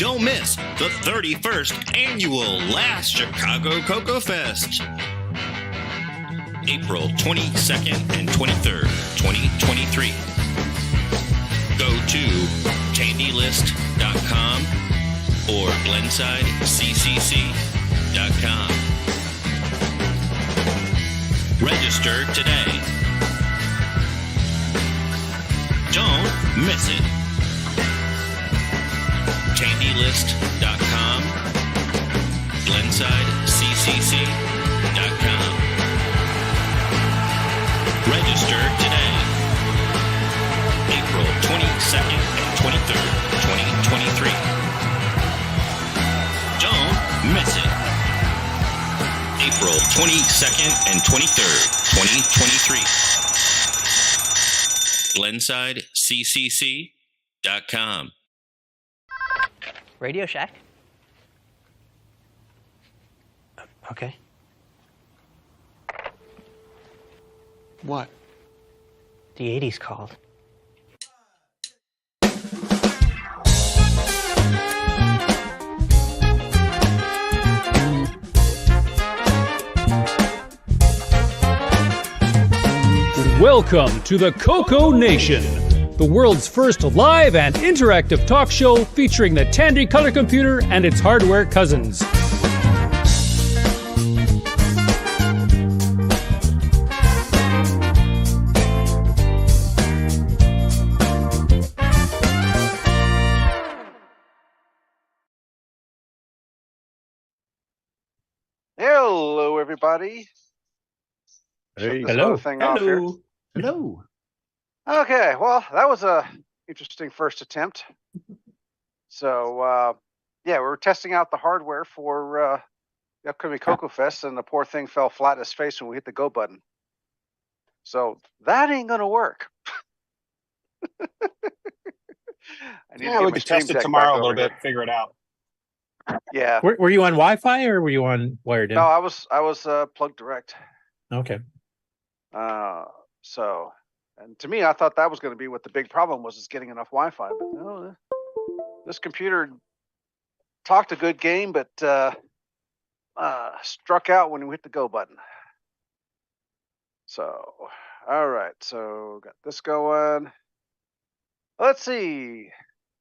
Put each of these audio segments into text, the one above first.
Don't miss the 31st annual Last Chicago CoCoFEST. April 22nd and 23rd, 2023. Go to tandylist.com or blendsideccc.com. Register today. Don't miss it. tandylist.com, blendsideccc.com. Register today. April 22nd and 23rd, 2023. Don't miss it. April 22nd and 23rd, 2023. blendsideccc.com. Radio Shack? Okay. What? The 80s called. Welcome to the CoCo Nation, the world's first live and interactive talk show featuring the Tandy color computer and its hardware cousins. Hello, everybody. Hey. Hello. Hello. Okay, well, that was a interesting first attempt. So, yeah, we were testing out the hardware for the upcoming CoCoFest, and the poor thing fell flat in his face when we hit the go button. So that ain't gonna work. Yeah, we could test it tomorrow a little bit, figure it out. Yeah. Were you on Wi-Fi or were you on wired in? No, I was plugged direct. Okay. So, and to me, I thought that was going to be what the big problem was, is getting enough Wi-Fi. But no, this computer talked a good game, but struck out when we hit the go button. So, all right. So got this going. Let's see.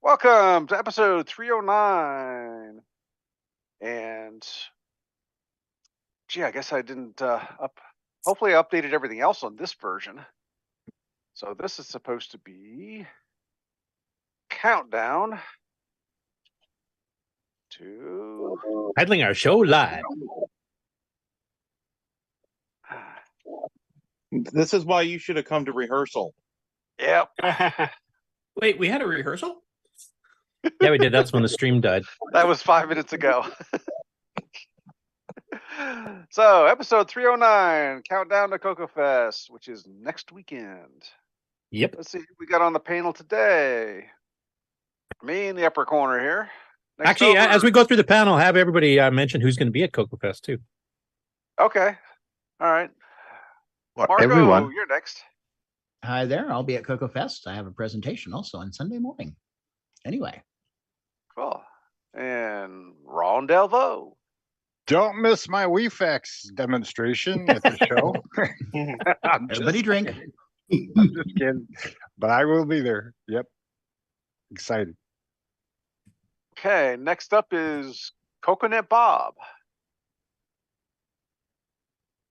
Welcome to episode 309. And gee, I guess I didn't hopefully I updated everything else on this version. So this is supposed to be countdown to Idling our show live. This is why you should have come to rehearsal. Yep. Wait, we had a rehearsal? Yeah, we did. That's when the stream died. That was 5 minutes ago. So, episode 309, countdown to CoCoFest, which is next weekend. Yep. Let's see who we got on the panel today. Me in the upper corner here. Next Actually, over- as we go through the panel, have everybody mention who's going to be at CoCoFest too. Okay. All right. Marco, everyone. you're next. Hi there. I'll be at CoCoFest. I have a presentation also on Sunday morning. Anyway. Cool. And Ron Delvaux. Don't miss my WeFax demonstration at the show. Everybody drink. I'm just kidding. But I will be there. Yep. Excited. Okay, next up is Coconut Bob.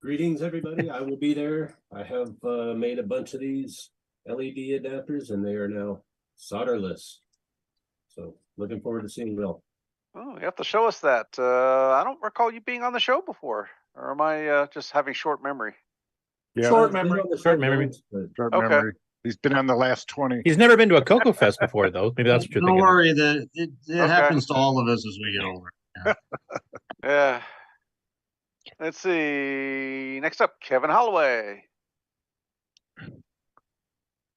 Greetings, everybody. I will be there. I have made a bunch of these LED adapters, and they are now solderless. So, looking forward to seeing Will. Oh, you have to show us that. I don't recall you being on the show before. Or am I just having short memory? Yeah. Short memory. Short memory. Short Okay. memory. He's been on the last 20. He's never been to a CoCoFest before, though. Maybe that's what you're Don't thinking. worry, that it Okay. happens to all of us as we get older. Yeah. Let's see. Next up, Kevin Holloway.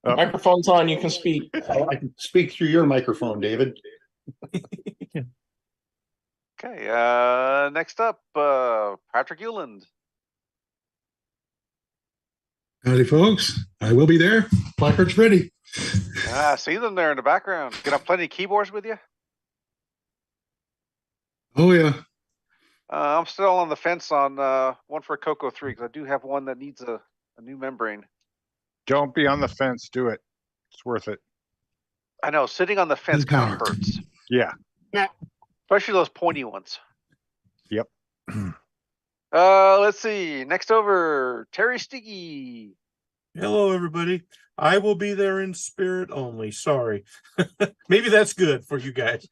Microphone's on. You can speak. I can speak through your microphone, David. Okay. Next up, Patrick Euland. Howdy, folks. I will be there. Placard's ready. See them there in the background. Gonna have plenty of keyboards with you? Oh yeah. I'm still on the fence on one for CoCo 3 because I do have one that needs a new membrane. Don't be on the fence. Do it. It's worth it. I know, sitting on the fence kind of hurts. Yeah. Especially those pointy ones. Yep. Let's see. Next over, Terry Stiggy. Hello, everybody. I will be there in spirit only. Sorry. Maybe that's good for you guys.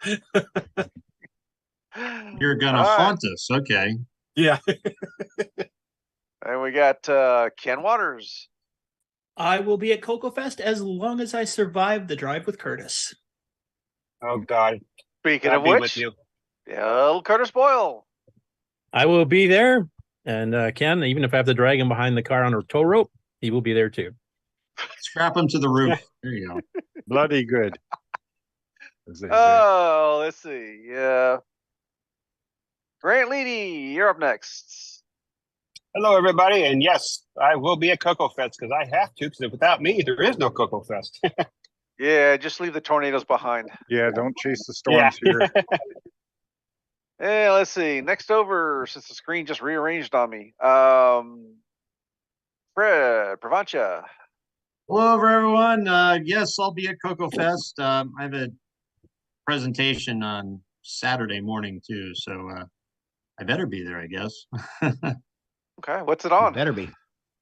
You're gonna haunt us, okay? Yeah. And we got Ken Waters. I will be at CoCoFEST as long as I survive the drive with Curtis. Oh God. Speaking I'll of be which, with you. Curtis Boyle. I will be there, and Ken, even if I have to drag him behind the car on a tow rope, he will be there too. Strap him to the roof. There you go. Bloody good. As they say. Oh, let's see. Grant Leedy, you're up next. Hello, everybody, and yes, I will be at CoCoFEST because I have to. Because without me, there is no CoCoFEST. Yeah, just leave the tornadoes behind. Yeah, don't chase the storms here. Yeah, let's see. Next over, since the screen just rearranged on me. Fred Pravancha. Hello, everyone. Yes, I'll be at CoCoFEST. I have a presentation on Saturday morning too, so I better be there, I guess. Okay, what's it on? Better be.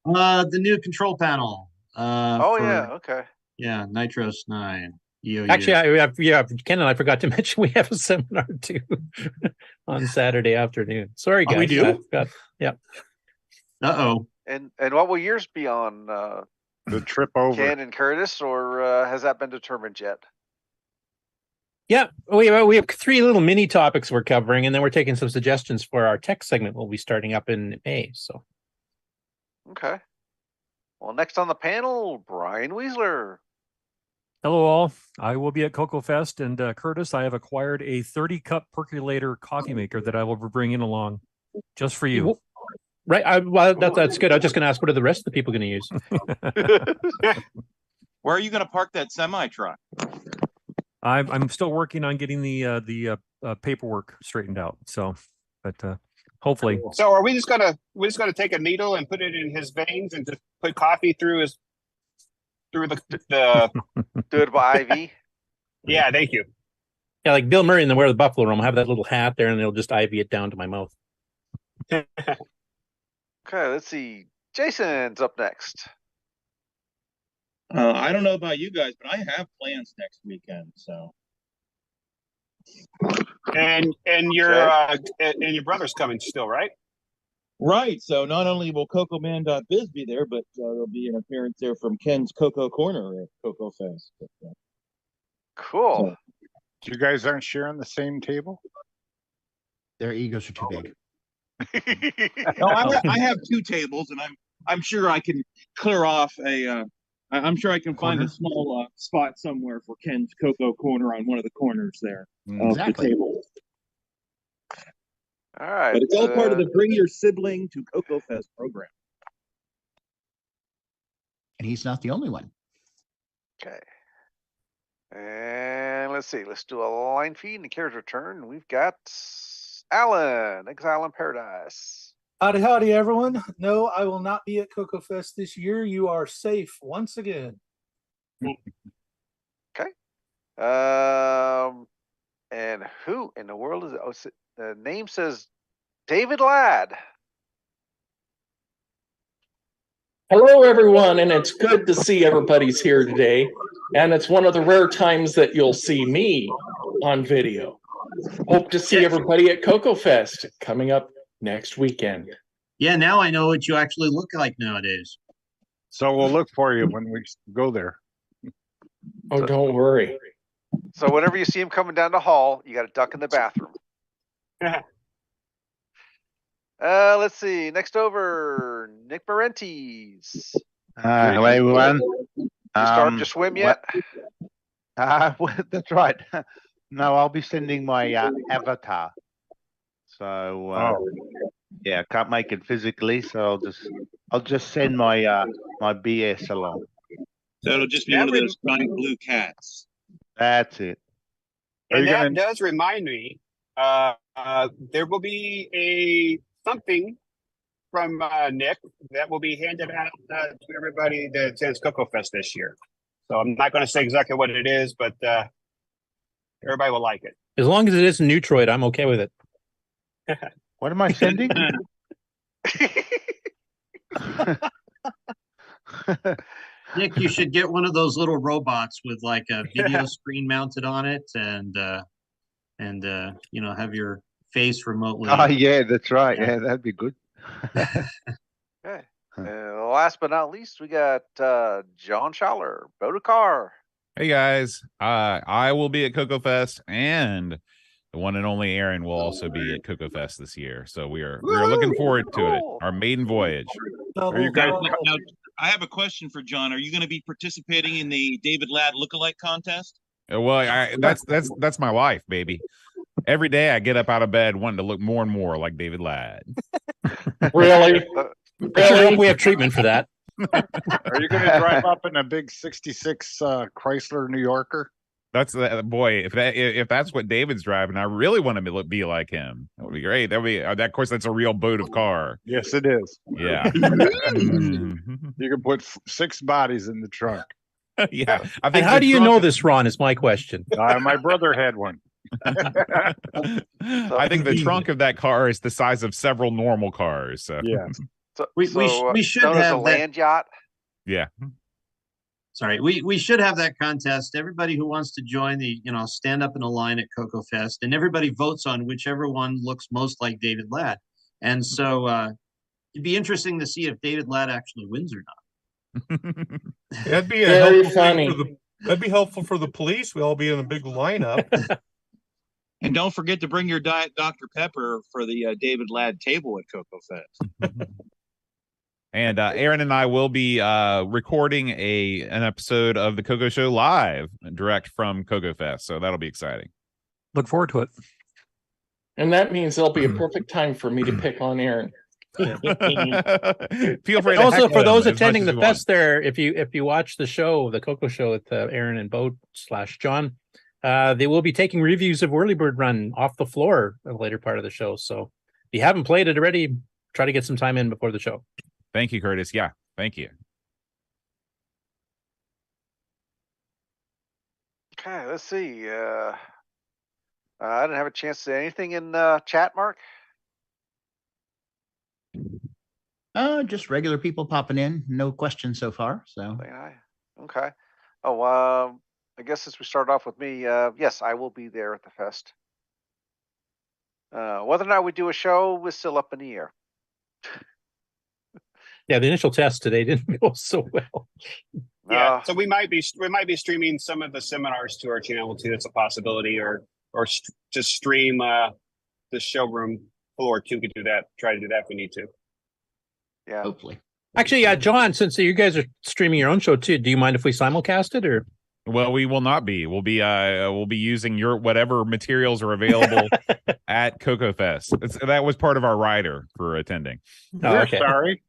The new control panel. Okay. Yeah, Nitros 9. EOU. Actually, Ken and I forgot to mention we have a seminar too on Saturday afternoon. Sorry, guys. We do? Yeah. Uh-oh. And what will yours be on? The trip over. Ken and Curtis, or has that been determined yet? Yeah, we have 3 little mini topics we're covering, and then we're taking some suggestions for our tech segment. We'll be starting up in May. So, okay. Well, next on the panel, Brian Weasler. Hello, all. I will be at CoCoFEST, and Curtis, I have acquired a 30-cup percolator coffee maker that I will bring in along just for you. Right. Well, that's good. I was just going to ask, what are the rest of the people going to use? Where are you going to park that semi truck? I'm still working on getting the paperwork straightened out. So, but hopefully. So are we just gonna take a needle and put it in his veins and just put coffee through the do it by IV? Yeah, thank you. Yeah, like Bill Murray in the Where the Buffalo Roam. I'll have that little hat there, and they'll just IV it down to my mouth. Okay, let's see. Jason's up next. I don't know about you guys, but I have plans next weekend. So, and your brother's coming still, right? Right. So not only will CoCoMan.biz be there, but there'll be an appearance there from Ken's CoCo Corner at CoCoFEST. Cool. You guys aren't sharing the same table? Their egos are too big. No, I have 2 tables, and I'm sure I can clear off I'm sure I can find a small spot somewhere for Ken's CoCo Corner on one of the corners there of the table. All right. But it's all part of the Bring Your Sibling to CoCoFEST program. And he's not the only one. Okay. And let's see. Let's do a line feed and a character turn. We've got Alan, Exile in Paradise. Howdy, everyone. No, I will not be at CoCoFEST this year. You are safe once again. Okay. And who in the world is it? Oh, the name says David Ladd. Hello, everyone, and it's good to see everybody's here today. And it's one of the rare times that you'll see me on video. Hope to see everybody at CoCoFEST coming up next weekend. Yeah, now I know what you actually look like nowadays. So we'll look for you when we go there. Oh, don't worry. So whenever you see him coming down the hall, you got to duck in the bathroom. Let's see. Next over, Nick Marentes. Hello, everyone. You started to swim yet? That's right. No, I'll be sending my avatar. So yeah, I can't make it physically, so I'll just send my my BS along. So it'll just be one of those giant blue cats. That's it. And that does remind me, there will be something from Nick that will be handed out to everybody that attends CoCoFest this year. So I'm not going to say exactly what it is, but everybody will like it. As long as it isn't Neutroid, I'm okay with it. What am I sending? Nick, you should get one of those little robots with like a video screen mounted on it, and you know, have your face remotely. Oh yeah, that's right. Yeah, that'd be good. Okay. Last but not least, we got John Schaller, Bodekar. Hey guys, I will be at CoCoFest, and the one and only Aaron will also be at CoCoFest this year. So we are looking forward to it. Our maiden voyage. Are you guys? Now, I have a question for John. Are you going to be participating in the David Ladd lookalike contest? Well, that's my life, baby. Every day I get up out of bed wanting to look more and more like David Ladd. Really? I sure hope we have treatment for that. Are you going to drive up in a big '66 Chrysler New Yorker? That's boy. If that's what David's driving, I really want to be like him. That would be great. That would be. Of course, that's a real boat of car. Yes, it is. Yeah. You can put 6 bodies in the trunk. Yeah. And how do you know this, Ron? Is my question. My brother had one. I think the trunk of that car is the size of several normal cars. So. Yeah. We should have a land yacht. Yeah. Sorry, we should have that contest. Everybody who wants to join stand up in a line at CoCoFest, and everybody votes on whichever one looks most like David Ladd. And so it'd be interesting to see if David Ladd actually wins or not. That'd be Very funny. That'd be helpful for the police. We all be in a big lineup. And don't forget to bring your Diet Dr. Pepper for the David Ladd table at CoCoFest. And Aaron and I will be recording an episode of the CoCo Show live, direct from CoCoFest. So that'll be exciting. Look forward to it. And that means there'll be a perfect time for me to pick on Aaron. Feel free. To Also, for those attending the fest, there, if you watch the show, the CoCo Show with Aaron and Bo / John, they will be taking reviews of Whirlybird Run off the floor in the later part of the show. So if you haven't played it already, try to get some time in before the show. Thank you, Curtis. Yeah, thank you. Okay, let's see. I didn't have a chance to say anything in chat, Mark. Just regular people popping in. No questions so far. So Okay. Oh, I guess since we started off with me, yes, I will be there at the fest. Whether or not we do a show is still up in the air. Yeah, the initial test today didn't go so well. Yeah, so we might be streaming some of the seminars to our channel too. That's a possibility, or just stream the showroom floor too. We could do that. Try to do that if we need to. Yeah, hopefully. Actually, John, since you guys are streaming your own show too, do you mind if we simulcast it or? Well, we will not be. We'll be using your whatever materials are available at CoCoFest. That was part of our rider for attending. Oh, okay. Sorry.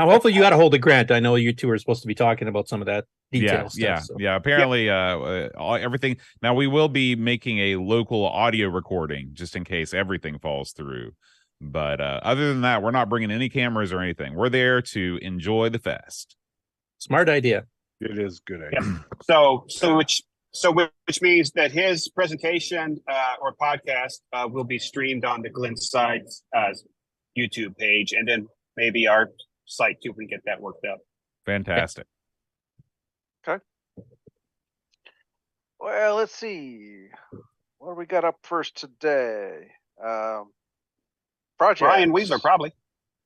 Hopefully you got a hold of Grant. I know you two are supposed to be talking about some of that detail stuff. Yeah. Apparently, everything. Now we will be making a local audio recording just in case everything falls through. But other than that, we're not bringing any cameras or anything. We're there to enjoy the fest. Smart idea. It is good idea. Yeah. Which means that his presentation or podcast will be streamed on the Glenn Side's YouTube page, and then maybe our site too. We get that worked out. Fantastic. Okay. Well, let's see. What do we got up first today? Project. Brian Weasler, probably.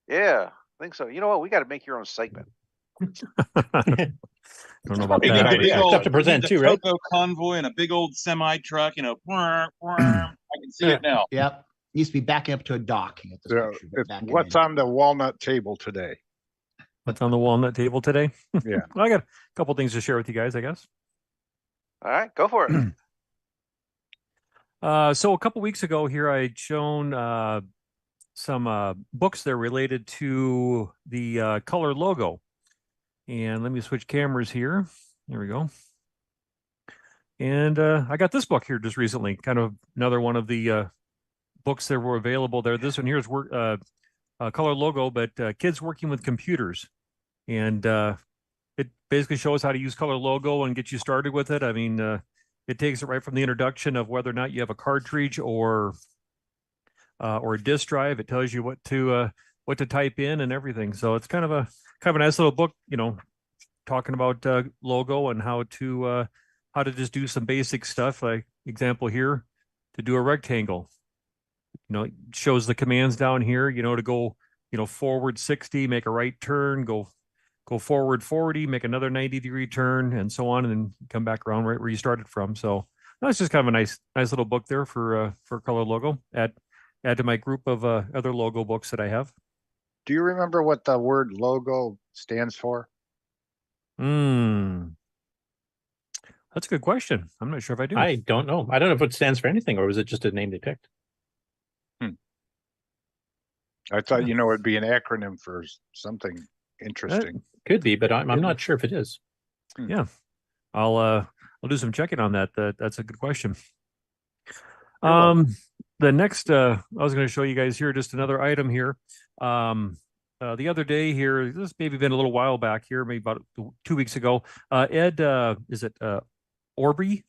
Yeah, I think so. You know what? We got to make your own segment. Don't know about You that. need a big old- Stuff to present you need too, the right? CoCo convoy and a big old semi truck, I can see it now. Yep. Used to be backing up to a dock. So what's on the walnut table today? What's on the walnut table today? Yeah. Well, I got a couple things to share with you guys, I guess. All right, go for it. So a couple weeks ago here, I'd shown some books that are related to the color logo. And let me switch cameras here. There we go. And I got this book here just recently, kind of another one of the books that were available there. This one here is color logo, but kids working with computers, and it basically shows how to use color logo and get you started with it. I mean, it takes it right from the introduction of whether or not you have a cartridge or a disk drive. It tells you what to type in and everything. So it's kind of a nice little book, talking about logo and how to just do some basic stuff. Like example here, to do a rectangle. It shows the commands down here. To go, forward 60, make a right turn, go forward 40, make another 90-degree turn, and so on, and then come back around right where you started from. So that's just kind of a nice little book there for color logo. Add to my group of other logo books that I have. Do you remember what the word logo stands for? That's a good question. I'm not sure if I do. I don't know. I don't know if it stands for anything, or was it just a name they picked? I thought, it'd be an acronym for something interesting. Could be, but I'm not sure if it is. Yeah. I'll do some checking on that. That's a good question. The next, I was going to show you guys here, just another item here. The other day here, this maybe been a little while back here, maybe about 2 weeks ago. Ed, is it Orby?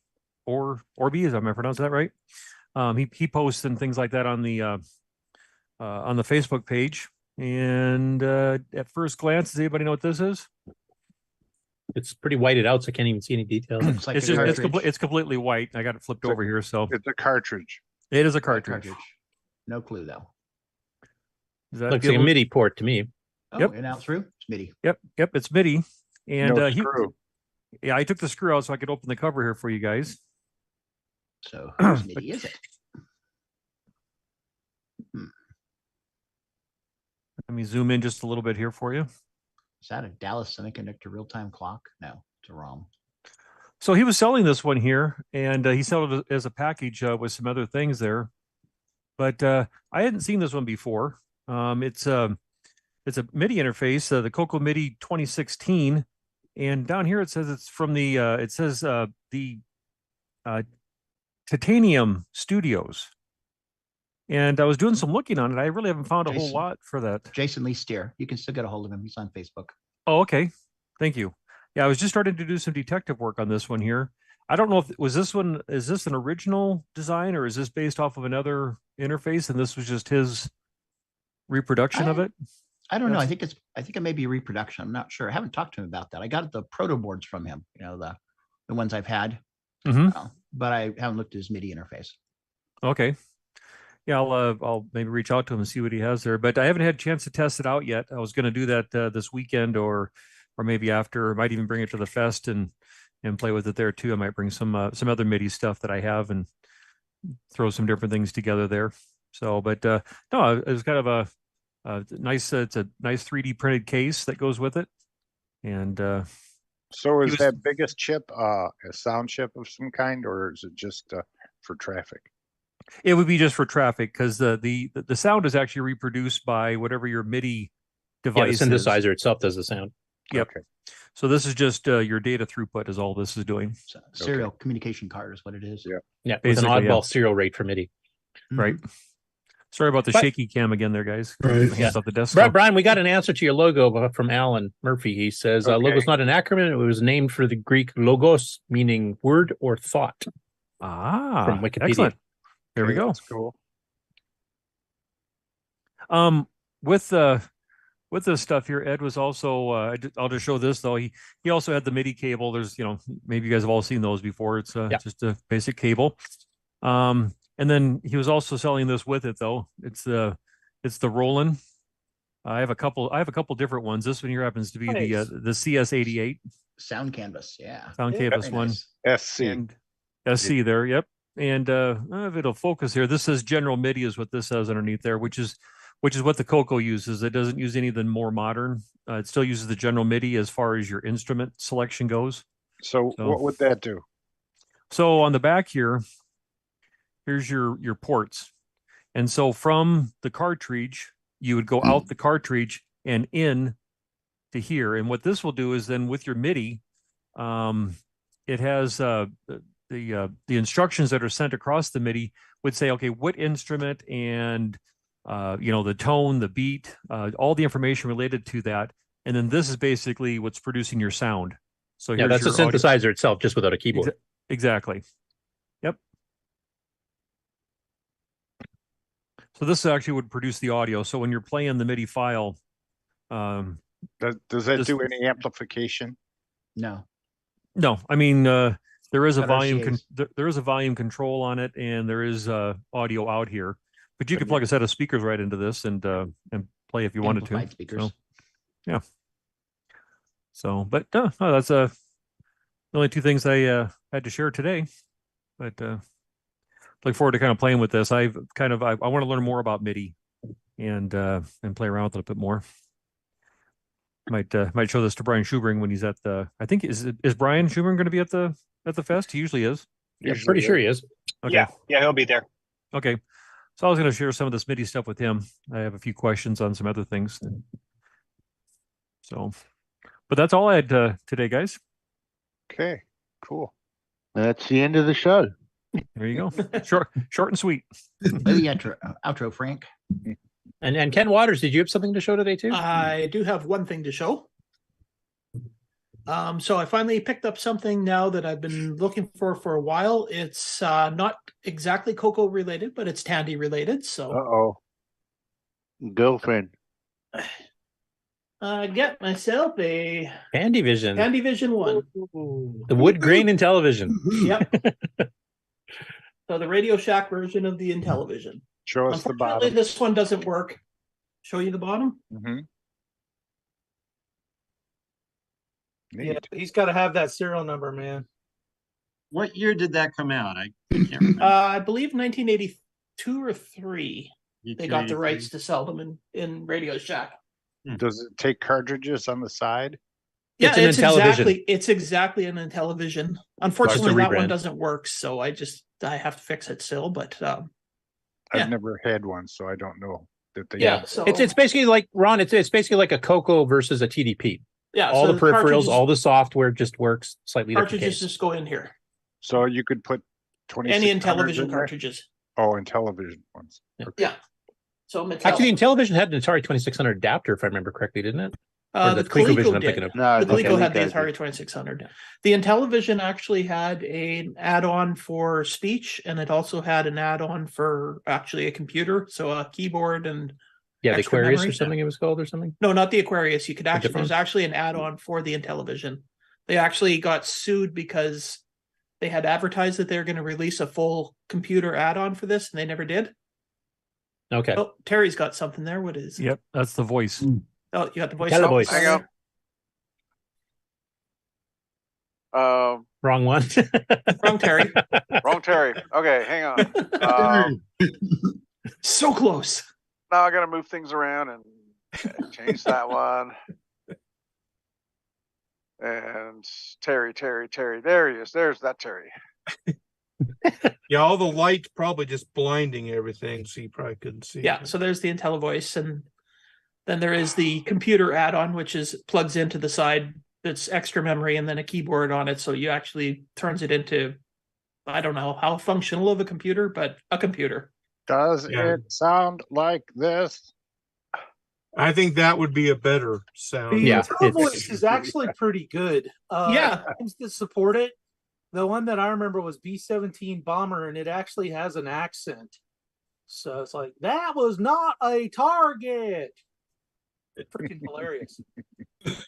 Orby, am I pronouncing that right? He posts and things like that on the Facebook page. And at first glance, does anybody know what this is? It's pretty whited out, so I can't even see any details. It's completely white. I got it flipped over here, so it's a cartridge. It is a cartridge. No clue though. Looks like a MIDI port to me. Oh, Yep. and out through it's MIDI. Yep, it's MIDI. And No screw. I took the screw out so I could open the cover here for you guys. So whose MIDI is it? Let me zoom in just a little bit here for you. Is that a Dallas Semiconductor real-time clock? No, it's a ROM. So he was selling this one here, and he sold it as a package with some other things there. But I hadn't seen this one before. It's a MIDI interface, the CoCo MIDI 2016, and down here it says it's from the Titanium Studios. And I was doing some looking on it. I really haven't found a whole lot for that. Jason Lee Steer. You can still get a hold of him. He's on Facebook. Oh, okay. Thank you. Yeah, I was just starting to do some detective work on this one here. I don't know if is this an original design, or is this based off of another interface and this was just his reproduction of it? I don't know. I think it may be a reproduction. I'm not sure. I haven't talked to him about that. I got the proto boards from him, the ones I've had. But I haven't looked at his MIDI interface. Okay. Yeah, I'll maybe reach out to him and see what he has there. But I haven't had a chance to test it out yet. I was going to do that this weekend, or maybe after. I might even bring it to the fest and play with it there too. I might bring some other MIDI stuff that I have and throw some different things together there. So, but no, it was kind of a nice. It's a nice 3D printed case that goes with it. And so, is that biggest chip a sound chip of some kind, or is it just for traffic? It would be just for traffic, because the sound is actually reproduced by whatever your MIDI device the synthesizer itself does the sound. Yep. Okay. So this is just your data throughput is all this is doing. So serial communication card is what it is. Yeah, with an oddball serial rate for MIDI. Right. Sorry about the shaky cam again there, guys. Right. Hands off the desk. Brian, we got an answer to your logo from Alan Murphy. He says logo's not an acronym. It was named for the Greek logos, meaning word or thought. From Wikipedia. Excellent. There we go. That's cool. With this stuff here, Ed was also. I'll just show this though. He also had the MIDI cable. There's maybe you guys have all seen those before. It's just a basic cable. And then he was also selling this with it though. It's the Roland. I have a couple different ones. This one here happens to be the CS88 sound canvas. Yeah, sound canvas one. SC and SC there. Yep. And if it'll focus here, this says General MIDI is what this says underneath there, which is what the CoCo uses. It doesn't use any of the more modern. It still uses the General MIDI as far as your instrument selection goes. So what would that do? So on the back here, here's your ports. And so from the cartridge, you would go out the cartridge and in to here. And what this will do is then with your MIDI, it has the instructions that are sent across the MIDI would say, okay, what instrument and the tone, the beat, all the information related to that, and then this is basically what's producing your sound. So yeah, that's a synthesizer itself, just without a keyboard. Exactly. Yep. So this actually would produce the audio. So when you're playing the MIDI file, does that do any amplification? No. No, I mean there is a Got volume RCAs. there is a volume control on it, and there is audio out here. But you could plug a set of speakers right into this and play if you wanted to. Amplified speakers. So, yeah. So, but no, that's the only two things I had to share today. But look forward to kind of playing with this. I want to learn more about MIDI and play around with it a bit more. Might show this to Brian Schubring when he's at the. I think is Brian Schubring going to be at the fest? He usually is. Yeah, pretty sure he is. Okay. Yeah, he'll be there. Okay. So I was going to share some of this MIDI stuff with him. I have a few questions on some other things. So, but that's all I had today, guys. Okay, cool. That's the end of the show. There you go. Short and sweet. Maybe outro, Frank. And Ken Waters, did you have something to show today too? I do have one thing to show. So I finally picked up something now that I've been looking for a while. It's not exactly CoCo related, but it's Tandy related. So girlfriend. Get myself a Tandy Vision 1. The wood grain Intellivision. Yep. So the Radio Shack version of the Intellivision. Show us the bottom. This one doesn't work. Show you the bottom? Mm-hmm. Yeah, he's got to have that serial number, man. What year did that come out? I can't remember. I believe 1982 or 3. They got the 1983. rights to sell them in Radio Shack. Does it take cartridges on the side? Yeah, It's an Intellivision. it's exactly an Intellivision. Unfortunately, So it's a that one rebrand. doesn't work, so I have to fix it still. But I've never had one, so I don't know that they. Yeah, have so- It's basically like Ron. It's basically like a CoCo versus a TDP. yeah, All so the peripherals, cartridges- all the software just works slightly different. cartridges Case. just go in here. So you could put 2600s Any in Intellivision there? cartridges. Oh, Intellivision ones. Yeah. So Mattel. Actually, the Intellivision had an Atari 2600 adapter, if I remember correctly, didn't it? Or The ColecoVision Coleco I'm did. thinking of. No, The Coleco had the Coleco Atari did. 2600. The Intellivision actually had an add-on for speech, and it also had an add-on for actually a computer, so a keyboard and Yeah, the extra Aquarius memory. or something it was called or something. No, not the Aquarius. You could actually different there's actually an add-on for the Intellivision. They actually got sued because they had advertised that they were going to release a full computer add-on for this, and they never did. Okay. Oh, Terry's got something there. What is it? Yep, that's the voice. Oh, you got the voice. Televoice. Hang on. Wrong one. Wrong Terry. Wrong Terry. Okay, hang on. So close. Now I got to move things around and change that one. And Terry. There he is. There's that Terry. Yeah, all the lights probably just blinding everything, so you probably couldn't see. Yeah, so there's the IntelliVoice, and then there is the computer add-on, which is plugs into the side that's extra memory and then a keyboard on it, so you actually turns it into, I don't know how functional of a computer, but a computer. Does it sound like this? I think that would be a better sound. The IntelliVoice is actually pretty good. Yeah. Games that support it. The one that I remember was B-17 Bomber, and it actually has an accent. So it's like, that was not a target. It's freaking hilarious.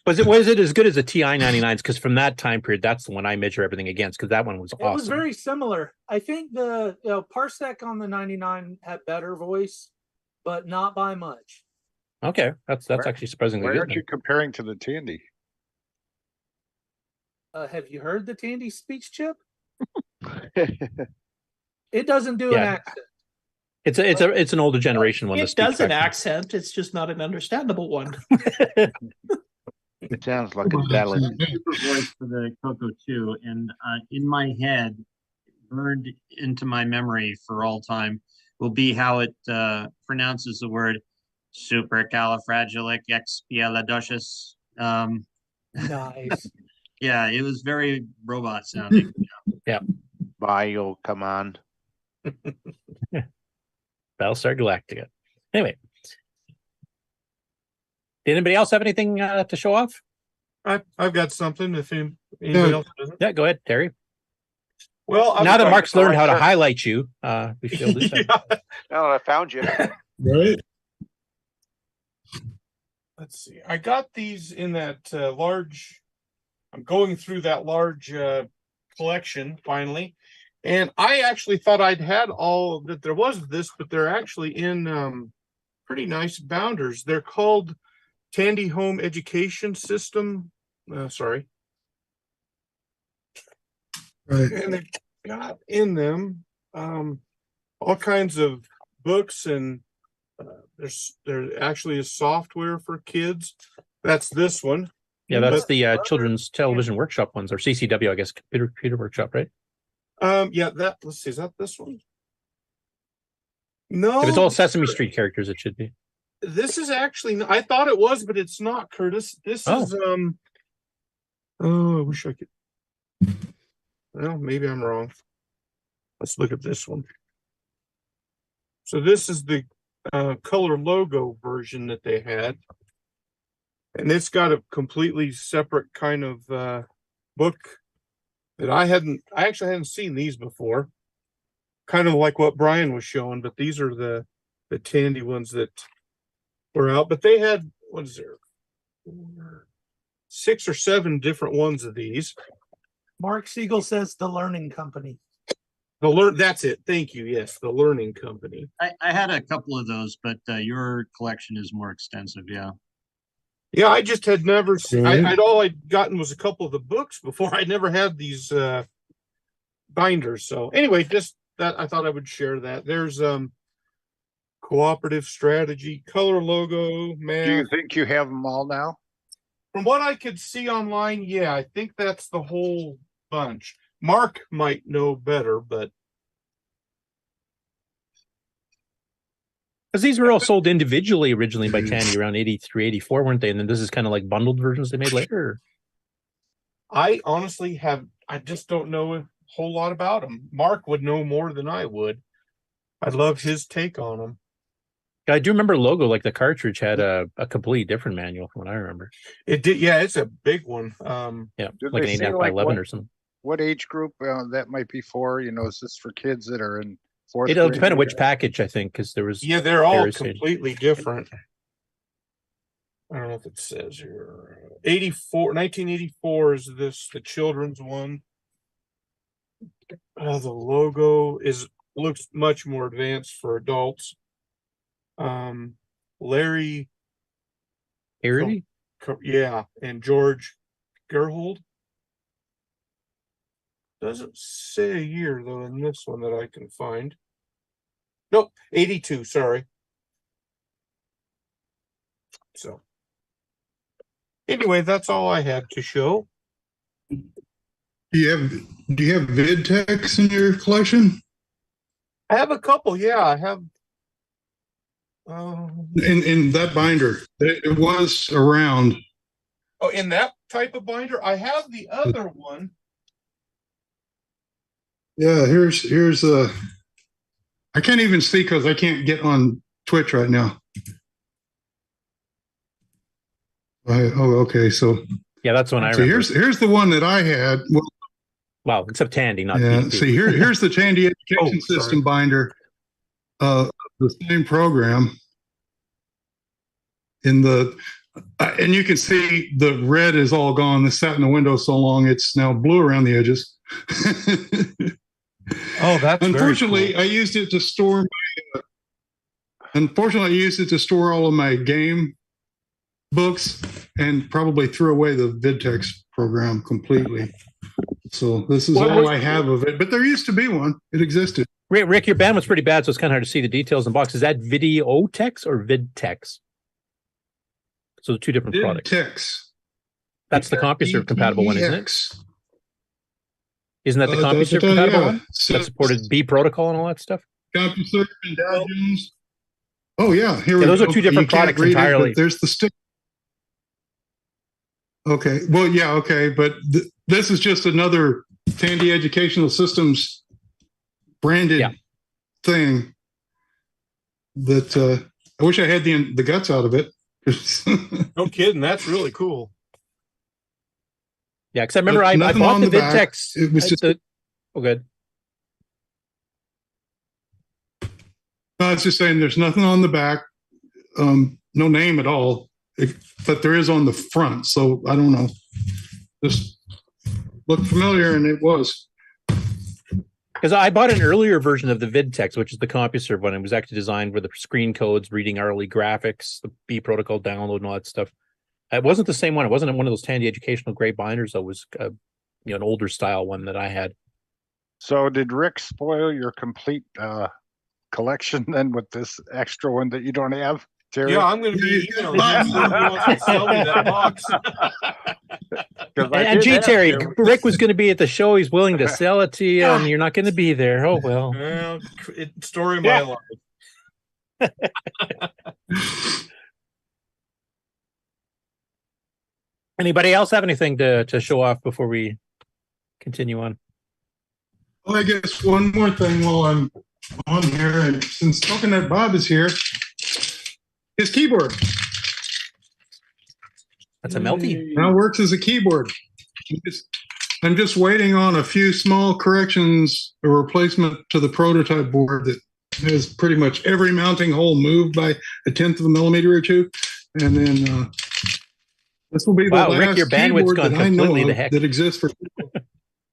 Was it as good as the TI-99s? Because from that time period, that's the one I measure everything against, because that one was It awesome. was very similar. I think the Parsec on the 99 had better voice, but not by much. Okay, that's actually surprisingly Where good. aren't you comparing to the Tandy? Have you heard the Tandy speech chip? It doesn't do an Yeah. accent. It's an older generation one. It does an accent. It's just not an understandable one. It sounds like a ballad. Super voice for the CoCo 2, and in my head, burned into my memory for all time, will be how it pronounces the word supercalifragilisticexpialidocious. Nice. Yeah, it was very robot sounding. Yeah. by your command. Battlestar Galactica. Anyway, did anybody else have anything to show off? I've got something. If anybody else doesn't. Yeah, go ahead, Terry. Well, now that Mark's learned how to highlight you, we should do that. Now that I found you. Right. Let's see. I got these in that large. I'm going through that large collection finally, and I actually thought I'd had all that there was of this, but they're actually in pretty nice bounders. They're called Tandy Home Education System. Sorry. Right. And they've got in them all kinds of books, and there actually is software for kids. That's this one. Yeah, that's the Children's Television Workshop ones, or CCW, I guess, Computer Workshop, right? Yeah, let's see, is that this one? No. If it's all Sesame Street characters, it should be. This is actually, I thought it was, but it's not, Curtis. This is, I wish I could. Well, maybe I'm wrong. Let's look at this one. So this is the color logo version that they had. And it's got a completely separate kind of book that I actually hadn't seen these before. Kind of like what Brian was showing, but these are the Tandy ones that were out. But they had, what is there? 6 or 7 different ones of these. Mark Siegel says the Learning Company. That's it. Thank you. Yes, the Learning Company. I had a couple of those, but your collection is more extensive. Yeah. Yeah, I just had never seen. All I'd gotten was a couple of the books before. I'd never had these binders. So anyway, just that I thought I would share that. There's cooperative strategy, color logo, man. Do you think you have them all now? From what I could see online, yeah, I think that's the whole bunch. Mark might know better, but because these were all sold individually originally by Tandy around 83, 84, weren't they? And then this is kind of like bundled versions they made later. I honestly I just don't know a whole lot about them. Mark would know more than I would. I'd love his take on them. I do remember logo, like the cartridge had a completely different manual from what I remember. It did, yeah, it's a big one. Yeah, like an 8.5 by 11 or something. What age group that might be for? Is this for kids that are in 4th It'll grade? depend on which package, I think, because there was. Yeah, they're all completely different. I don't know if it says here. 1984 is the children's one. The logo looks much more advanced for adults. Larry Harry? Yeah, and George Gerhold. Doesn't say a year though in this one that I can find. Nope, 82, sorry. So anyway, that's all I had to show. Do you have vid techs in your collection? I have a couple, yeah. I have in that binder. It was around. Oh, in that type of binder? I have the other one. Yeah, here's I can't even see because I can't get on Twitch right now. Okay, so yeah, that's one I remember. Here's the one that I had. Wow, except Tandy, not yeah. See, here's the Tandy Education System binder, the same program. And you can see the red is all gone. This sat in the window so long it's now blue around the edges. Oh, that's unfortunately very cool. I used it to store all of my game books and probably threw away the Vidtex program completely. So this is all I have of it. But there used to be one. It existed. Rick, your band was pretty bad, so it's kind of hard to see the details in the box. Is that Videotex or Vidtex? So the two different products. Vidtex. That's the CompuServe compatible one, isn't it? Isn't that the CompuServe compatible one? That supported B protocol and all that stuff? CompuServe and Dow Jones. Oh yeah, here we those go. Are two different products entirely. There's the stick. Okay, well, yeah, okay, but this is just another Tandy Educational Systems branded thing that I wish I had the guts out of it. No kidding, that's really cool. Yeah, because I remember I bought the Vidtex. It was just good. I was just saying, there's nothing on the back, no name at all, but there is on the front. So I don't know. Just looked familiar, and it was. Because I bought an earlier version of the Vidtex, which is the CompuServe one. It was actually designed with the screen codes, reading early graphics, the B protocol download, and all that stuff. It wasn't the same one. It wasn't one of those handy educational gray binders. It was an older style one that I had. So did Rick spoil your complete collection then with this extra one that you don't have, Terry? Yeah, I'm going to be emailing him. He wants to sell me that box. And gee, Terry, Rick was going to be at the show. He's willing to sell it to you, and you're not going to be there. Oh, well. Well, story of my life. Anybody else have anything to show off before we continue on? Well, I guess one more thing while I'm on here, and since Coconut Bob is here, his keyboard. That's a Melty. Now works as a keyboard. I'm just waiting on a few small corrections, a replacement to the prototype board that has pretty much every mounting hole moved by 1/10 of a millimeter or two, and then this will be the last Rick, your bandwidth's gone that I know completely to of heck. that exists for.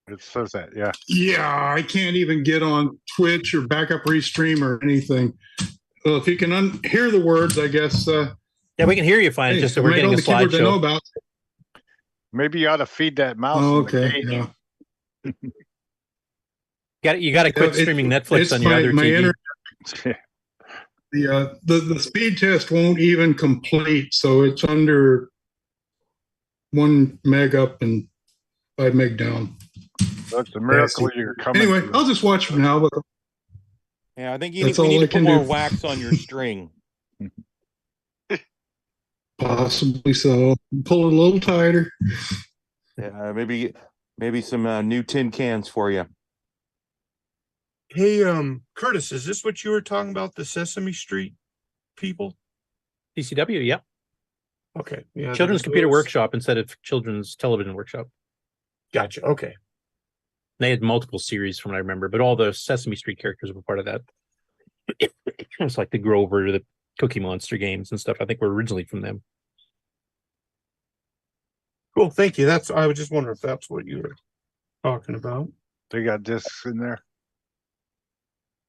It says that, yeah. Yeah, I can't even get on Twitch or backup restream or anything. Well, if you can hear the words, I guess. Yeah, we can hear you fine. Just so we're getting a slideshow. I know about. Maybe you ought to feed that mouse. Oh, okay. Yeah. You got to quit streaming Netflix on your other TV. The speed test won't even complete, so it's under 1 meg up and 5 meg down. That's a miracle you're coming. Anyway, I'll just watch from now. But yeah, I think you That's need, we all need I to put can more do. wax on your string. possibly so. Pull it a little tighter. Yeah, maybe some new tin cans for you. Hey, Curtis, is this what you were talking about? The Sesame Street people? CCW, yeah. Okay. Yeah. Children's Computer Workshop instead of Children's Television Workshop. Gotcha. Okay. They had multiple series from what I remember, but all the Sesame Street characters were part of that. It's like the Grover, the Cookie Monster games and stuff. I think were originally from them. Cool. Thank you. I was just wondering if that's what you were talking about. They got discs in there.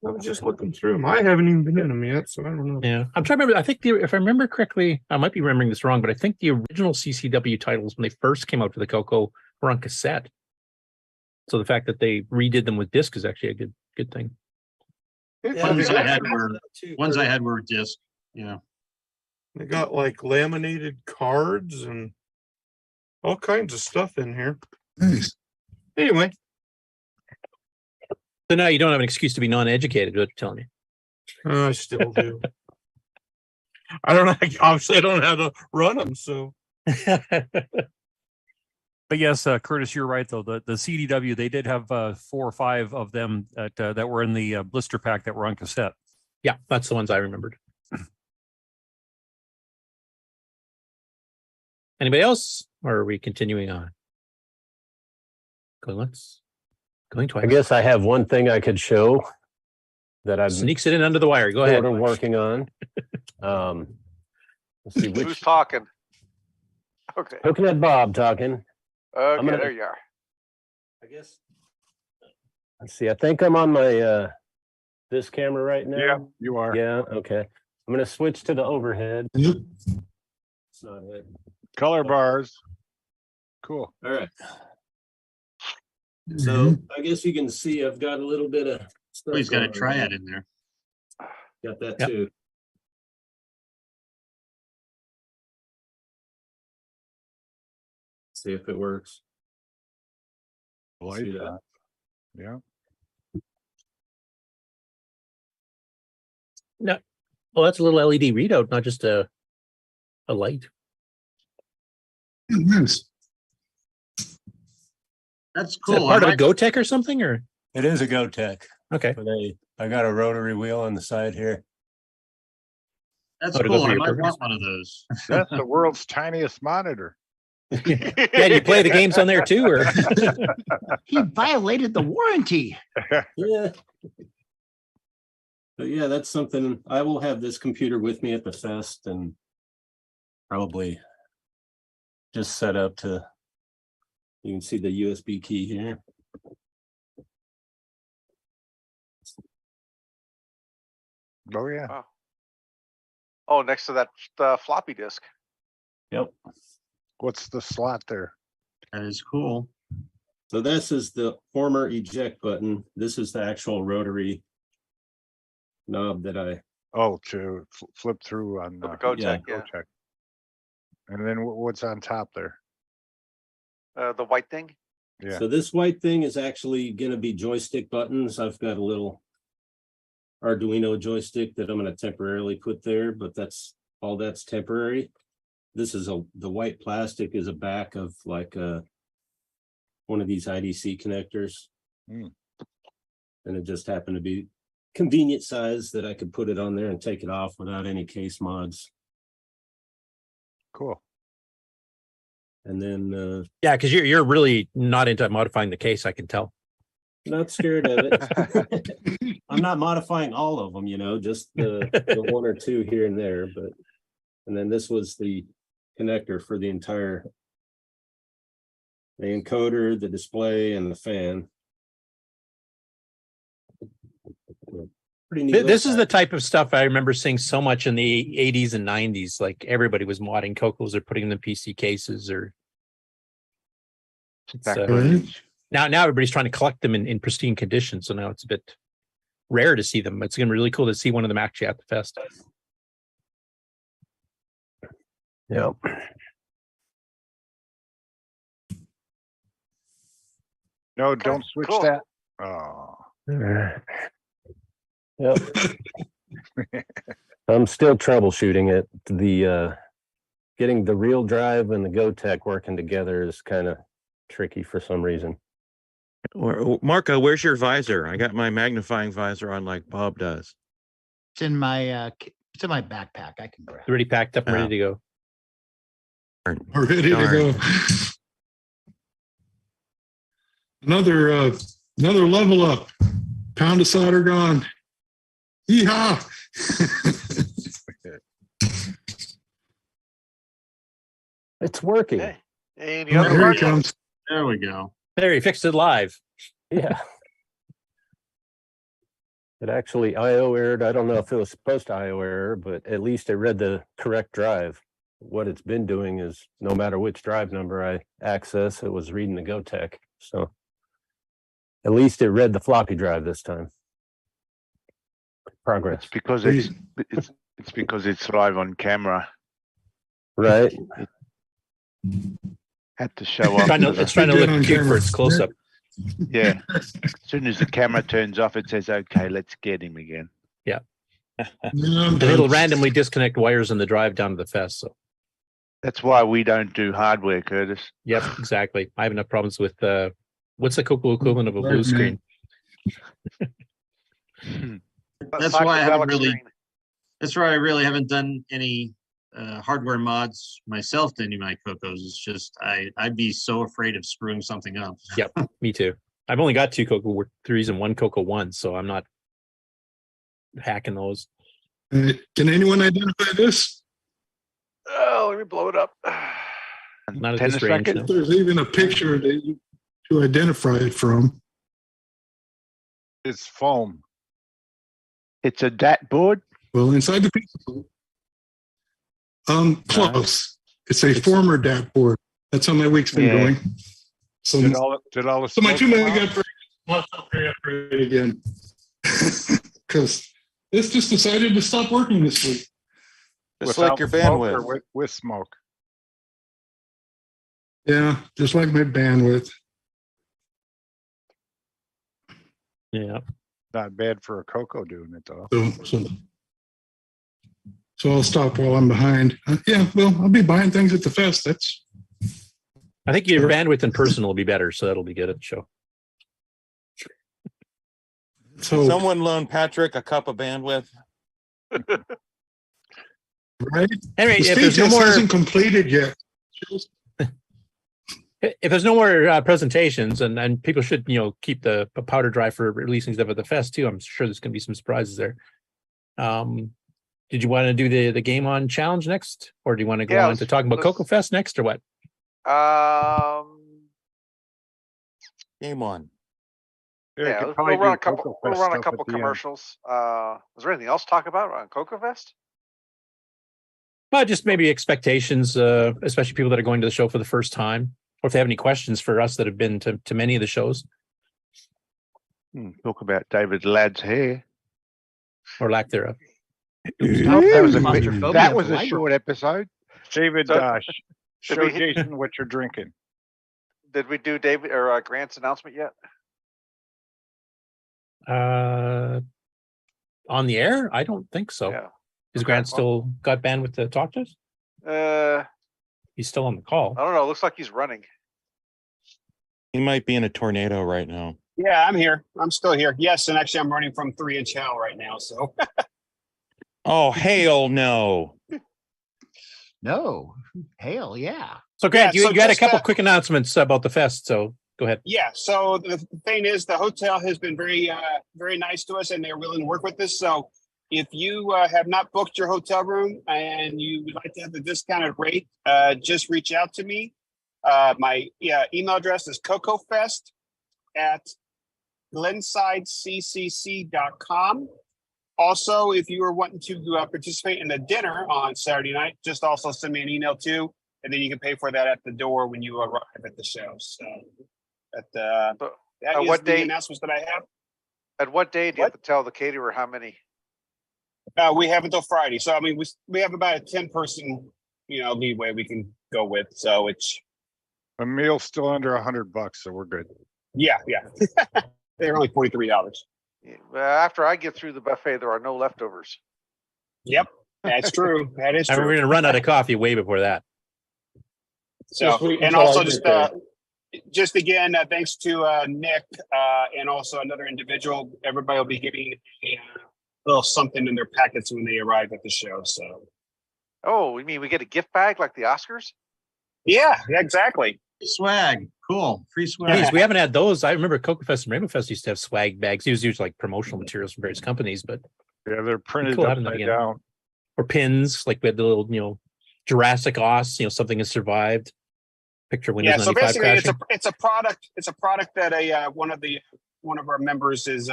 I was just looking through them. I haven't even been in them yet, so I don't know. Yeah, I'm trying to remember. I think if I remember correctly, I might be remembering this wrong, but I think the original CCW titles when they first came out for the CoCo were on cassette. So the fact that they redid them with disc is actually a good thing. Ones I had were disc. Yeah, they got like laminated cards and all kinds of stuff in here. Nice. Anyway. So now you don't have an excuse to be non-educated, what you're telling me. I still do. Obviously I don't know how to run them, so. But yes, Curtis, you're right though. The CDW, they did have 4 or 5 of them that were in the blister pack that were on cassette. Yeah, that's the ones I remembered. Anybody else? Or are we continuing on? Going once? Going twice. I guess I have one thing I could show that I'm sneaks it in under the wire. Go ahead. Working on. Let's see Who's talking? Okay. Coconut Bob talking. Okay, there you are. I guess. Let's see. I think I'm on my this camera right now. Yeah, you are. Yeah. Okay. I'm going to switch to the overhead. It's not it. Color bars. Cool. All right. So I guess you can see I've got a little bit of stuff. He's got a going triad on. in there. Got that Yep. too. See if it works. Light. See that? Yeah. No. Well, that's a little LED readout, not just a light. Nice. That's Is that cool. part of a GoTech or something, or It is a GoTech. Okay. But I got a rotary wheel on the side here. That's Oh, to go cool. through I your might programs? want one of those. That's the world's tiniest monitor. Yeah, do you play the games on there too, or? He violated the warranty. Yeah. But yeah, that's something I will have this computer with me at the fest and probably just set up to, you can see the USB key here. Oh yeah. Wow. Oh, next to that floppy disk. Yep. What's the slot there? That is cool. So this is the former eject button. This is the actual rotary knob that I. Oh, to flip through on The CoCo, yeah. CoCo. And then what's on top there? The white thing. Yeah. So this white thing is actually going to be joystick buttons. I've got a little Arduino joystick that I'm going to temporarily put there, but that's all that's temporary. This is the white plastic is a back of like one of these IDC connectors. Mm. And it just happened to be convenient size that I could put it on there and take it off without any case mods. Cool. And then Yeah, because you're really not into modifying the case, I can tell. not scared of it. I'm not modifying all of them, just the one or two here and there. But and then this was the connector for the encoder, the display, and the fan. Pretty neat. This is the type of stuff I remember seeing so much in the 80s and 90s. Like everybody was modding CoCos or putting them in PC cases or. Now everybody's trying to collect them in pristine condition. So now it's a bit rare to see them. It's going to be really cool to see one of them actually at the fest. Yep. No, don't switch cool. that. Oh. Yep. I'm still troubleshooting it. The getting the real drive and the GoTech working together is kind of tricky for some reason. Marco, where's your visor? I got my magnifying visor on like Bob does. It's in my backpack. I can grab it. Already packed up and ready to go. Ready to go. Another level up. Pound of solder gone. Yeehaw! It's working. Hey, and Oh, here it comes. There we go. There, he fixed it live. Yeah. It actually IO errored. I don't know if it was supposed to IO error, but at least it read the correct drive. What it's been doing is no matter which drive number I access, it was reading the GoTech. So at least it read the floppy drive this time. Progress. It's because it's because it's live on camera. Right. Had to show up. It's trying to look cute for its close up. Yeah. As soon as the camera turns off, it says, "Okay, let's get him again." Yeah. And it'll randomly disconnect wires in the drive down to the fest. So that's why we don't do hardware, Curtis. Yep, exactly. I have enough problems with what's the CoCo equivalent of a blue screen? That's why I haven't really. That's why I really haven't done any hardware mods myself to any of my CoCos. It's just I'd be so afraid of screwing something up. Yep, me too. I've only got 2 CoCo 3s and 1 CoCo 1, so I'm not hacking those. Can anyone identify this? Oh, let me blow it up. Not at this range. No. There's even a picture to identify it from. It's foam. It's a DAT board. Well, inside the piece. Close. It's a former DAT board. That's how my week's been going. So, Did all the so my smoke 2 come meg out? got upgrade again. Because this just decided to stop working this week. Just Without like your smoke or bandwidth. with smoke. Yeah, just like my bandwidth. Yeah. Not bad for a CoCo doing it though. So I'll stop while I'm behind. Yeah, well, I'll be buying things at the fest. That's. I think your bandwidth in person will be better, so that'll be good at the show. So Someone loan Patrick a cup of bandwidth. right. Anyway, The if speed there's no test more, hasn't completed yet. if there's no more presentations, and people should keep the powder dry for releasing stuff at the fest too. I'm sure there's going to be some surprises there. Did you want to do the game on challenge next, or do you want to go on to talking about CoCoFEST next, or what? Game on. Yeah, we'll run a couple commercials. Is there anything else to talk about on CoCoFEST? But just maybe expectations, especially people that are going to the show for the first time, or if they have any questions for us that have been to many of the shows. Talk about David Ladd's hair. Or lack thereof. That was a short episode. David, So, show Jason what you're drinking. Did we do David or Grant's announcement yet? On the air? I don't think so. Yeah. Is Grant still got bandwidth to talk to us? He's still on the call. I don't know. It looks like he's running. He might be in a tornado right now. Yeah, I'm here. I'm still here. Yes, and actually I'm running from 3-inch hail right now, so. Oh, hail no. No. Hail, yeah. So Grant, Yeah, so you got a just, couple quick announcements about the fest, so go ahead. Yeah, so the thing is, the hotel has been very nice to us, and they're willing to work with us. So if you have not booked your hotel room and you would like to have the discounted rate, just reach out to me. My email address is cocofest@glensideccc.com. Also, if you are wanting to participate in the dinner on Saturday night, just also send me an email too, and then you can pay for that at the door when you arrive at the show. So that is what the date? announcements that I have. At what day do you have to tell the caterer how many? We have until Friday, so I mean we have about a 10-person leeway we can go with. So it's A meal's still under $100, so we're good. yeah. They're only $43. After I get through the buffet, there are no leftovers. Yep, that's true. That is And true. we're going to run out of coffee way before that. So, and also just again, thanks to Nick and also another individual, everybody will be getting a little something in their packets when they arrive at the show. So, oh, you mean we get a gift bag like the Oscars? Yeah, exactly. Swag, cool, free swag. Geez, we haven't had those. I remember CoCoFEST and Rainbow Fest used to have swag bags. It was usually like promotional materials from various companies, but yeah, they're printed cool having them upside again. down. Or pins, like we had the little Jurassic Oz, something has survived. Picture Windows 95 basically crashing. it's a product that one of our members is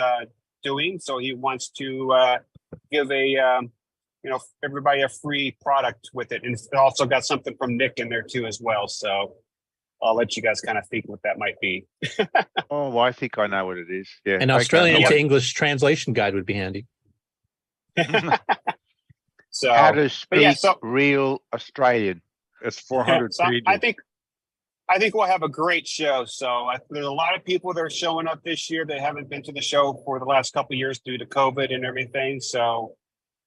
doing. So he wants to give everybody a free product with it, and it's also got something from Nick in there too as well. So I'll let you guys kind of think what that might be. Oh, well, I think I know what it is. Yeah. An Australian to English translation guide would be handy. So how to speak so, real Australian. It's 400 so pages. I think we'll have a great show. So there's a lot of people that are showing up this year that haven't been to the show for the last couple of years due to COVID and everything. So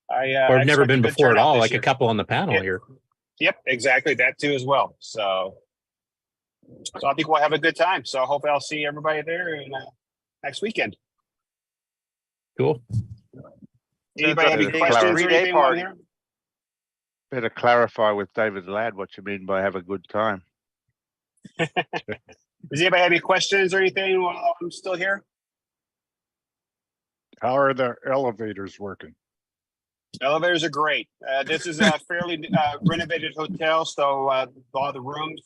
or never been before at all, like a couple on the panel here. Yep, exactly. That too as well. So I think we'll have a good time. So hopefully I'll see everybody there next weekend. Cool. Anybody have any questions or anything on here? Better clarify with David Ladd what you mean by have a good time. Does anybody have any questions or anything while I'm still here? How are the elevators working? Elevators are great. This is a fairly renovated hotel, so all the rooms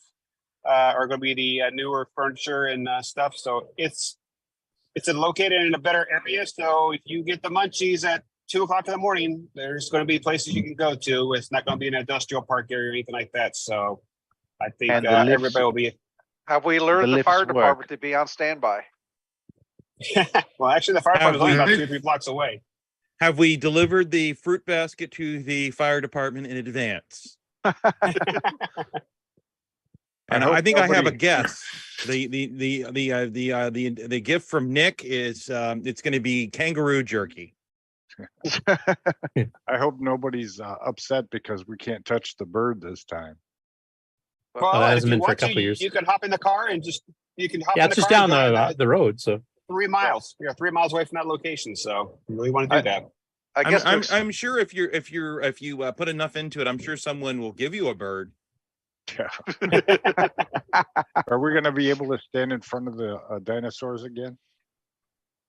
are going to be the newer furniture and stuff. So it's located in a better area. So if you get the munchies at 2:00 in the morning, there's going to be places you can go to. It's not going to be an industrial park area or anything like that. So I think everybody will be. Have we lured the fire department to be on standby? Well, actually, the fire department is only about 2 or 3 blocks away. Have we delivered the fruit basket to the fire department in advance? And I think I have a guess. The gift from Nick is it's going to be kangaroo jerky. I hope nobody's upset because we can't touch the bird this time. Well, that if hasn't you been for a want couple to, years. you can hop in the car and just hop. Yeah, in it's the just car down and drive the road. So 3 miles. We are 3 miles away from that location, so we really want to do that. I guess I'm sure if you put enough into it, I'm sure someone will give you a bird. Are we going to be able to stand in front of the dinosaurs again?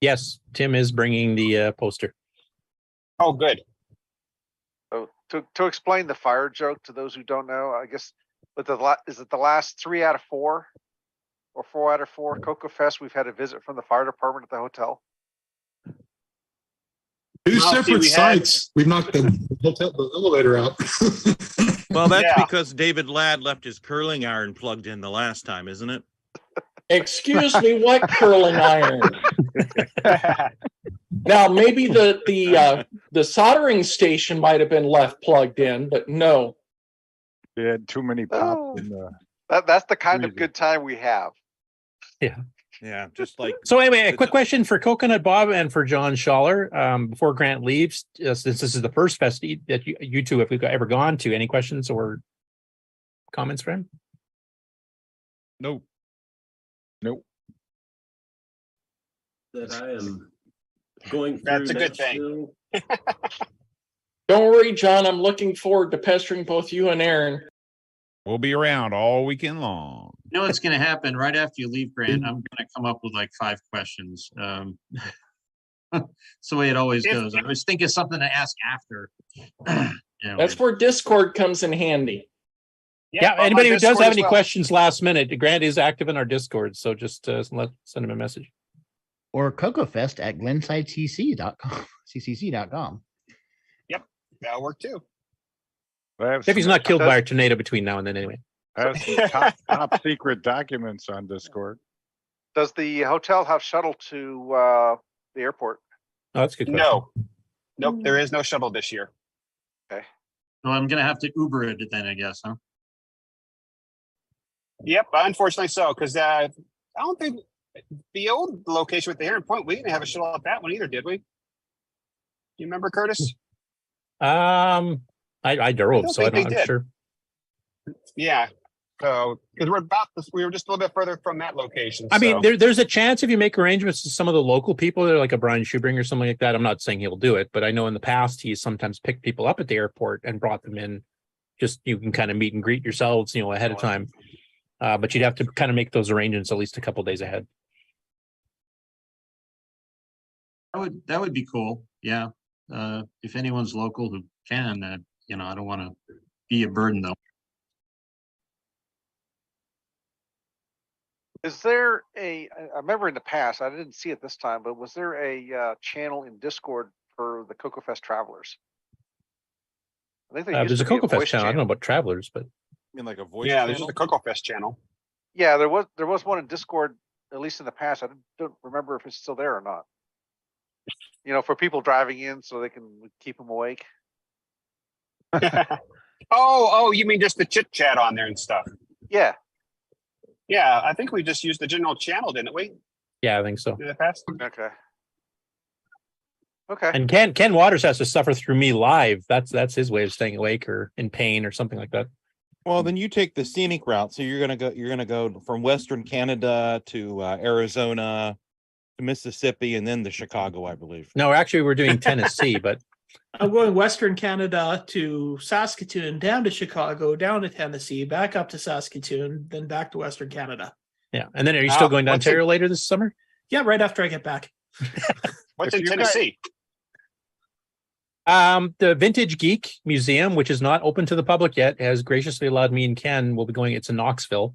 Yes, Tim is bringing the poster. Oh, good. So to explain the fire joke to those who don't know, I guess, but is it the last 3 out of 4 or 4 out of 4 CoCoFest we've had a visit from the fire department at the hotel? Two separate sites. We knocked the elevator out. Well, that's because David Ladd left his curling iron plugged in the last time, isn't it? Excuse me, what curling iron? Now, maybe the soldering station might have been left plugged in, but no. They had too many pops in the. That's the kind of good time we have. Yeah, just like. So anyway, a quick question for Coconut Bob and for John Schaller before Grant leaves. Since this is the first fest that you two have ever gone to, any questions or comments for him? Nope. That I am going through. That's a good thing. Don't worry, John. I'm looking forward to pestering both you and Aaron. We'll be around all weekend long. You know what's going to happen right after you leave, Grant? I'm going to come up with like 5 questions. It's the way it always goes. I was thinking something to ask after. That's where Discord comes in handy. Yeah, anybody who does have any questions last minute, Grant is active in our Discord, so just send him a message. Or CoCoFest at glensidecc.com. ccc.com. Yep, that'll work too. If he's not killed by a tornado between now and then, anyway. I have some top secret documents on Discord. Does the hotel have shuttle to the airport? Oh, that's a good question. No. Nope, there is no shuttle this year. Okay. Well, I'm going to have to Uber it then, I guess, huh? Yep, unfortunately so, because I don't think the old location with the Heron Point, we didn't have a shuttle at that one either, did we? Do you remember, Curtis? I drove, so I'm not sure. Yeah. So, because we were just a little bit further from that location. I mean, there's a chance if you make arrangements with some of the local people, they're like a Brian Shoebring or something like that. I'm not saying he'll do it, but I know in the past he's sometimes picked people up at the airport and brought them in. Just you can kind of meet and greet yourselves, ahead of time. But you'd have to kind of make those arrangements at least a couple days ahead. That would be cool. Yeah. If anyone's local who can, I don't want to be a burden though. Is there I remember in the past, I didn't see it this time, but was there a channel in Discord for the CoCoFest travelers? I think there's a CoCoFest channel. I don't know about travelers, but mean like a voice channel? there's just a CoCoFest channel. Yeah, there was one in Discord, at least in the past. I don't remember if it's still there or not. For people driving in so they can keep them awake. Oh, you mean just the chit chat on there and stuff? Yeah. Yeah, I think we just used the general channel, didn't we? Yeah, I think so. In the past? Okay. And Ken Waters has to suffer through me live. That's his way of staying awake or in pain or something like that. Well, then you take the scenic route. So you're gonna go from Western Canada to Arizona to Mississippi and then to Chicago, I believe. No, actually we're doing Tennessee, but I'm going Western Canada to Saskatoon, down to Chicago, down to Tennessee, back up to Saskatoon, then back to Western Canada. Yeah. And then are you still going to Ontario later this summer? Yeah, right after I get back. What's in Tennessee? The Vintage Geek Museum, which is not open to the public yet, has graciously allowed me and Ken. We'll be going. It's in Knoxville,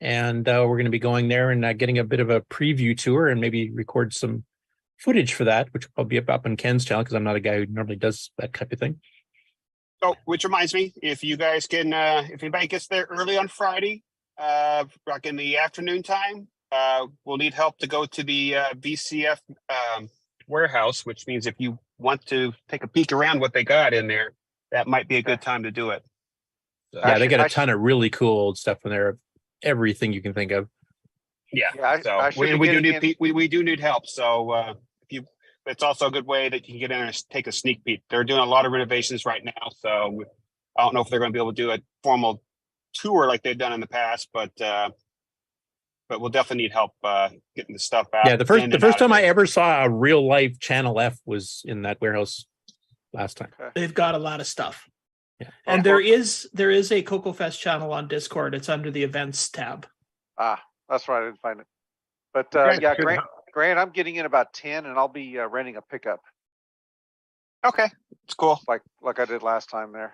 and we're going to be going there and getting a bit of a preview tour and maybe record some footage for that, which will probably be up on Ken's channel because I'm not a guy who normally does that type of thing. Oh, which reminds me, if you guys can, if anybody gets there early on Friday, like in the afternoon time, we'll need help to go to the VCF warehouse, which means if you want to take a peek around what they got in there, that might be a good time to do it. So, yeah, they got a ton of really cool old stuff in there, everything you can think of. Yeah, so we do need help. So it's also a good way that you can get in and take a sneak peek. They're doing a lot of renovations right now, so I don't know if they're going to be able to do a formal tour like they've done in the past, but but we'll definitely need help getting the stuff out. Yeah, the in and first out of time I there. ever saw a real life Channel F was in that warehouse last time. They've got a lot of stuff. Yeah. And there is a CoCoFest channel on Discord. It's under the events tab. Ah, that's right. I didn't find it. But Okay, yeah, good. Grant, I'm getting in about 10, and I'll be renting a pickup. Okay, it's cool. Like I did last time there.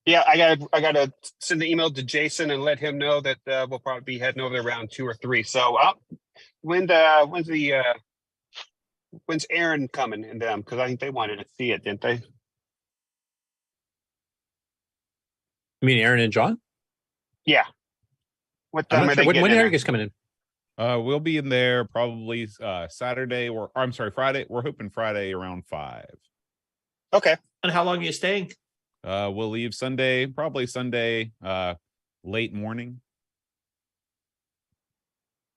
Yeah, I gotta send the email to Jason and let him know that we'll probably be heading over there around 2 or 3. So when's Aaron coming and them? Because I think they wanted to see it, didn't they? You mean Aaron and John? Yeah. What I'm time not are sure. they When getting are in you there? guys coming in? We'll be in there probably Saturday, or I'm sorry, Friday. We're hoping Friday around 5. Okay. And how long are you staying? We'll leave probably Sunday, late morning.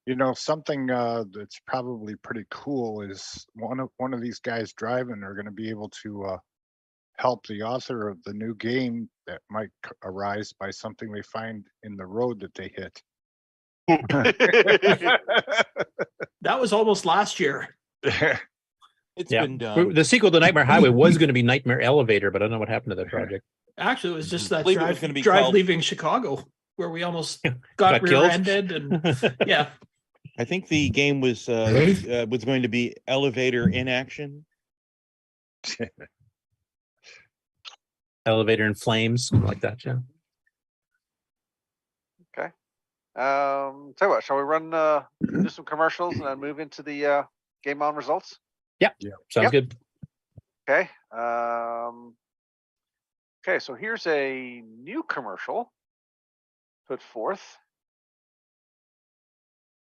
You know, something that's probably pretty cool is one of these guys driving are going to be able to help the author of the new game that might arise by something they find in the road that they hit. That was almost last year. It's been done. The sequel to Nightmare Highway was going to be Nightmare Elevator, but I don't know what happened to that project. Actually, it was just that believe it was gonna be drive called- leaving Chicago where we almost got Got killed? rear-ended and yeah. I think the game was going to be Elevator in Action. Elevator in Flames, something like that, yeah. Okay. Tell you what, shall we run do some commercials and then move into the game on results? Yeah. Sounds good. Okay. Okay, so here's a new commercial put forth.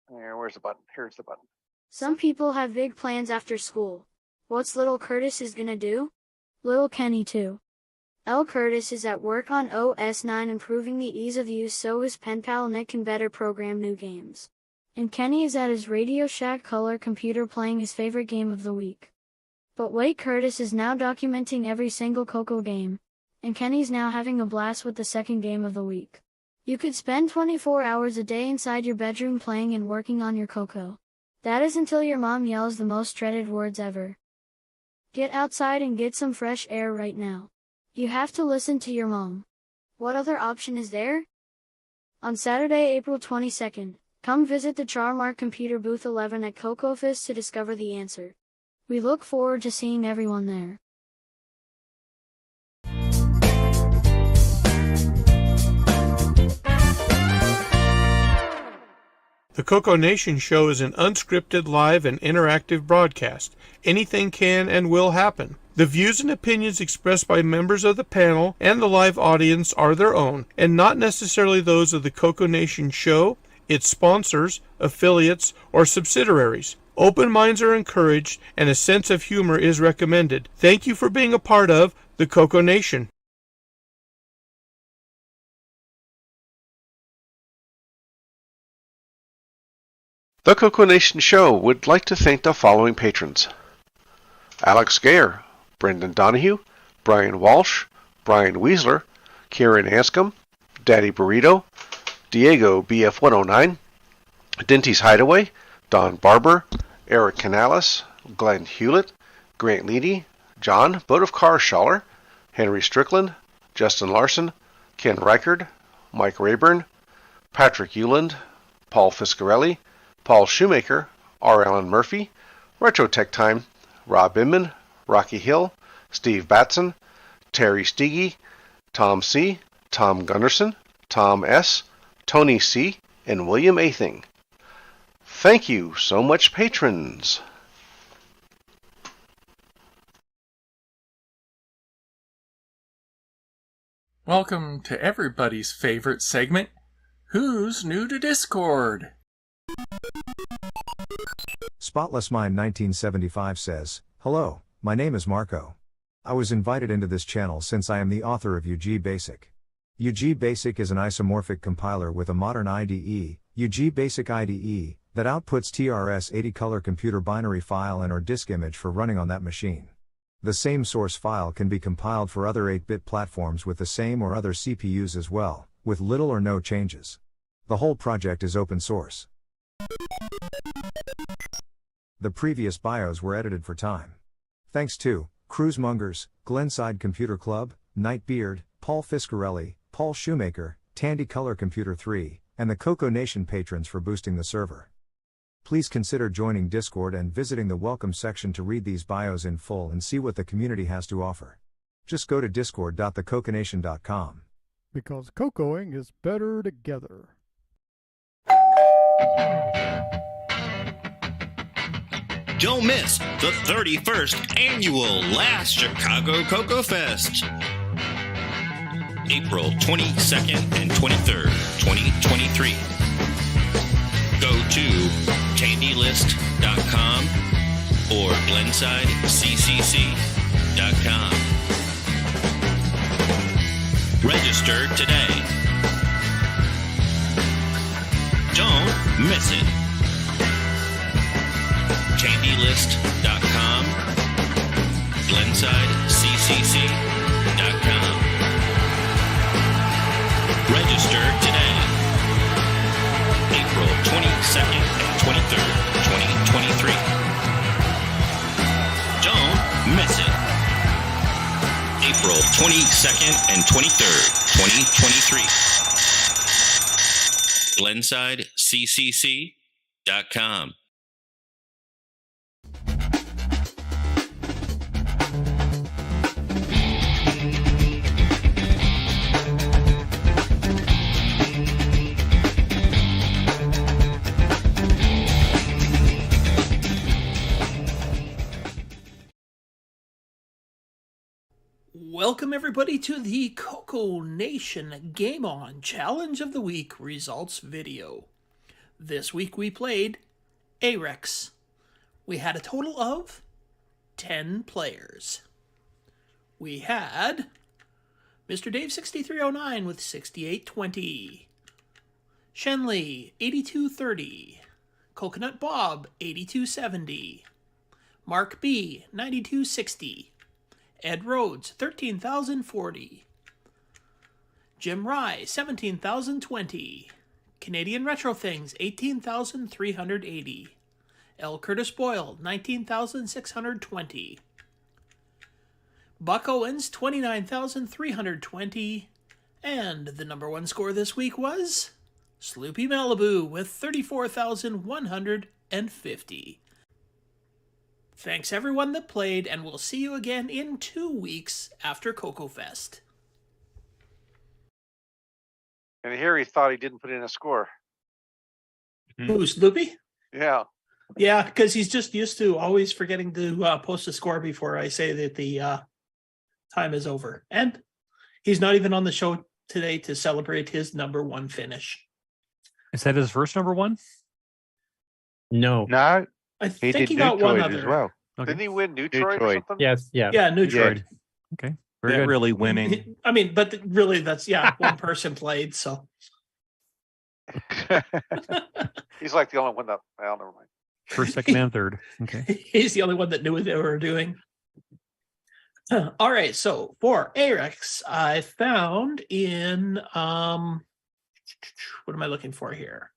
Where's the button? Here's the button. Some people have big plans after school. What's little Curtis is gonna do? Little Kenny too. L. Curtis is at work on OS 9 improving the ease of use so his pen pal Nick can better program new games. And Kenny is at his Radio Shack color computer playing his favorite game of the week. But wait, Curtis is now documenting every single CoCo game. And Kenny's now having a blast with the second game of the week. You could spend 24 hours a day inside your bedroom playing and working on your CoCo. That is until your mom yells the most dreaded words ever. Get outside and get some fresh air right now. You have to listen to your mom. What other option is there? On Saturday, April 22nd, come visit the Charmark Computer Booth 11 at CoCoFEST to discover the answer. We look forward to seeing everyone there. The CoCo Nation Show is an unscripted, live, and interactive broadcast. Anything can and will happen. The views and opinions expressed by members of the panel and the live audience are their own, and not necessarily those of the CoCo Nation Show, its sponsors, affiliates, or subsidiaries. Open minds are encouraged, and a sense of humor is recommended. Thank you for being a part of the CoCo Nation. The CoCo Nation Show would like to thank the following patrons: Alex Gayer, Brendan Donahue, Brian Walsh, Brian Weasler, Kieran Anscombe, Daddy Burrito, Diego BF109, Dinty's Hideaway, Don Barber, Eric Canales, Glenn Hewlett, Grant Leedy, John Boat of Carshaller, Henry Strickland, Justin Larson, Ken Reichard, Mike Rayburn, Patrick Euland, Paul Fiscarelli, Paul Shoemaker, R. Allen Murphy, Retro Tech Time, Rob Inman, Rocky Hill, Steve Batson, Terry Steege, Tom C., Tom Gunderson, Tom S., Tony C., and William Athing. Thank you so much, patrons. Welcome to everybody's favorite segment, Who's New to Discord? Spotless Mind 1975 says, "Hello, my name is Marco. I was invited into this channel since I am the author of UG Basic. UG Basic is an isomorphic compiler with a modern IDE, UG Basic IDE, that outputs TRS-80 color computer binary file and/or disk image for running on that machine. The same source file can be compiled for other 8-bit platforms with the same or other CPUs as well, with little or no changes. The whole project is open source." The previous bios were edited for time. Thanks to Cruisemongers, Glenside Computer Club, Nightbeard, Paul Fiscarelli, Paul Shoemaker, Tandy Color Computer 3, and the CoCo Nation patrons for boosting the server. Please consider joining Discord and visiting the welcome section to read these bios in full and see what the community has to offer. Just go to discord.thecoconation.com. Because cocoing is better together. Don't miss the 31st annual Last Chicago CoCoFEST. April 22nd and 23rd, 2023. Go to tandylist.com or glensideccc.com. Register today. Don't miss it. tandylist.com, glensideccc.com. Register today. April 22nd and 23rd, 2023. Don't miss it. April 22nd and 23rd, 2023. glensideccc.com. Welcome everybody to the CoCo Nation Game On Challenge of the Week results video. This week we played Arex. We had a total of 10 players. We had Mr. Dave 6309 with 6820, Shenley 8230, Coconut Bob 8270, Mark B 9260, Ed Rhodes, 13,040. Jim Rye, 17,020. Canadian Retro Things, 18,380. L. Curtis Boyle, 19,620. Buck Owens, 29,320. And the number one score this week was Sloopy Malibu with 34,150. Thanks everyone that played, and we'll see you again in 2 weeks after CoCoFEST. And here he thought he didn't put in a score. Who's Loopy? Yeah. Yeah, because he's just used to always forgetting to post a score before I say that the time is over. And he's not even on the show today to celebrate his number one finish. Is that his first number one? No. No. I He think did he got one Neutroid other. as well. Okay. Didn't he win Neutroid or something? Yes, yeah. Yeah, Neutroid. Okay. Very good. Really winning. I mean, but really that's, one person played, so. He's like the only one that, well, never mind. First, second, and third. Okay. He's the only one that knew what they were doing. All right, so for Arex, I found in, what am I looking for here?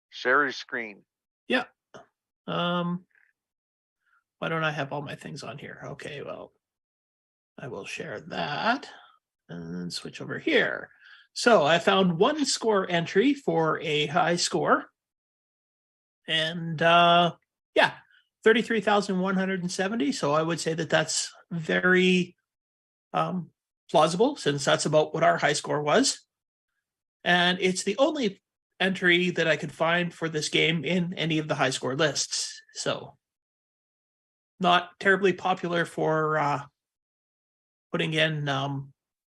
Share your screen. Yeah. Why don't I have all my things on here? Okay, well, I will share that and then switch over here. So I found one score entry for a high score. And 33,170. So I would say that that's very plausible, since that's about what our high score was. And it's the only entry that I could find for this game in any of the high score lists. So not terribly popular for putting in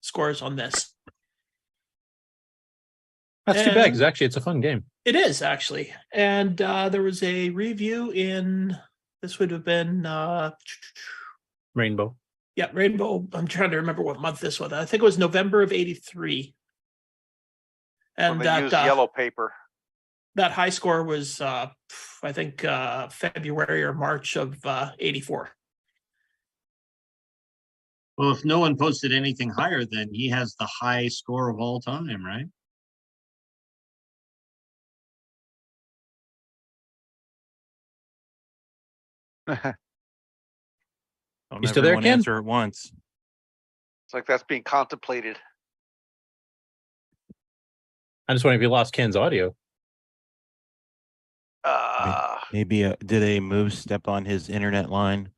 scores on this. That's too bad, because actually it's a fun game. It is, actually. And there was a review in, this would have been Rainbow. Yeah, Rainbow. I'm trying to remember what month this was. I think it was November of '83. And When they used yellow paper. That high score was, I think, February or March of '84. Well, if no one posted anything higher, then he has the high score of all time, right? Don't You still there, everyone Ken? answer at once. It's like that's being contemplated. I'm just wondering if you lost Ken's audio. Maybe did a move step on his internet line?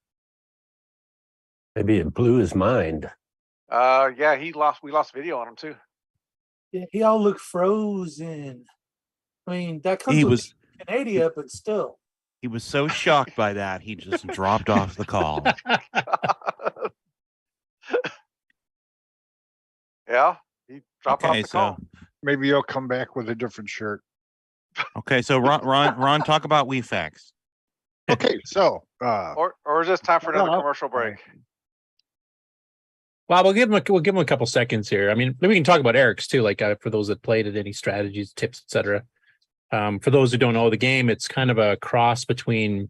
Maybe it blew his mind. Yeah, we lost video on him too. Yeah, he all looked frozen. I mean, that comes He with was Canada, but still. he was so shocked by that he just dropped off the call. Yeah, he dropped off Okay, the call. Maybe you'll come back with a different shirt. Okay, so Ron, talk about WeFax. Okay, so Or is this time for another commercial break? Well, we'll give him a couple seconds here. I mean, we can talk about Eric's too, like for those that played it, any strategies, tips, etc. For those who don't know the game, it's kind of a cross between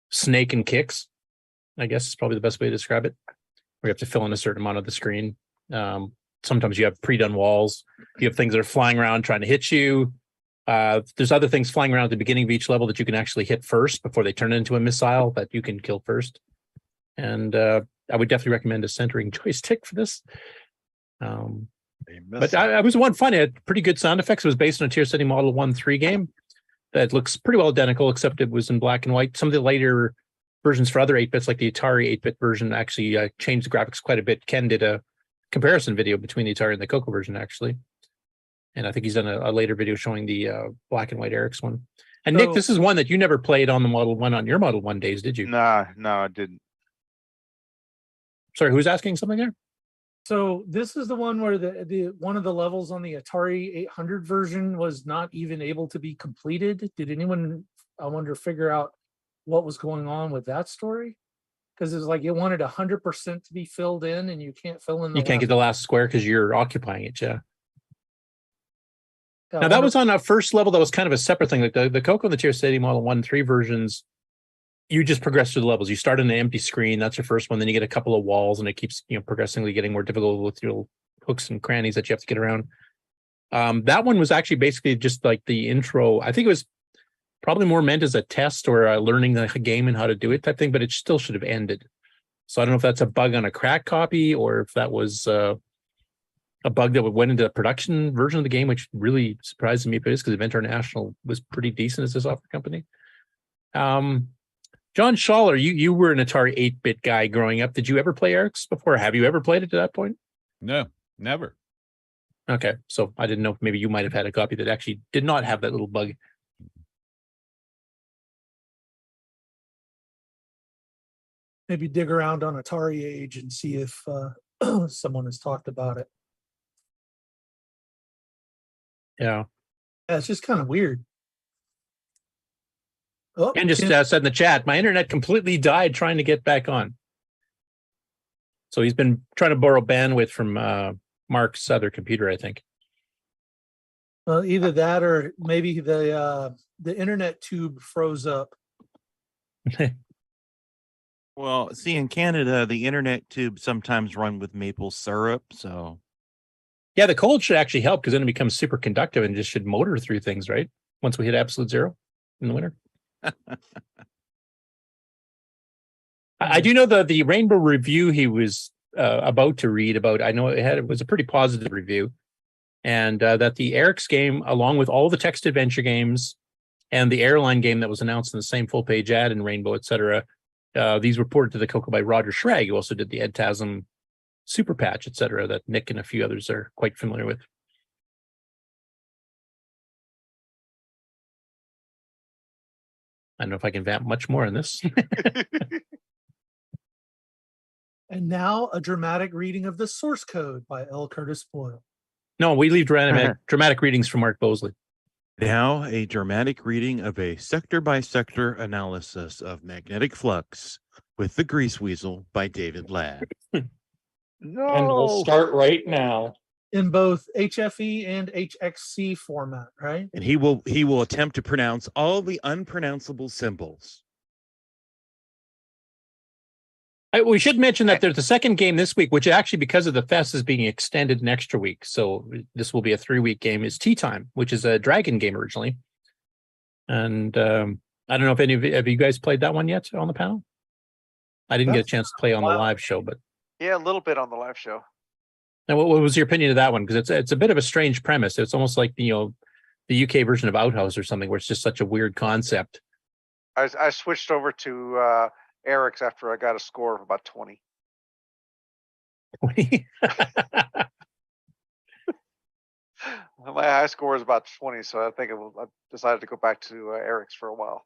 Snake and Kicks, I guess is probably the best way to describe it. Where you have to fill in a certain amount of the screen. Sometimes you have pre-done walls. You have things that are flying around trying to hit you. There's other things flying around at the beginning of each level that you can actually hit first before they turn into a missile that you can kill first. And I would definitely recommend a centering joystick for this. But I was one fun. It had pretty good sound effects. It was based on a tier setting Model 1-3 game that looks pretty well identical, except it was in black and white. Some of the later versions for other 8-bits, like the Atari 8-bit version, actually changed the graphics quite a bit. Ken did a comparison video between the Atari and the CoCo version, actually. And I think he's done a later video showing the black and white Eric's one. And Nick, this is one that you never played on the Model 1 on your Model 1 days, did you? No, I didn't. Sorry, who's asking something there? So this is the one where the one of the levels on the Atari 800 version was not even able to be completed. Did anyone, I wonder, figure out what was going on with that story? Because it's like it wanted 100% to be filled in, and you can't fill in. You can't get the last square because you're occupying it. Yeah. Now that was on a first level. That was kind of a separate thing. Like the CoCo and the Tier City Model 1-3 versions, you just progress through the levels. You start in an empty screen. That's your first one. Then you get a couple of walls, and it keeps progressively getting more difficult with your hooks and crannies that you have to get around. That one was actually basically just like the intro. I think it was probably more meant as a test or learning the game and how to do it type thing, but it still should have ended. So I don't know if that's a bug on a crack copy or if that was a bug that went into the production version of the game, which really surprised me if it is, because Event International was pretty decent as a software company. John Schaller, you were an Atari 8-bit guy growing up. Did you ever play Eric's before? Have you ever played it to that point? No, never. Okay, so I didn't know if maybe you might have had a copy that actually did not have that little bug. Maybe dig around on Atari Age and see if someone has talked about it. Yeah. It's just kind of weird. Oh, Ken just said in the chat, my internet completely died trying to get back on. So he's been trying to borrow bandwidth from Mark's other computer, I think. Well, either that or maybe the internet tube froze up. Well, see, in Canada, the internet tubes sometimes run with maple syrup, so. Yeah, the cold should actually help because then it becomes super conductive and just should motor through things, right? Once we hit absolute zero in the winter. I do know the Rainbow review he was about to read about. I know it was a pretty positive review, and that the Eric's game, along with all the text adventure games and the airline game that was announced in the same full page ad in Rainbow, etc., these were ported to the CoCo by Roger Schrag, who also did the Ed Tasm Super Patch, etc., that Nick and a few others are quite familiar with. I don't know if I can vamp much more on this. And now a dramatic reading of the source code by L. Curtis Boyle. No, we leave dramatic readings from Mark Bosley. Now, a dramatic reading of a sector-by-sector analysis of magnetic flux with the Grease Weasel by David Ladd. No. And we'll start right now. In both HFE and HXC format, right? And he will attempt to pronounce all the unpronounceable symbols. We should mention that there's a second game this week, which actually, because of the fest, is being extended an extra week. So this will be a 3-week game. Is Tea Time, which is a dragon game originally. And I don't know if any of you, have you guys played that one yet on the panel? I didn't get a That's chance to play on the live show, but Yeah, a little bit on the live show. now what was your opinion of that one? Because it's a bit of a strange premise. It's almost like the UK version of Outhouse or something, where it's just such a weird concept. I switched over to Eric's after I got a score of about 20. My high score is about 20, so I decided to go back to Eric's for a while.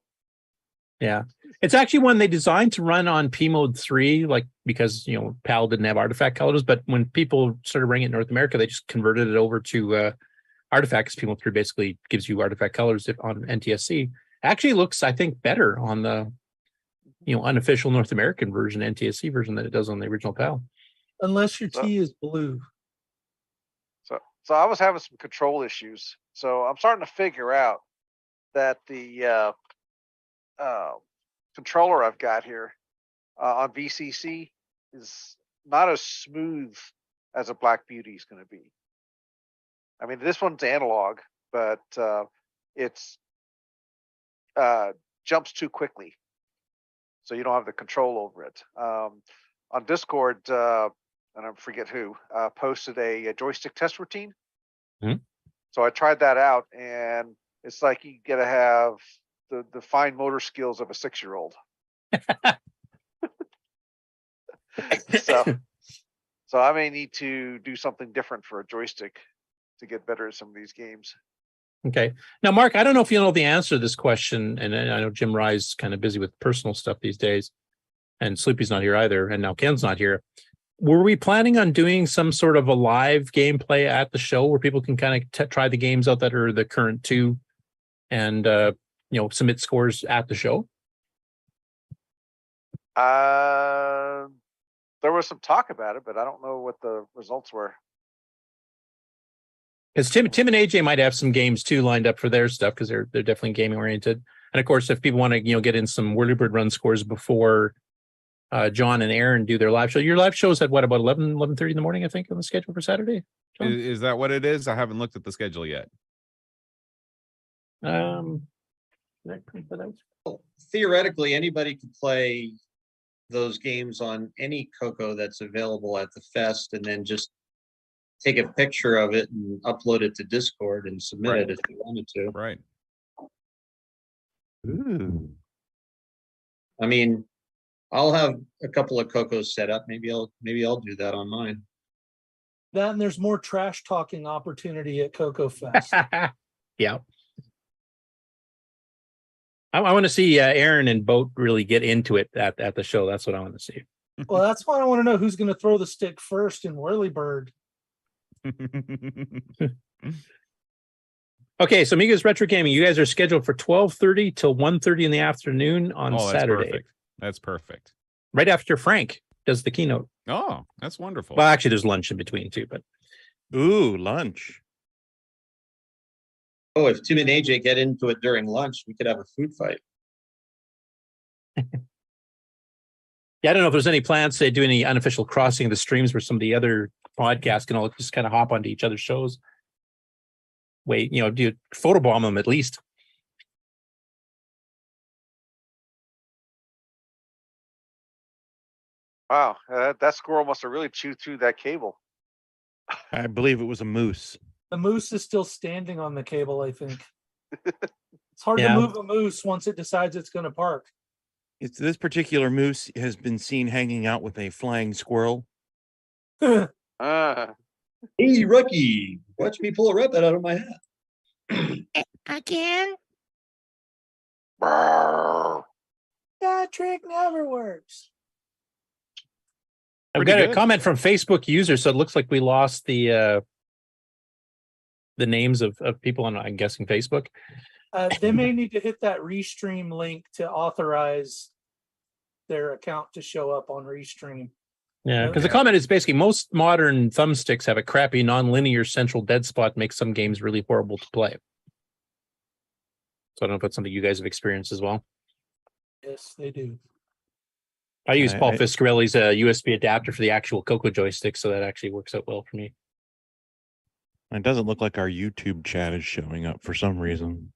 Yeah, it's actually one they designed to run on P Mode 3, like because PAL didn't have artifact colors, but when people started running it in North America, they just converted it over to artifact, because P Mode 3 basically gives you artifact colors on NTSC. Actually looks, I think, better on the unofficial North American version, NTSC version, than it does on the original PAL. Unless your T is blue. So I was having some control issues. So I'm starting to figure out that the controller I've got here on VCC is not as smooth as a Black Beauty is going to be. I mean, this one's analog, but it's jumps too quickly, so you don't have the control over it. On Discord, and I forget who posted a joystick test routine. Mm-hmm. So I tried that out, and it's like you got to have the fine motor skills of a 6-year-old. So I may need to do something different for a joystick to get better at some of these games. Okay. Now, Mark, I don't know if you know the answer to this question, and I know Jim Rye's kind of busy with personal stuff these days, and Sleepy's not here either, and now Ken's not here. Were we planning on doing some sort of a live gameplay at the show where people can kind of try the games out that are the current 2 and submit scores at the show? There was some talk about it, but I don't know what the results were. Because Tim and AJ might have some games too lined up for their stuff, because they're definitely gaming oriented. And of course, if people want to get in some Whirlybird run scores before John and Aaron do their live show. Your live show is at what, about 11:30 in the morning, I think, on the schedule for Saturday? Is that what it is? I haven't looked at the schedule yet. Did I print that out? Well, theoretically, anybody could play those games on any CoCo that's available at the fest, and then just take a picture of it and upload it to Discord and submit it if you wanted to. Right. Ooh. I mean, I'll have a couple of CoCos set up. Maybe I'll do that on mine. That, and there's more trash talking opportunity at CoCoFEST. Yeah. I want to see Aaron and Boat really get into it at the show. That's what I want to see. Well, that's why I want to know who's going to throw the stick first in Whirlybird. Okay, so Amigos Retro Gaming, you guys are scheduled for 12:30 till 1:30 in the afternoon on Saturday. Perfect. That's perfect. Right after Frank does the keynote. Oh, that's wonderful. Well, actually, there's lunch in between too, but ooh, lunch. Oh, if Tim and AJ get into it during lunch, we could have a food fight. Yeah, I don't know if there's any plans to do any unofficial crossing of the streams where some of the other podcasts can all just kind of hop onto each other's shows. Wait, do photobomb them at least. Wow, that squirrel must have really chewed through that cable. I believe it was a moose. The moose is still standing on the cable, I think. It's hard to move a moose once it decides it's going to park. This particular moose has been seen hanging out with a flying squirrel. Hey, rookie, watch me pull a rabbit out of my hat. I can. Brrr. That trick never works. I've got a comment from Facebook user, so it looks like we lost the names of people on, I'm guessing, Facebook. They may need to hit that Restream link to authorize their account to show up on Restream. Yeah, because the comment is basically most modern thumbsticks have a crappy non-linear central dead spot, makes some games really horrible to play. So I don't know if that's something you guys have experienced as well. Yes, they do. I use Paul Fiscarelli's USB adapter for the actual CoCo joystick, so that actually works out well for me. It doesn't look like our YouTube chat is showing up for some reason.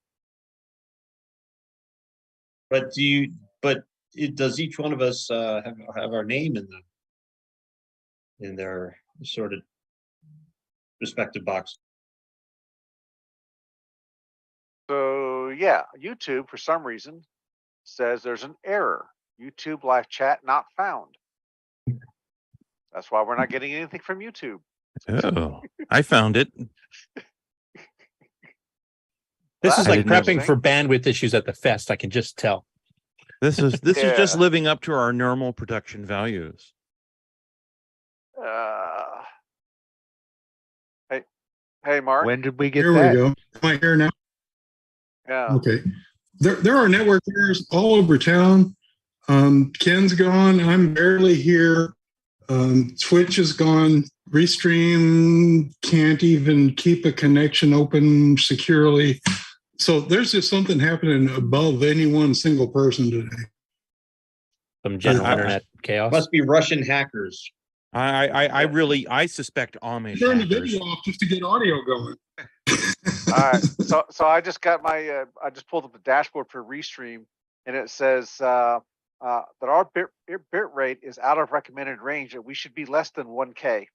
But does each one of us have our name in their sort of respective box? So yeah, YouTube for some reason says there's an error. YouTube live chat not found. That's why we're not getting anything from YouTube. Oh, I found it. This is I like didn't know. prepping for bandwidth issues at the fest. I can just tell. This is just Yeah. living up to our normal production values. Hey, Mark. When did we get Here that? we go. Am I here now? Yeah. Okay. There are network errors all over town. Ken's gone. I'm barely here. Twitch is gone. Restream can't even keep a connection open securely. So there's just something happening above any one single person today. Some general internet chaos. Must be Russian hackers. I suspect Amish Turn the hackers. video off just to get audio going. All right. So I just got my I just pulled up the dashboard for Restream, and it says that our bit rate is out of recommended range, and we should be less than 1K.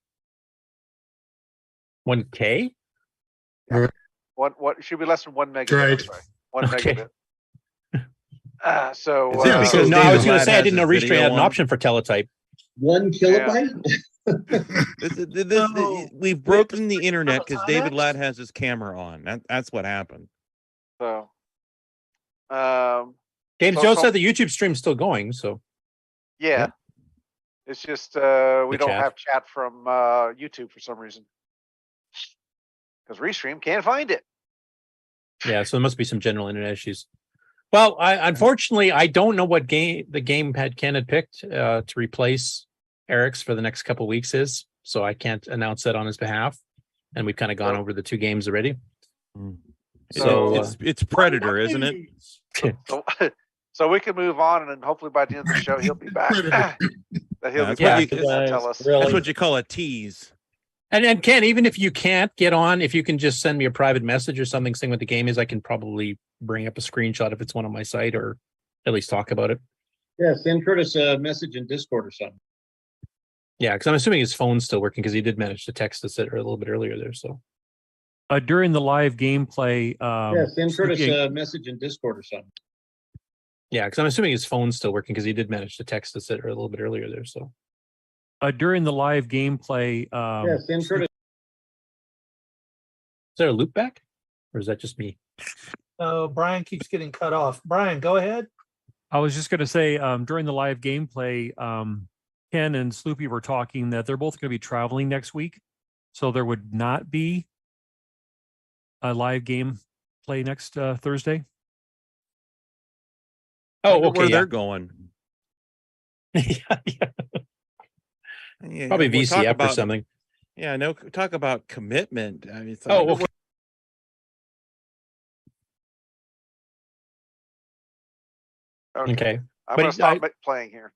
1K? What should be less than 1 megabit? Right. I'm sorry, 1 Okay. megabit. So Is it because No, I was David going to Ladd say I has didn't know his Restream video had an on? option for teletype. 1 kilobyte? We've broken the internet because David Ladd has his camera on. That's what happened. So, James so- Joe so- said the YouTube stream's still going, so yeah, it's just we don't chat. have chat from YouTube for some reason because Restream can't find it. yeah, so there must be some general internet issues. Well, unfortunately I don't know what game the gamepad Ken had picked to replace Eric's for the next couple weeks is, so I can't announce that on his behalf. And we've kind of gone over the two games already. So It's Predator, isn't it? So we can move on, and then hopefully by the end of the show he'll be back. That he'll That's be what back you- and tell us. That's what you call a tease. And Ken, even if you can't get on, if you can just send me a private message or something saying what the game is, I can probably bring up a screenshot if it's one on my site, or at least talk about it. Yeah, send Curtis a message in Discord or something. Yeah, because I'm assuming his phone's still working because he did manage to text us it a little bit earlier there. So During the live gameplay, Yeah, send Curtis Sleepy- a message in Discord or something. yeah, because I'm assuming his phone's still working because he did manage to text us it a little bit earlier there. So during the live gameplay, Yeah, send Curtis. is there a loop back, or is that just me? Oh, Brian keeps getting cut off. Brian, go ahead. I was just going to say during the live gameplay, Ken and Sloopy were talking that they're both going to be traveling next week, so there would not be a live game play next Thursday. Oh, Wonder okay. where Yeah. they're going. Yeah, Probably we'll talk VCF or about- something. Yeah, no, talk about commitment. I mean, it's Oh, like- okay. Okay. I'm But gonna stop playing here.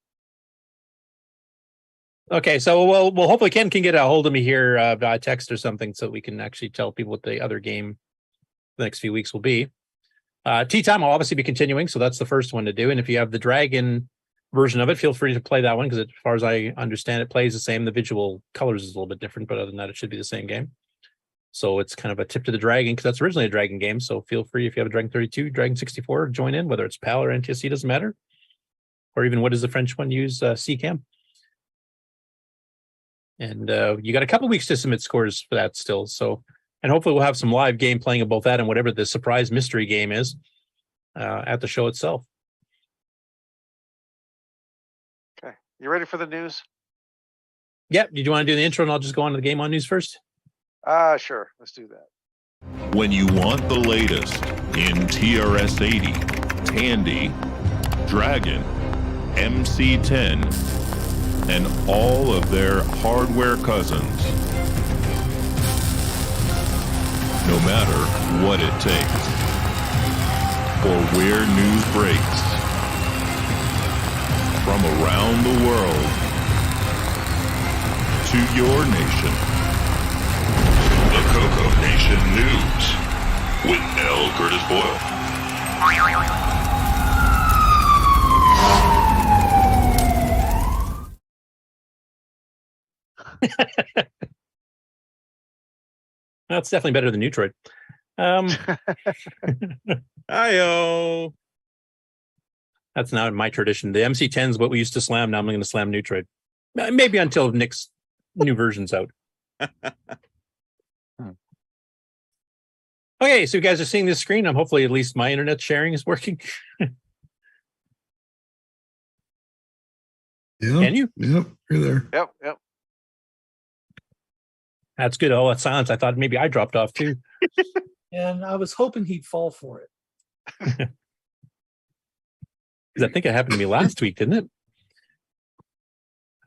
Okay, so we'll hopefully Ken can get a hold of me here via text or something, so we can actually tell people what the other game the next few weeks will be. Tea Time will obviously be continuing, so that's the first one to do. And if you have the Dragon version of it, feel free to play that one because, as far as I understand, it plays the same. The visual colors is a little bit different, but other than that, it should be the same game. So it's kind of a tip to the Dragon because that's originally a Dragon game. So feel free, if you have a Dragon 32, Dragon 64, join in, whether it's PAL or NTSC, doesn't matter. Or even what does the French one use? CCAM. And you got a couple weeks to submit scores for that still. So, and hopefully we'll have some live game playing of both that and whatever the surprise mystery game is at the show itself. Okay, you ready for the news? Yep. Did you want to do the intro and I'll just go on to the game on news first? Sure. Let's do that. When you want the latest in TRS-80, Tandy, Dragon, MC-10, and all of their hardware cousins. No matter what it takes, or where news breaks, from around the world to your nation. The CoCo Nation News with L. Curtis Boyle. That's definitely better than Neutroid. Hi-yo. That's not my tradition. The MC10 is what we used to slam. Now I'm going to slam Neutroid. Maybe until Nick's new version's out. Okay, so you guys are seeing this screen. Hopefully at least my internet sharing is working. Yeah. Can you? Yep, you're there. Yep. That's good. All that silence. I thought maybe I dropped off too. And I was hoping he'd fall for it. Because I think it happened to me last week, didn't it?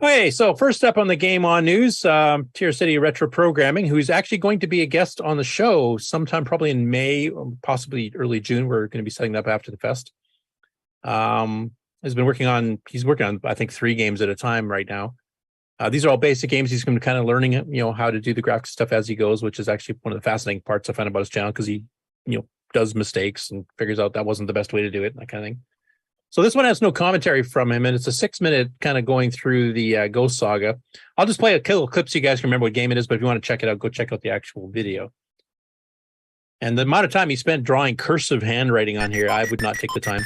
Okay, so first up on the Game On News, Tier City Retro Programming, who's actually going to be a guest on the show sometime probably in May, or possibly early June. We're going to be setting that up after the fest. He's working on, I think, 3 games at a time right now. These are all basic games. He's going to be kind of learning, how to do the graphic stuff as he goes, which is actually one of the fascinating parts I find about his channel, because he, does mistakes and figures out that wasn't the best way to do it, that kind of thing. So this one has no commentary from him, and it's a 6-minute kind of going through the Ghost Saga. I'll just play a couple of clips so you guys can remember what game it is, but if you want to check it out, go check out the actual video. And the amount of time he spent drawing cursive handwriting on here, I would not take the time.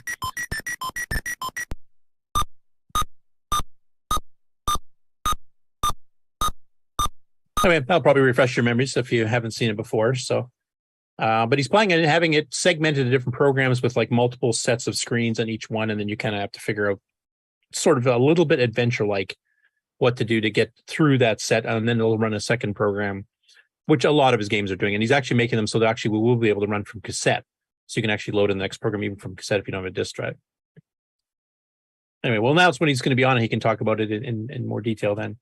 I mean, that'll probably refresh your memories if you haven't seen it before. So, but he's playing it, having it segmented into different programs with like multiple sets of screens on each one, and then you kind of have to figure out sort of a little bit adventure-like what to do to get through that set, and then it'll run a second program, which a lot of his games are doing. And he's actually making them so that actually we will be able to run from cassette, so you can actually load in the next program even from cassette if you don't have a disk drive. Anyway, well, now it's when he's going to be on, and he can talk about it in more detail then.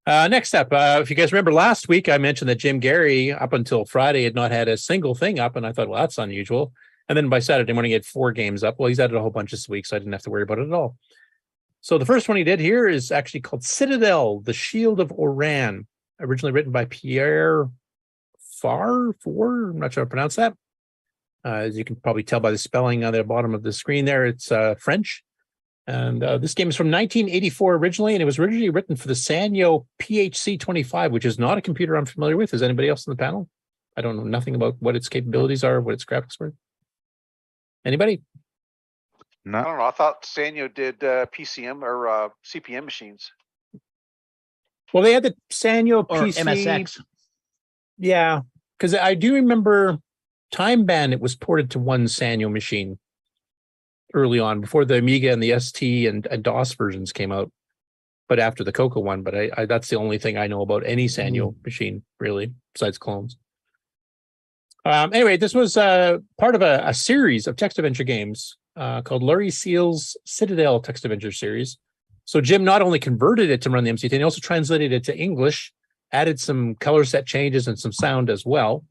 Next up, if you guys remember last week, I mentioned that Jim Gary, up until Friday, had not had a single thing up, and I thought, well, that's unusual. And then by Saturday morning, he had 4 games up. Well, he's added a whole bunch this week, so I didn't have to worry about it at all. So the first one he did here is actually called Citadel, The Shield of Oran, originally written by Pierre Faure. I'm not sure how to pronounce that. As you can probably tell by the spelling on the bottom of the screen there, it's French. And this game is from 1984 originally, and it was originally written for the Sanyo PHC-25, which is not a computer I'm familiar with. Is anybody else on the panel? I don't know nothing about what its capabilities are, what its graphics were. Anybody? No. I don't know. I thought Sanyo did PCM or CPM machines. Well, they had the Sanyo or PC. MSX. Yeah, because I do remember Time Band, it was ported to one Sanyo machine early on, before the Amiga and the ST and DOS versions came out, but after the CoCo one. But I that's the only thing I know about any Sanyo machine, really, besides clones. Anyway, this was part of a series of text adventure games called Laurie Seal's Citadel text adventure series. So Jim not only converted it to run the MC10, he also translated it to English, added some color set changes and some sound as well.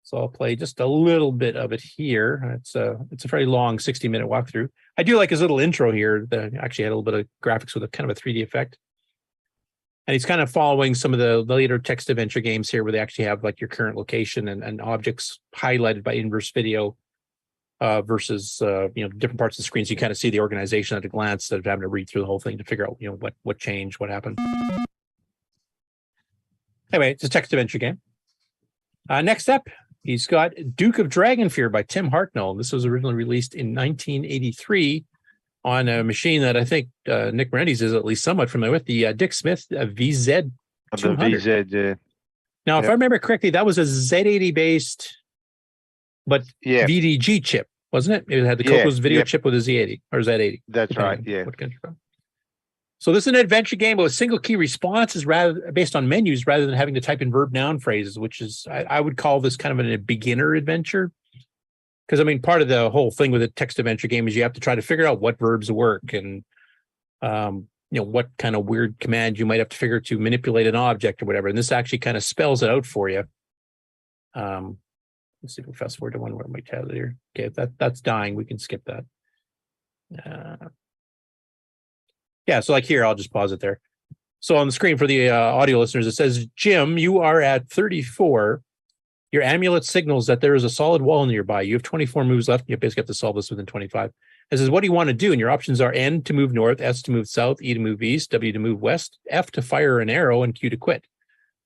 So I'll play just a little bit of it here. It's a very long 60-minute walkthrough. I do like his little intro here that actually had a little bit of graphics with a kind of a 3D effect. And he's kind of following some of the later text adventure games here where they actually have like your current location and objects highlighted by inverse video versus different parts of the screen. So you kind of see the organization at a glance instead of having to read through the whole thing to figure out what changed, what happened. Anyway, it's a text adventure game. Next up, he's got Duke of Dragonfear by Tim Hartnell. This was originally released in 1983 on a machine that I think Nick Morendes is at least somewhat familiar with, the Dick Smith VZ200. The VZ, yeah. Now, if I remember correctly, that was a Z80 based, but VDG chip, wasn't it? It had the CoCo's video chip with a Z80 or Z80. That's right, yeah. What country from? So this is an adventure game with single key responses based on menus rather than having to type in verb noun phrases, which is, I would call this kind of a beginner adventure. Because, I mean, part of the whole thing with a text adventure game is you have to try to figure out what verbs work and, what kind of weird command you might have to figure to manipulate an object or whatever. And this actually kind of spells it out for you. Let's see if we fast forward to one where my tab here. Okay, that's dying. We can skip that. Yeah, so like here, I'll just pause it there. So on the screen for the audio listeners, it says, Jim, you are at 34. Your amulet signals that there is a solid wall nearby. You have 24 moves left. You basically have to solve this within 25. It says, what do you want to do? And your options are N to move north, S to move south, E to move east, W to move west, F to fire an arrow, and Q to quit.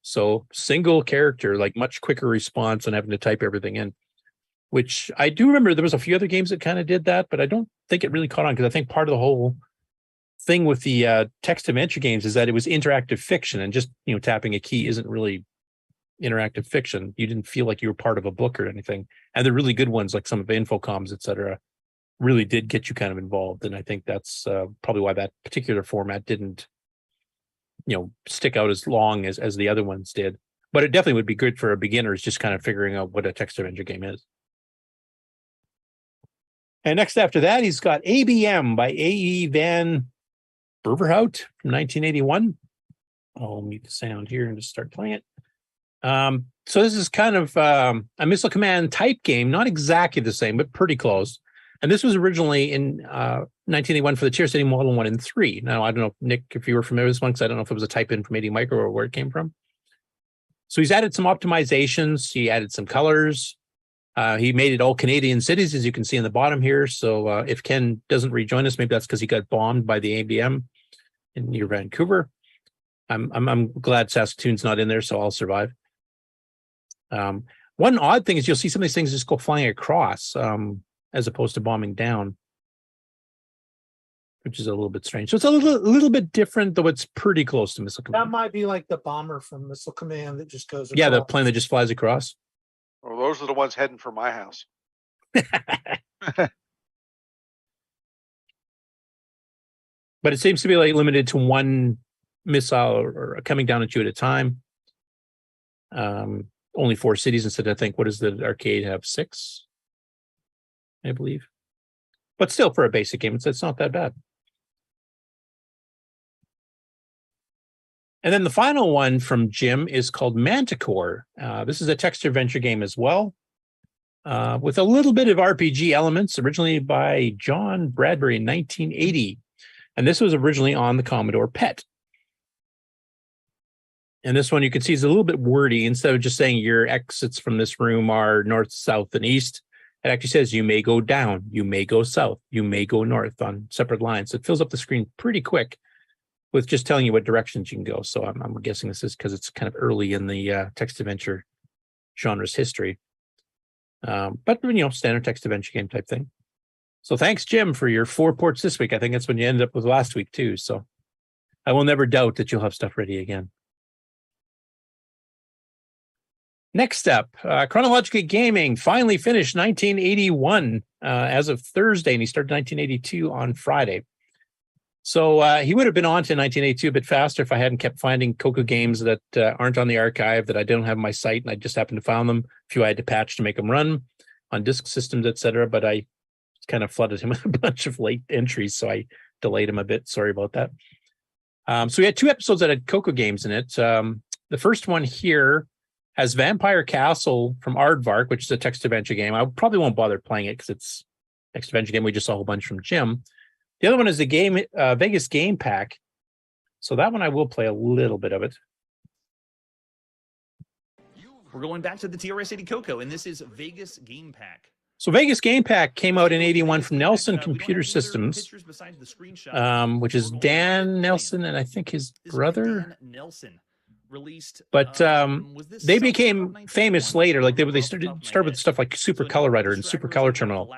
So single character, like much quicker response than having to type everything in, which I do remember there was a few other games that kind of did that, but I don't think it really caught on because I think part of the whole thing with the text adventure games is that it was interactive fiction, and just, you know, tapping a key isn't really interactive fiction. You didn't feel like you were part of a book or anything. And the really good ones, like some of Infocoms, etc., really did get you kind of involved. And I think that's probably why that particular format didn't, you know, stick out as long as the other ones did. But it definitely would be good for a beginners just kind of figuring out what a text adventure game is. And next after that, he's got ABM by A.E. Van Beverhout from 1981. I'll mute the sound here and just start playing it. So this is kind of a Missile Command type game, not exactly the same, but pretty close. And this was originally in 1981 for the Tier City Model 1 and 3. Now, I don't know, Nick, if you were familiar with this one, because I don't know if it was a type in from 80 Micro or where it came from. So he's added some optimizations. He added some colors. He made it all Canadian cities, as you can see in the bottom here. So if Ken doesn't rejoin us, maybe that's because he got bombed by the ABM near Vancouver. I'm glad Saskatoon's not in there, so I'll survive. One odd thing is you'll see some of these things just go flying across as opposed to bombing down, which is a little bit strange. So it's a little bit different, though it's pretty close to Missile Command. That might be like the bomber from Missile Command that just goes across. Yeah, the plane that just flies across. Well, those are the ones heading for my house. But it seems to be like limited to one missile or coming down at you at a time. Only 4 cities instead of, I think, what does the arcade have? 6, I believe. But still, for a basic game, it's not that bad. And then the final one from Jim is called Manticore. This is a text adventure game as well, with a little bit of RPG elements, originally by John Bradbury in 1980. And this was originally on the Commodore PET. And this one you can see is a little bit wordy. Instead of just saying your exits from this room are north, south, and east, it actually says you may go down, you may go south, you may go north on separate lines. It fills up the screen pretty quick with just telling you what directions you can go. So I'm guessing this is because it's kind of early in the text adventure genre's history. But, you know, standard text adventure game type thing. So thanks, Jim, for your 4 ports this week. I think that's when you ended up with last week, too. So I will never doubt that you'll have stuff ready again. Next up, Chronological Gaming finally finished 1981 as of Thursday, and he started 1982 on Friday. So he would have been on to 1982 a bit faster if I hadn't kept finding CoCo games that aren't on the archive, that I don't have on my site, and I just happened to find them. A few I had to patch to make them run on disk systems, etc. But I kind of flooded him with a bunch of late entries, so I delayed him a bit. Sorry about that. So we had 2 episodes that had CoCo games in it. The first one here has Vampire Castle from Aardvark, which is a text adventure game. I probably won't bother playing it because it's a text adventure game. We just saw a whole bunch from Jim. The other one is the game Vegas Game Pack. So that one I will play a little bit of it. We're going back to the TRS-80 CoCo, and this is Vegas Game Pack. So Vegas Game Pack came out in 81 from Nelson Computer Systems, which is Dan Nelson and I think his brother. But they became famous later. Like they started with stuff like Super Color Writer and Super Color Terminal.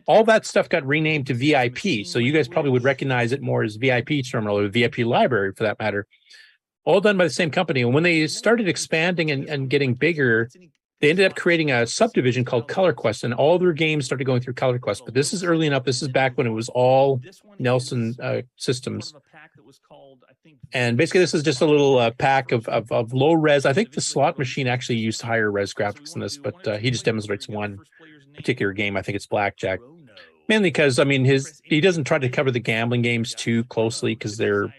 All that stuff got renamed to VIP. So you guys probably would recognize it more as VIP Terminal or VIP Library for that matter. All done by the same company. And when they started expanding and getting bigger, they ended up creating a subdivision called Color Quest, and all their games started going through Color Quest. But this is early enough. This is back when it was all Nelson Systems. And basically, this is just a little pack of low res. I think the slot machine actually used higher res graphics in this, but he just demonstrates one particular game. I think it's Blackjack. Mainly because, I mean, he doesn't try to cover the gambling games too closely because they're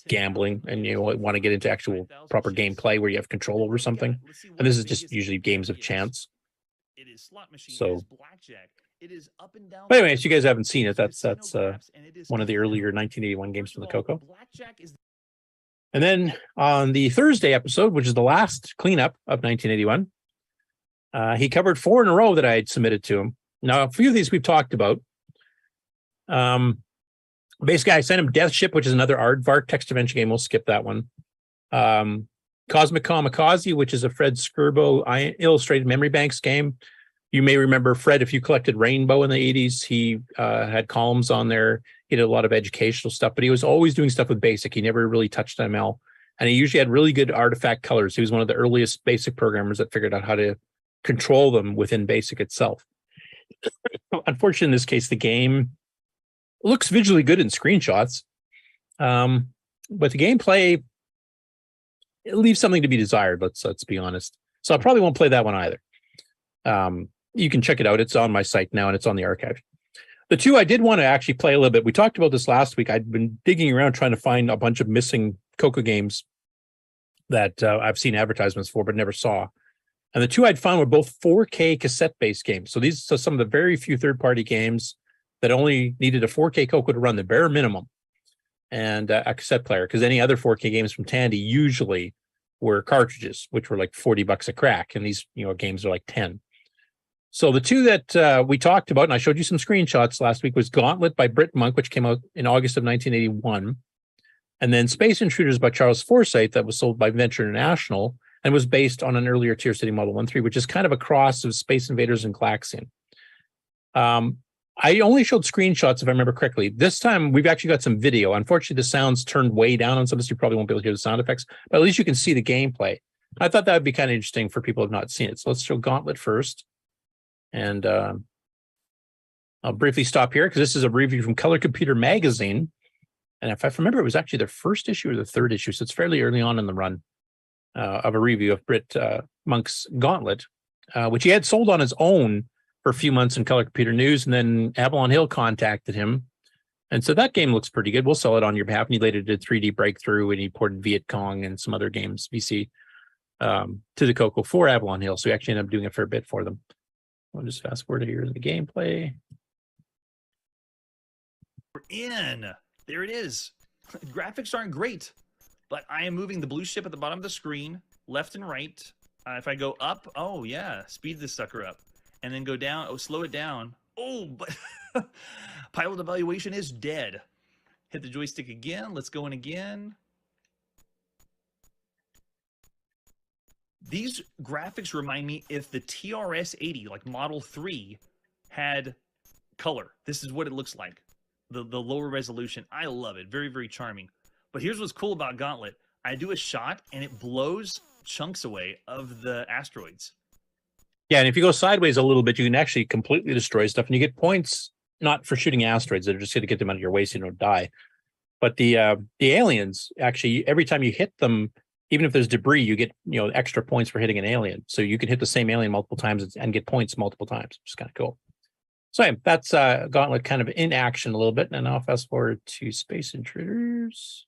gambling and you want to get into actual proper gameplay where you have control over something. And this is just usually games of chance. So, but anyways, you guys haven't seen it. That's one of the earlier 1981 games from the CoCo. And then on the Thursday episode, which is the last cleanup of 1981, he covered 4 in a row that I had submitted to him. Now, a few of these we've talked about. Basically, I sent him Death Ship, which is another aardvark text adventure game. We'll skip that one. Cosmic Kamikaze, which is a Fred Skirbo illustrated memory banks game. You may remember Fred, if you collected Rainbow in the 80s, he had columns on there. He did a lot of educational stuff, but he was always doing stuff with BASIC. He never really touched ML. And he usually had really good artifact colors. He was one of the earliest BASIC programmers that figured out how to control them within BASIC itself. Unfortunately, in this case, the game looks visually good in screenshots, but the gameplay, it leaves something to be desired. Let's be honest. So I probably won't play that one either. You can check it out. It's on my site now, and it's on the archive. The two I did want to actually play a little bit. We talked about this last week. I'd been digging around trying to find a bunch of missing CoCo games that I've seen advertisements for, but never saw. And the two I'd found were both 4K cassette-based games. So these are some of the very few third-party games that only needed a 4K CoCo to run, the bare minimum, and a cassette player, because any other 4K games from Tandy usually were cartridges, which were like $40 a crack, and these games are like 10. So the two that we talked about, and I showed you some screenshots last week, was Gauntlet by Britt Monk, which came out in August of 1981, and then Space Intruders by Charles Forsyth, that was sold by Venture International and was based on an earlier Tier City Model 1-3, which is kind of a cross of Space Invaders and Galaxian. I only showed screenshots, if I remember correctly. This time, we've actually got some video. Unfortunately, the sound's turned way down on some of this. You probably won't be able to hear the sound effects, but at least you can see the gameplay. I thought that would be kind of interesting for people who have not seen it. So let's show Gauntlet first. And I'll briefly stop here because this is a review from Color Computer Magazine. And if I remember, it was actually their first issue or the third issue. So it's fairly early on in the run of a review of Britt Monk's Gauntlet, which he had sold on his own for a few months in Color Computer News. And then Avalon Hill contacted him. And so that game looks pretty good. We'll sell it on your behalf. And he later did 3D Breakthrough, and he ported Viet Cong and some other games, VC, to the CoCo for Avalon Hill. So we actually ended up doing a fair bit for them. I'll just fast forward here to the gameplay. We're in. There it is. Graphics aren't great, but I am moving the blue ship at the bottom of the screen, left and right. If I go up, oh yeah, speed this sucker up. And then go down, oh, slow it down. Oh, but pilot evaluation is dead. Hit the joystick again. Let's go in again. These graphics remind me if the TRS-80, like Model 3, had color. This is what it looks like. The lower resolution. I love it. Very, very charming. But here's what's cool about Gauntlet. I do a shot, and it blows chunks away of the asteroids. Yeah, and if you go sideways a little bit, you can actually completely destroy stuff, and you get points not for shooting asteroids. They're just going to get them out of your way so you don't die. But the aliens, actually, every time you hit them, even if there's debris, you get extra points for hitting an alien. So you can hit the same alien multiple times and get points multiple times, which is kind of cool. So yeah, that's Gauntlet kind of in action a little bit. And I'll fast forward to Space Intruders.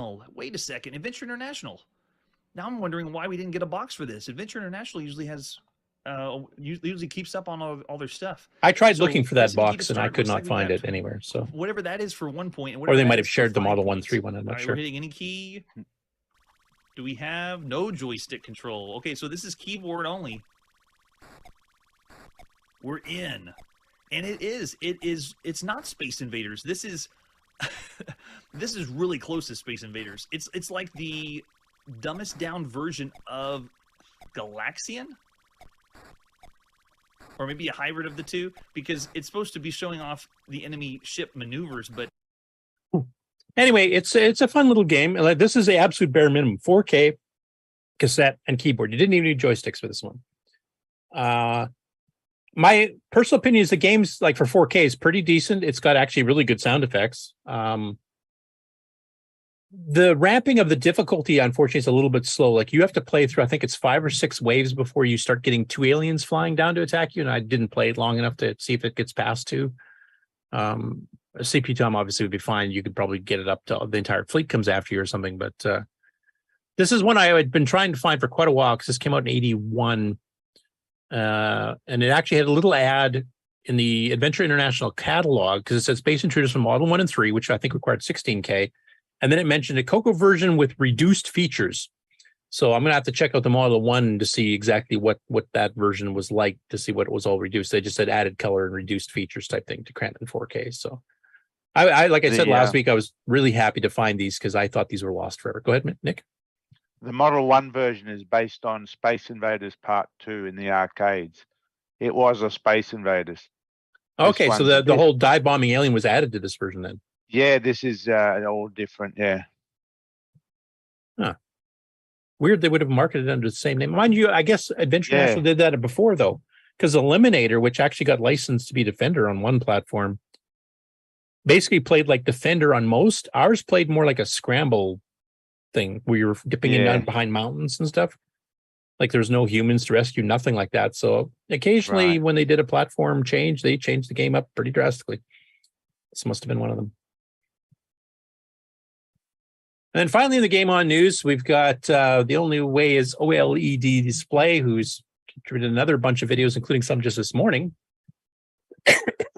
Oh, wait a second, Adventure International. Now I'm wondering why we didn't get a box for this. Adventure International usually has, usually keeps up on all their stuff. I tried looking for that box and I could not find it anywhere. So whatever that is for 1 point, or they might have shared the Model 1-3 one. I'm not sure. We're hitting any key. Do we have no joystick control? Okay, so this is keyboard only. We're in, and it's not Space Invaders. This is this is really close to Space Invaders. It's like the dumbest down version of Galaxian, or maybe a hybrid of the two, because it's supposed to be showing off the enemy ship maneuvers, but anyway, it's a fun little game. This is the absolute bare minimum: 4K cassette and keyboard. You didn't even need joysticks for this one. My personal opinion is the game's, like, for 4K is pretty decent. It's got actually really good sound effects. The ramping of the difficulty, unfortunately, is a little bit slow. Like, you have to play through, I think it's 5 or 6 waves before you start getting 2 aliens flying down to attack you. And I didn't play it long enough to see if it gets past 2. CPU time obviously would be fine. You could probably get it up to the entire fleet comes after you or something. But this is one I had been trying to find for quite a while because this came out in 81. And it actually had a little ad in the Adventure International catalog because it said Space Intruders from Model 1 and 3, which I think required 16K. And then it mentioned a CoCo version with reduced features. So I'm gonna have to check out the Model 1 to see exactly what that version was like, to see what it was all reduced. They just said added color and reduced features type thing to cram in 4K. So I like I said last week, I was really happy to find these because I thought these were lost forever. Go ahead, Nick. The Model 1 version is based on Space Invaders Part 2 in the arcades. It was a Space Invaders. Okay, so the whole dive bombing alien was added to this version then. Yeah, this is all different. Yeah. Huh. Weird they would have marketed it under the same name. Mind you, I guess Adventure National did that before though, because Eliminator, which actually got licensed to be Defender on one platform, basically played like Defender on most. Ours played more like a scramble thing where you're dipping in down behind mountains and stuff. Like there's no humans to rescue, nothing like that. So occasionally when they did a platform change, they changed the game up pretty drastically. This must have been one of them. And then finally in the Game On news, we've got The Only Way is OLED Display, who's contributed another bunch of videos, including some just this morning,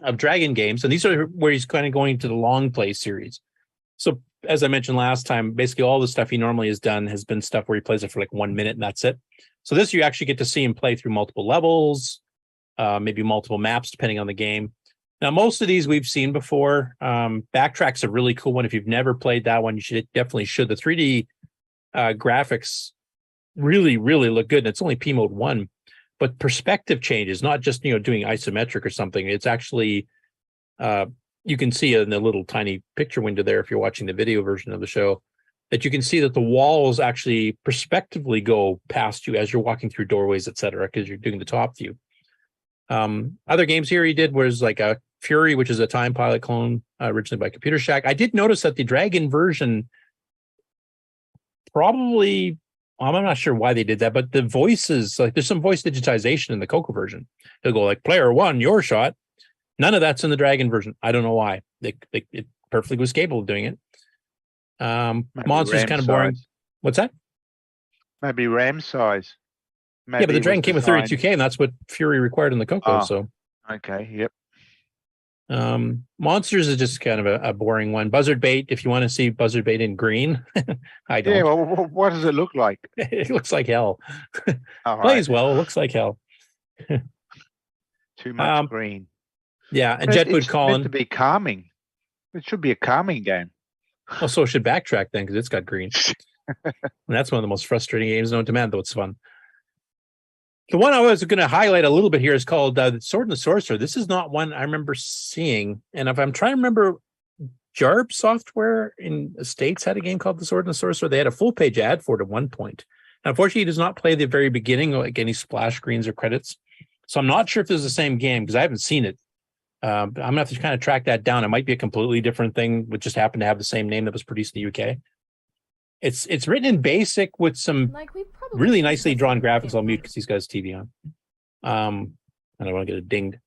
of Dragon games. And these are where he's kind of going to the long play series. So as I mentioned last time, basically all the stuff he normally has done has been stuff where he plays it for like 1 minute and that's it. So this, you actually get to see him play through multiple levels, maybe multiple maps, depending on the game. Now, most of these we've seen before. Backtrack's a really cool one. If you've never played that one, you definitely should. The 3D graphics really, really look good. And it's only P mode 1, but perspective changes, not just, doing isometric or something. It's actually, you can see in the little tiny picture window there, if you're watching the video version of the show, that you can see that the walls actually prospectively go past you as you're walking through doorways, etc., because you're doing the top view. Other games here he did was like a Fury, which is a Time Pilot clone originally by Computer Shack. I did notice that the Dragon version probably, I'm not sure why they did that, but the voices, like there's some voice digitization in the CoCo version. They'll go like, player 1, your shot. None of that's in the Dragon version. I don't know why. It perfectly was capable of doing it. Monsters kind of boring. What's that? Maybe RAM size. Yeah, but the Dragon came with 32K, and that's what Fury required in the CoCo. So okay, yep. Monsters is just kind of a boring one. Buzzard Bait, if you want to see Buzzard Bait in green, I don't. Yeah, well, what does it look like? It looks like hell. Plays well, it looks like hell. Too much green. Yeah, and Jetboot Colin. It's meant to be calming. It should be a calming game. Well, so it should Backtrack then, because it's got green. And that's one of the most frustrating games known to man, though it's fun. The one I was going to highlight a little bit here is called Sword and the Sorcerer. This is not one I remember seeing. And if I'm trying to remember, Jarb Software in the States had a game called The Sword and the Sorcerer. They had a full-page ad for it at one point. Now, unfortunately, he does not play the very beginning, like any splash screens or credits. So I'm not sure if this is the same game, because I haven't seen it. I'm going to have to kind of track that down. It might be a completely different thing, which just happened to have the same name that was produced in the UK. It's written in BASIC with some really nicely drawn graphics. I'll mute because he's got his TV on. I don't want to get it dinged.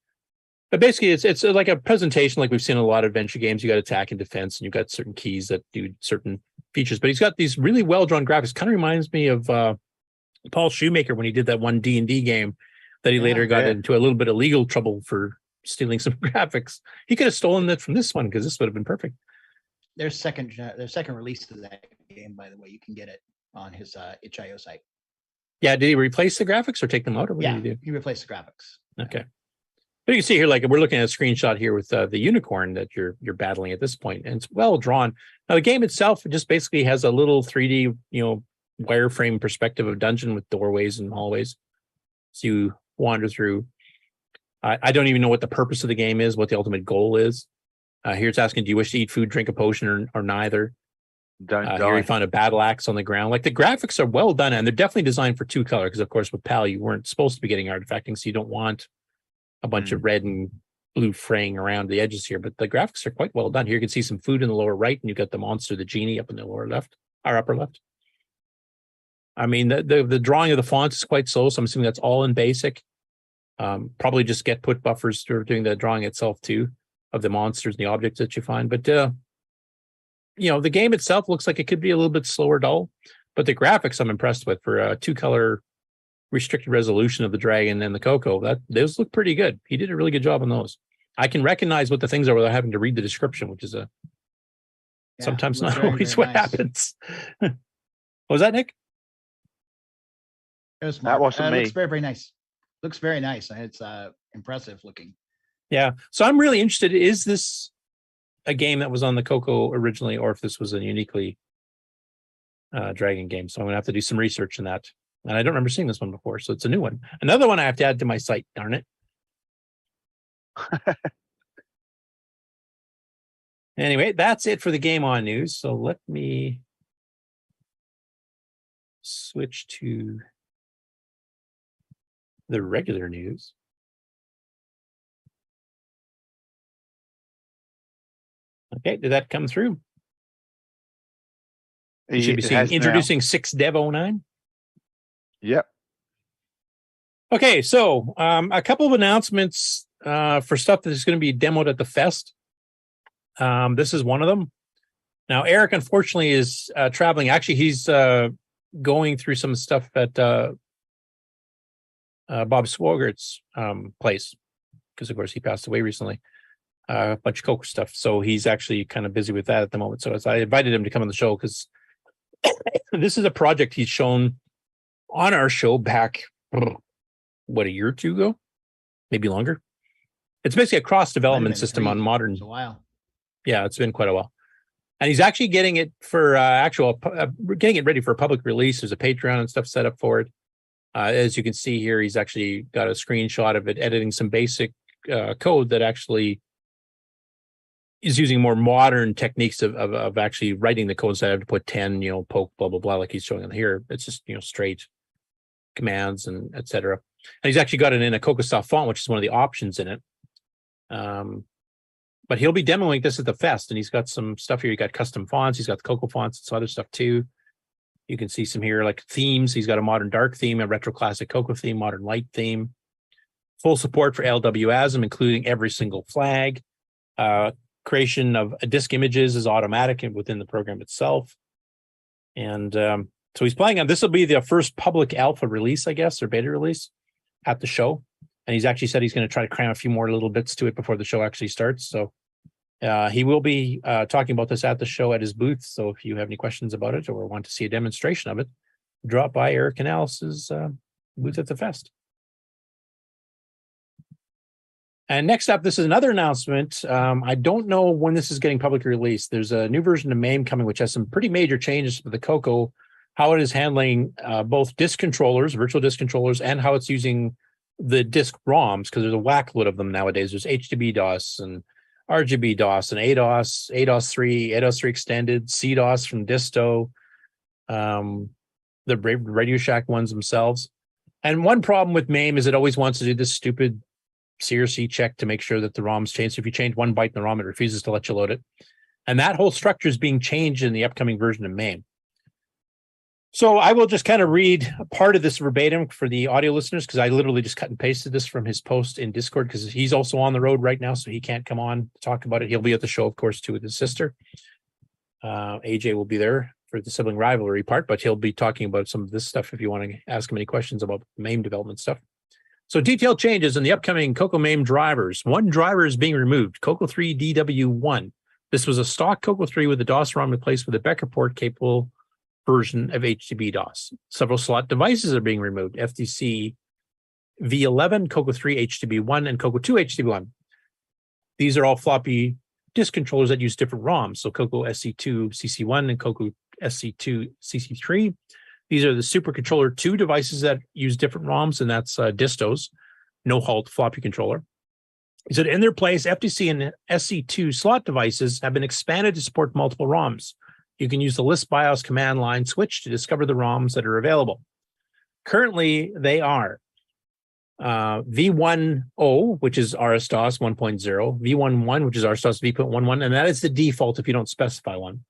But basically, it's like a presentation like we've seen in a lot of adventure games. You got attack and defense, and you've got certain keys that do certain features. But he's got these really well-drawn graphics. Kind of reminds me of Paul Shoemaker when he did that one D&D game that he later got into a little bit of legal trouble for stealing some graphics. He could have stolen that from this one because this would have been perfect. Their second release of that game, by the way, you can get it on his itch.io site. Yeah, did he replace the graphics or take them out? Or what did he do? He replaced the graphics. Okay. But you can see here, like we're looking at a screenshot here with the unicorn that you're battling at this point, and it's well drawn. Now the game itself just basically has a little 3D, wireframe perspective of dungeon with doorways and hallways. So you wander through. I don't even know what the purpose of the game is, what the ultimate goal is. Here it's asking, do you wish to eat food, drink a potion, or neither? Here you found a battle axe on the ground. Like the graphics are well done, and they're definitely designed for 2-color because, of course, with PAL, you weren't supposed to be getting artifacting, so you don't want a bunch of red and blue fraying around the edges here. But the graphics are quite well done. Here you can see some food in the lower right, and you've got the monster, the genie, up in the lower left, or upper left. I mean, the drawing of the fonts is quite slow, so I'm assuming that's all in BASIC. Probably just get put buffers for doing the drawing itself too of the monsters and the objects that you find. But the game itself looks like it could be a little bit slower, dull, but the graphics I'm impressed with for a 2-color restricted resolution of the dragon and the CoCo. Those look pretty good. He did a really good job on those. I can recognize what the things are without having to read the description, which is sometimes not always what happens. What was that, Nick? It was smart. That wasn't Looks me. very, very nice. Looks very nice. It's impressive looking. Yeah. So I'm really interested. Is this a game that was on the CoCo originally, or if this was a uniquely Dragon game? So I'm gonna have to do some research in that. And I don't remember seeing this one before, so it's a new one. Another one I have to add to my site. Darn it. Anyway, that's it for the Game On news. So let me switch to the regular news. Okay, did that come through? You should be It seeing has now. introducing 6dev09. Yep. Okay, so a couple of announcements for stuff that is going to be demoed at the fest. This is one of them. Now, Eric, unfortunately, is traveling. Actually, he's going through some stuff at Bob Swogart's place, because, of course, he passed away recently. A bunch of CoCo stuff. So he's actually kind of busy with that at the moment. So as I invited him to come on the show, because this is a project he's shown on our show back, what, a year or two ago? Maybe longer. It's basically a cross-development system on modern. It's a while. Yeah, it's been quite a while. And he's actually getting it for getting it ready for public release. There's a Patreon and stuff set up for it. As you can see here, he's actually got a screenshot of it, editing some basic code that actually is using more modern techniques of actually writing the code instead of to put 10, poke, blah, blah, blah, like he's showing on here. It's just, straight commands and etc. And he's actually got it in a CoCoSoft font, which is one of the options in it. But he'll be demoing this at the fest, and he's got some stuff here. He got custom fonts. He's got the CoCo fonts and some other stuff too. You can see some here, like themes. He's got a modern dark theme, a retro classic CoCo theme, modern light theme. Full support for LWASM, including every single flag. Creation of disk images is automatic within the program itself. And so he's planning on, this will be the first public alpha release, I guess, or beta release at the show. And he's actually said he's going to try to cram a few more little bits to it before the show actually starts. So he will be talking about this at the show at his booth. So if you have any questions about it or want to see a demonstration of it, drop by Eric and Alice's booth at the fest. And next up, this is another announcement. I don't know when this is getting publicly released. There's a new version of MAME coming, which has some pretty major changes for the CoCo, how it is handling both disk controllers, virtual disk controllers, and how it's using the disk ROMs, because there's a whack load of them nowadays. There's HDB DOS and RGB DOS and ADOS, ADOS 3, ADOS 3 Extended, CDOS from Disto, the Radio Shack ones themselves. And one problem with MAME is it always wants to do this stupid CRC check to make sure that the ROM's changed. So if you change one byte in the ROM, it refuses to let you load it. And that whole structure is being changed in the upcoming version of MAME. So I will just kind of read a part of this verbatim for the audio listeners, because I literally just cut and pasted this from his post in Discord, because he's also on the road right now, so he can't come on to talk about it. He'll be at the show, of course, too, with his sister. AJ will be there for the sibling rivalry part, but he'll be talking about some of this stuff if you want to ask him any questions about MAME development stuff. So detailed changes in the upcoming CoCo MAME drivers. One driver is being removed, CoCo 3 DW1. This was a stock CoCo 3 with the DOS ROM replaced with a Becker port capable version of HDB DOS. Several slot devices are being removed, FTC V11, CoCo 3 HDB1, and CoCo 2 HDB1. These are all floppy disk controllers that use different ROMs. So CoCo SC2 CC1 and CoCo SC2 CC3. These are the Super Controller 2 devices that use different ROMs, and that's Distos, no-halt floppy controller. He said, in their place, FTC and SC2 slot devices have been expanded to support multiple ROMs. You can use the list BIOS command line switch to discover the ROMs that are available. Currently, they are V10, which is RSDOS 1.0, V11, which is RSDOS V.11, and that is the default if you don't specify one.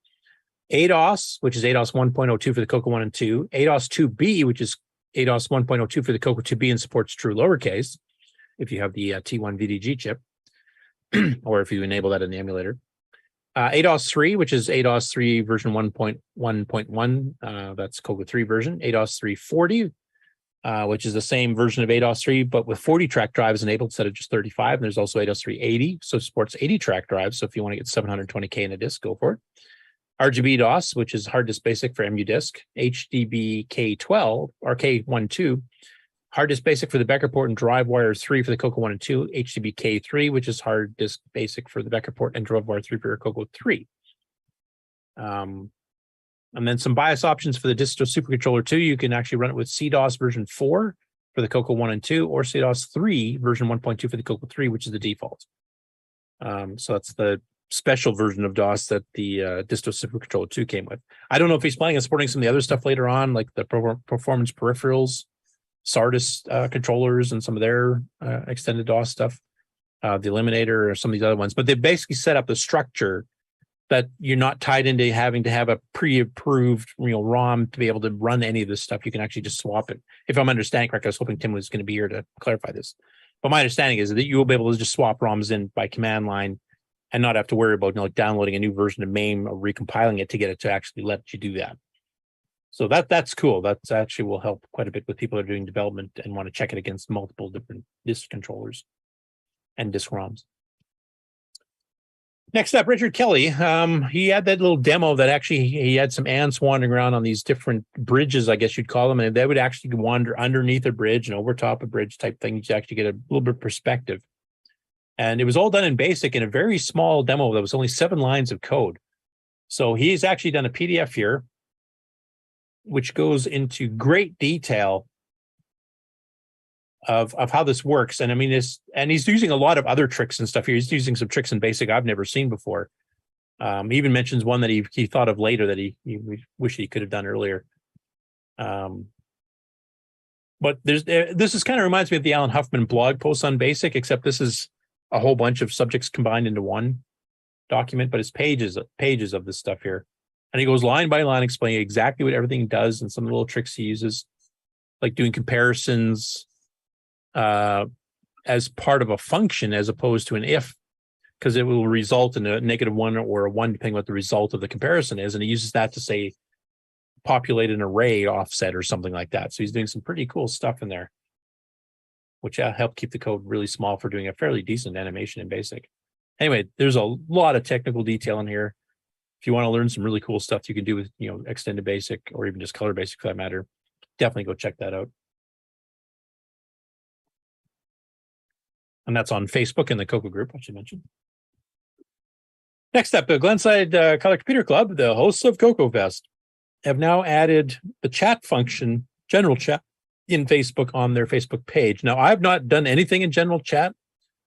ADOS, which is ADOS 1.02 for the CoCo 1 and 2, ADOS 2B, which is ADOS 1.02 for the CoCo 2B and supports true lowercase, if you have the T1 VDG chip, or if you enable that in the emulator. ADOS 3, which is ADOS 3 version 1.1.1, that's CoCo 3 version. ADOS 340, which is the same version of ADOS 3, but with 40-track drives enabled instead of just 35. And there's also ADOS 380, so it supports 80-track drives. So if you want to get 720K in a disk, go for it. RGB DOS, which is hard disk basic for MU disk, HDB K12 or K12, hard disk basic for the Becker port and drive wire 3 for the CoCo 1 and 2, HDB K3, which is hard disk basic for the Becker port and drive wire 3 for your CoCo 3. And then some BIOS options for the Disto Supercontroller 2. You can actually run it with CDOS version 4 for the CoCo 1 and 2, or CDOS 3 version 1.2 for the CoCo 3, which is the default. So that's the special version of DOS that the Disto Supercontroller 2 came with. I don't know if he's planning on supporting some of the other stuff later on, like the performance peripherals, Sardis controllers, and some of their extended DOS stuff, the Eliminator, or some of these other ones. But they basically set up the structure that you're not tied into having to have a pre-approved ROM to be able to run any of this stuff. You can actually just swap it. If I'm understanding correctly, I was hoping Tim was going to be here to clarify this. But my understanding is that you will be able to just swap ROMs in by command line and not have to worry about like downloading a new version of MAME or recompiling it to get it to actually let you do that. So that's cool. That's actually will help quite a bit with people that are doing development and want to check it against multiple different disk controllers and disk ROMs. Next up, Richard Kelly. He had that little demo that actually he had some ants wandering around on these different bridges, I guess you'd call them, and they would actually wander underneath a bridge and over top a bridge type thing to actually get a little bit of perspective. And it was all done in BASIC in a very small demo that was only 7 lines of code. So he's actually done a PDF here, which goes into great detail of how this works. And I mean, he's using a lot of other tricks and stuff here. He's using some tricks in BASIC I've never seen before. He even mentions one that he thought of later that he wished he could have done earlier. But this is kind of reminds me of the Alan Huffman blog post on BASIC, except this is a whole bunch of subjects combined into one document, but it's pages of this stuff here. And he goes line by line explaining exactly what everything does and some of the little tricks he uses, like doing comparisons as part of a function as opposed to an if, because it will result in a -1 or a 1 depending on what the result of the comparison is. And he uses that to say populate an array offset or something like that. So he's doing some pretty cool stuff in there, which help keep the code really small for doing a fairly decent animation in BASIC. Anyway, there's a lot of technical detail in here. If you want to learn some really cool stuff you can do with extended BASIC or even just color BASIC for that matter, definitely go check that out. And that's on Facebook in the CoCo group, I should mention. Next up, the Glenside Color Computer Club, the hosts of CoCoFEST, have now added the chat function, general chat, in Facebook on their Facebook page. Now, I've not done anything in general chat,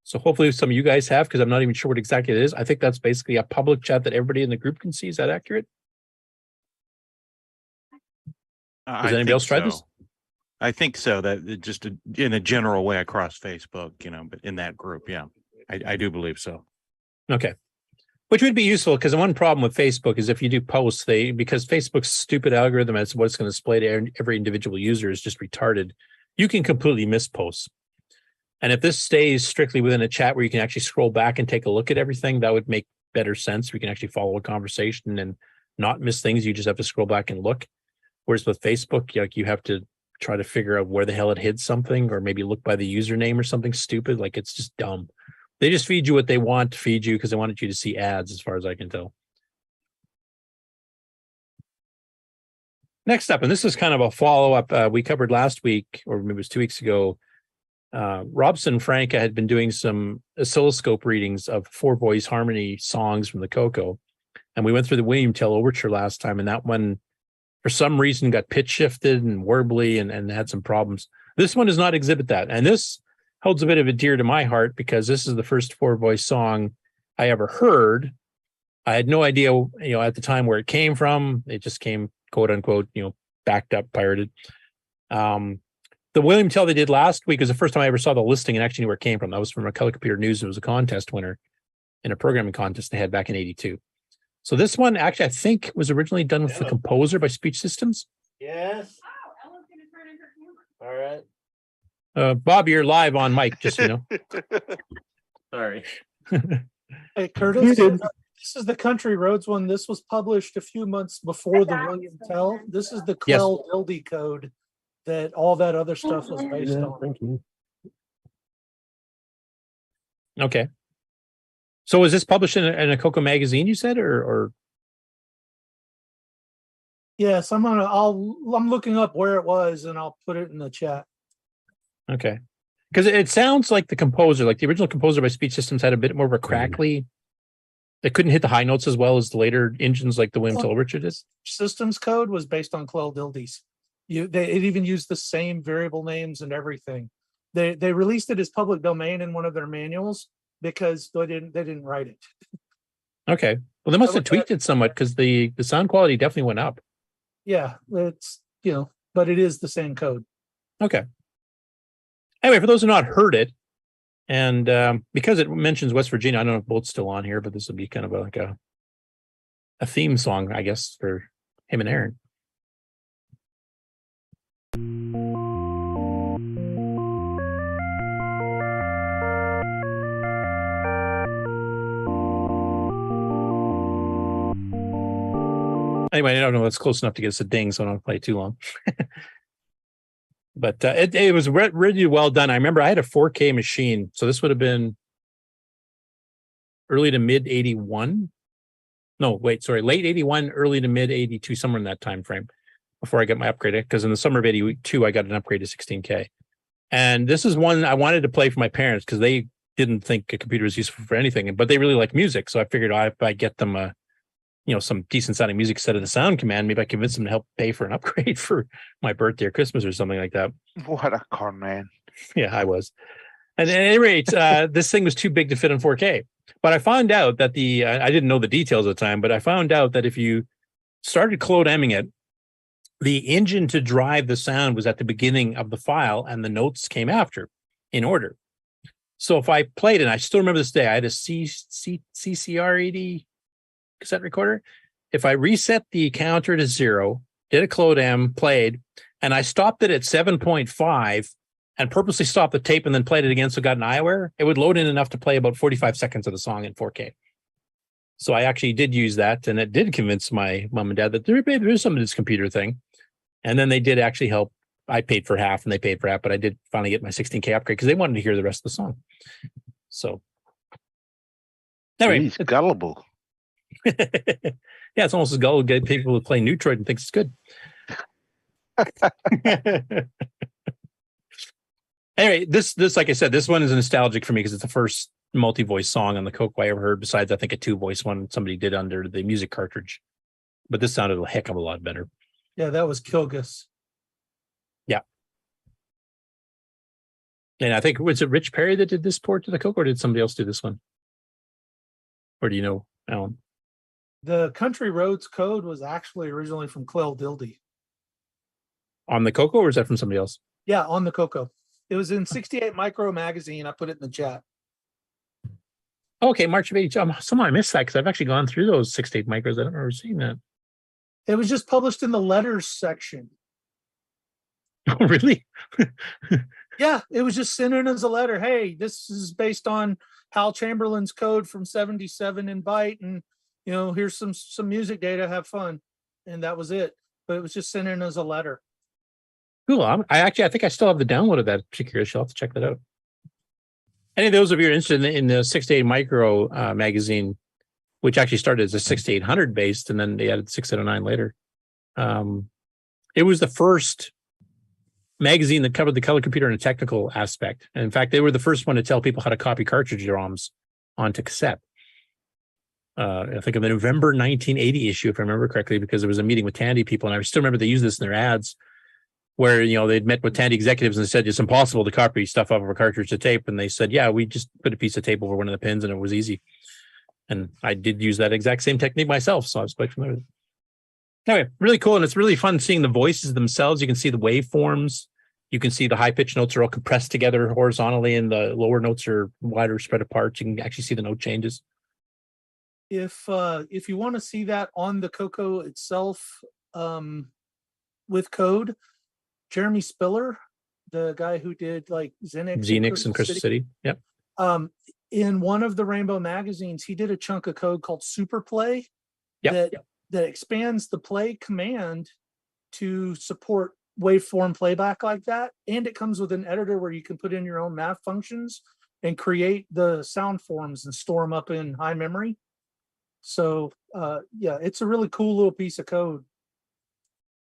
so hopefully some of you guys have, because I'm not even sure what exactly it is. I think that's basically a public chat that everybody in the group can see. Is that accurate? Has anybody else tried this? I think so. That just in a general way across Facebook, but in that group, yeah, I do believe so. Okay, which would be useful because one problem with Facebook is if you do posts, because Facebook's stupid algorithm as what's going to display to every individual user is just retarded. You can completely miss posts, and if this stays strictly within a chat where you can actually scroll back and take a look at everything, that would make better sense. We can actually follow a conversation and not miss things. You just have to scroll back and look. Whereas with Facebook, you have to try to figure out where the hell it hid something, or maybe look by the username or something stupid. Like, it's just dumb. They just feed you what they want to feed you because they wanted you to see ads, as far as I can tell. Next up, and this is kind of a follow-up we covered last week, or maybe it was 2 weeks ago. Robson Franca had been doing some oscilloscope readings of 4-voice harmony songs from the CoCo. And we went through the William Tell Overture last time, and that one, for some reason, got pitch shifted and warbly and had some problems. This one does not exhibit that. And this holds a bit of a dear to my heart because this is the first 4-voice song I ever heard. I had no idea, at the time where it came from. It just came, quote unquote, backed up, pirated. The William Tell they did last week was the first time I ever saw the listing and actually knew where it came from. That was from a Color Computer News. It was a contest winner in a programming contest they had back in '82. So this one actually, I think, was originally done with the Composer by Speech Systems. Yes. Oh, Ellen's going to turn in her camera. All right. Bob, you're live on mic, just so you know. Sorry. Hey, Curtis, this is the Country Roads one. This was published a few months before the William Tell. This is the Clell Dildy code that all that other stuff was based on. Thank you. Okay. So was this published in a CoCo magazine, you said, or? Yes, I'm looking up where it was and I'll put it in the chat. Okay. Because it sounds like the composer, like the original composer by Speech Systems, had a bit more of a crackly. They couldn't hit the high notes as well as the later engines like the William Tell Richard is. Systems code was based on Clell Dildy's. It even used the same variable names and everything. They released it as public domain in one of their manuals because they didn't write it. Okay. Well, they must have tweaked it somewhat because the sound quality definitely went up. Yeah, it's but it is the same code. Okay. Anyway, for those who have not heard it, and because it mentions West Virginia, I don't know if Bolt's still on here, but this would be kind of like a theme song, I guess, for him and Aaron. Anyway, I don't know. That's close enough to get us a ding, so I don't play too long. But it was really well done. I remember I had a 4K machine, so this would have been early to mid 81. No, wait, sorry, late 81, early to mid 82, somewhere in that time frame before I got my upgrade. Because in the summer of 82, I got an upgrade to 16K. And this is one I wanted to play for my parents because they didn't think a computer was useful for anything, but they really like music. So I figured if I get them some decent sounding music instead of the sound command, maybe I convince them to help pay for an upgrade for my birthday or Christmas or something like that. What a con man. Yeah, I was. And at any rate, this thing was too big to fit in 4K. But I found out that I didn't know the details at the time, but I found out that if you started Claude-Ming it, the engine to drive the sound was at the beginning of the file and the notes came after in order. So if I played it, and I still remember this day, I had a CCR80 cassette recorder. If I reset the counter to 0, did a Claude-M, played, and I stopped it at 7.5 and purposely stopped the tape and then played it again so it got an eyewear, it would load in enough to play about 45 seconds of the song in 4K. So I actually did use that, and it did convince my mom and dad that there is some of this computer thing. And then they did actually help. I paid for half and they paid for half, but I did finally get my 16K upgrade because they wanted to hear the rest of the song. So anyway, he's gullible. Yeah, it's almost as gullible to get people to play Neutroid and thinks it's good. Anyway, this like I said, this one is nostalgic for me because it's the first multi-voice song on the CoCo I ever heard. Besides, I think a 2-voice one somebody did under the music cartridge, but this sounded a heck of a lot better. Yeah, that was Kilgus. Yeah, and I think was it Rich Perry that did this port to the CoCo, or did somebody else do this one? Or do you know, Alan? The Country Roads code was actually originally from Clell Dildy. On the CoCo, or is that from somebody else? Yeah, on the CoCo. It was in 68 Micro magazine. I put it in the chat. Okay, March of 82. Somehow I missed that because I've actually gone through those 68 micros. I don't remember seeing that. It was just published in the letters section. Oh, really? Yeah, it was just sent in as a letter. Hey, this is based on Hal Chamberlain's code from 77 in byte, and here's some music data. Have fun, and that was it. But it was just sent in as a letter. Cool. I think I still have the download of that particular issue. I'll have to check that out. Any of those of you are interested in the 68 Micro magazine, which actually started as a 6800 based, and then they added 6809 later. It was the first magazine that covered the color computer in a technical aspect. And in fact, they were the first one to tell people how to copy cartridge ROMs onto cassette. I think of the November 1980 issue, if I remember correctly, because there was a meeting with Tandy people, and I still remember they used this in their ads, where they'd met with Tandy executives and said it's impossible to copy stuff off of a cartridge to tape, and they said, yeah, we just put a piece of tape over one of the pins and it was easy. And I did use that exact same technique myself, so I was quite familiar with it. Anyway, really cool, and it's really fun seeing the voices themselves. You can see the waveforms. You can see the high-pitched notes are all compressed together horizontally, and the lower notes are wider spread apart. You can actually see the note changes. If you want to see that on the CoCo itself with code, Jeremy Spiller, the guy who did like Xenix and Crystal City. Yep. In one of the Rainbow magazines, he did a chunk of code called Super Play that expands the play command to support waveform playback like that. And it comes with an editor where you can put in your own math functions and create the sound forms and store them up in high memory. So yeah, it's a really cool little piece of code.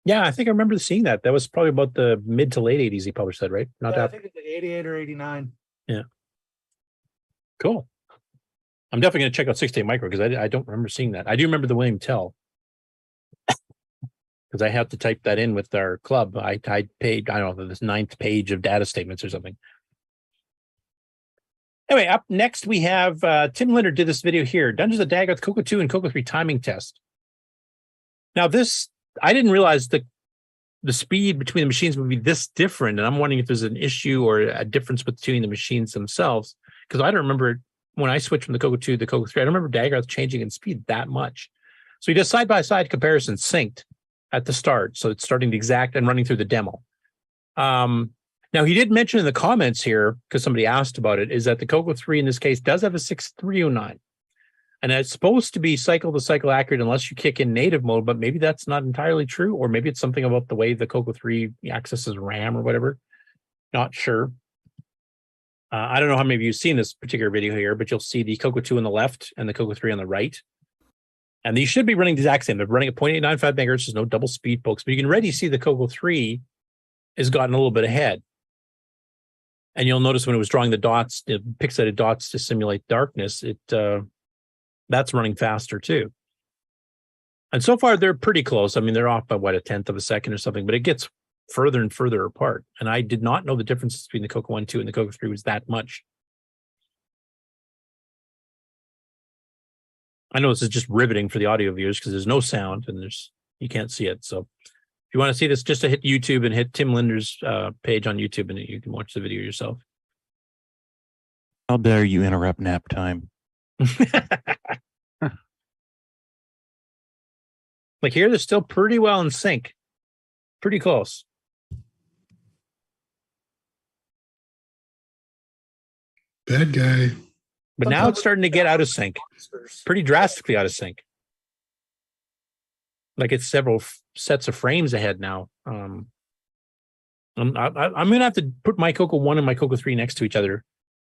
Yeah, I think I remember seeing that. That was probably about the mid to late 80s he published that, right? Not Yeah, I that. think it's 88 or 89. Yeah. Cool. I'm definitely going to check out 6-Day Micro because I don't remember seeing that. I do remember the William Tell because I had to type that in with our club. I paid, I don't know, this 9th page of data statements or something. Anyway, up next we have Tim Linder did this video here, Dungeons of Dagoth CoCo 2 and CoCo 3 timing test. Now this, I didn't realize the speed between the machines would be this different, and I'm wondering if there's an issue or a difference between the machines themselves, because I don't remember when I switched from the CoCo 2 to the CoCo 3, I don't remember Dagoth changing in speed that much. So he does side-by-side comparison synced at the start, so it's starting the exact and running through the demo. Now, he did mention in the comments here, because somebody asked about it, is that the CoCo 3 in this case does have a 6309. And it's supposed to be cycle-to-cycle accurate unless you kick in native mode, but maybe that's not entirely true, or maybe it's something about the way the CoCo 3 accesses RAM or whatever. Not sure. I don't know how many of you have seen this particular video here, but you'll see the CoCo 2 on the left and the CoCo 3 on the right. And these should be running the exact same. They're running at 0.895 megahertz. There's no double speed, folks. But you can already see the CoCo 3 has gotten a little bit ahead. And you'll notice when it was drawing the dots, the pixelated dots to simulate darkness, that's running faster too. And so far, they're pretty close. I mean, they're off by, what, 1/10 of a second or something, but it gets further and further apart. And I did not know the difference between the CoCo 1, 2 and the CoCo 3 was that much. I know this is just riveting for the audio viewers because there's no sound and you can't see it. So if you want to see this, just to hit YouTube and hit Tim Linder's page on YouTube, and you can watch the video yourself. How dare you interrupt nap time? Like here, they're still pretty well in sync. Pretty close. Bad guy. But now it's starting to get out of sync. Pretty drastically out of sync. Like it's several sets of frames ahead now. I'm going to have to put my CoCo 1 and my CoCo 3 next to each other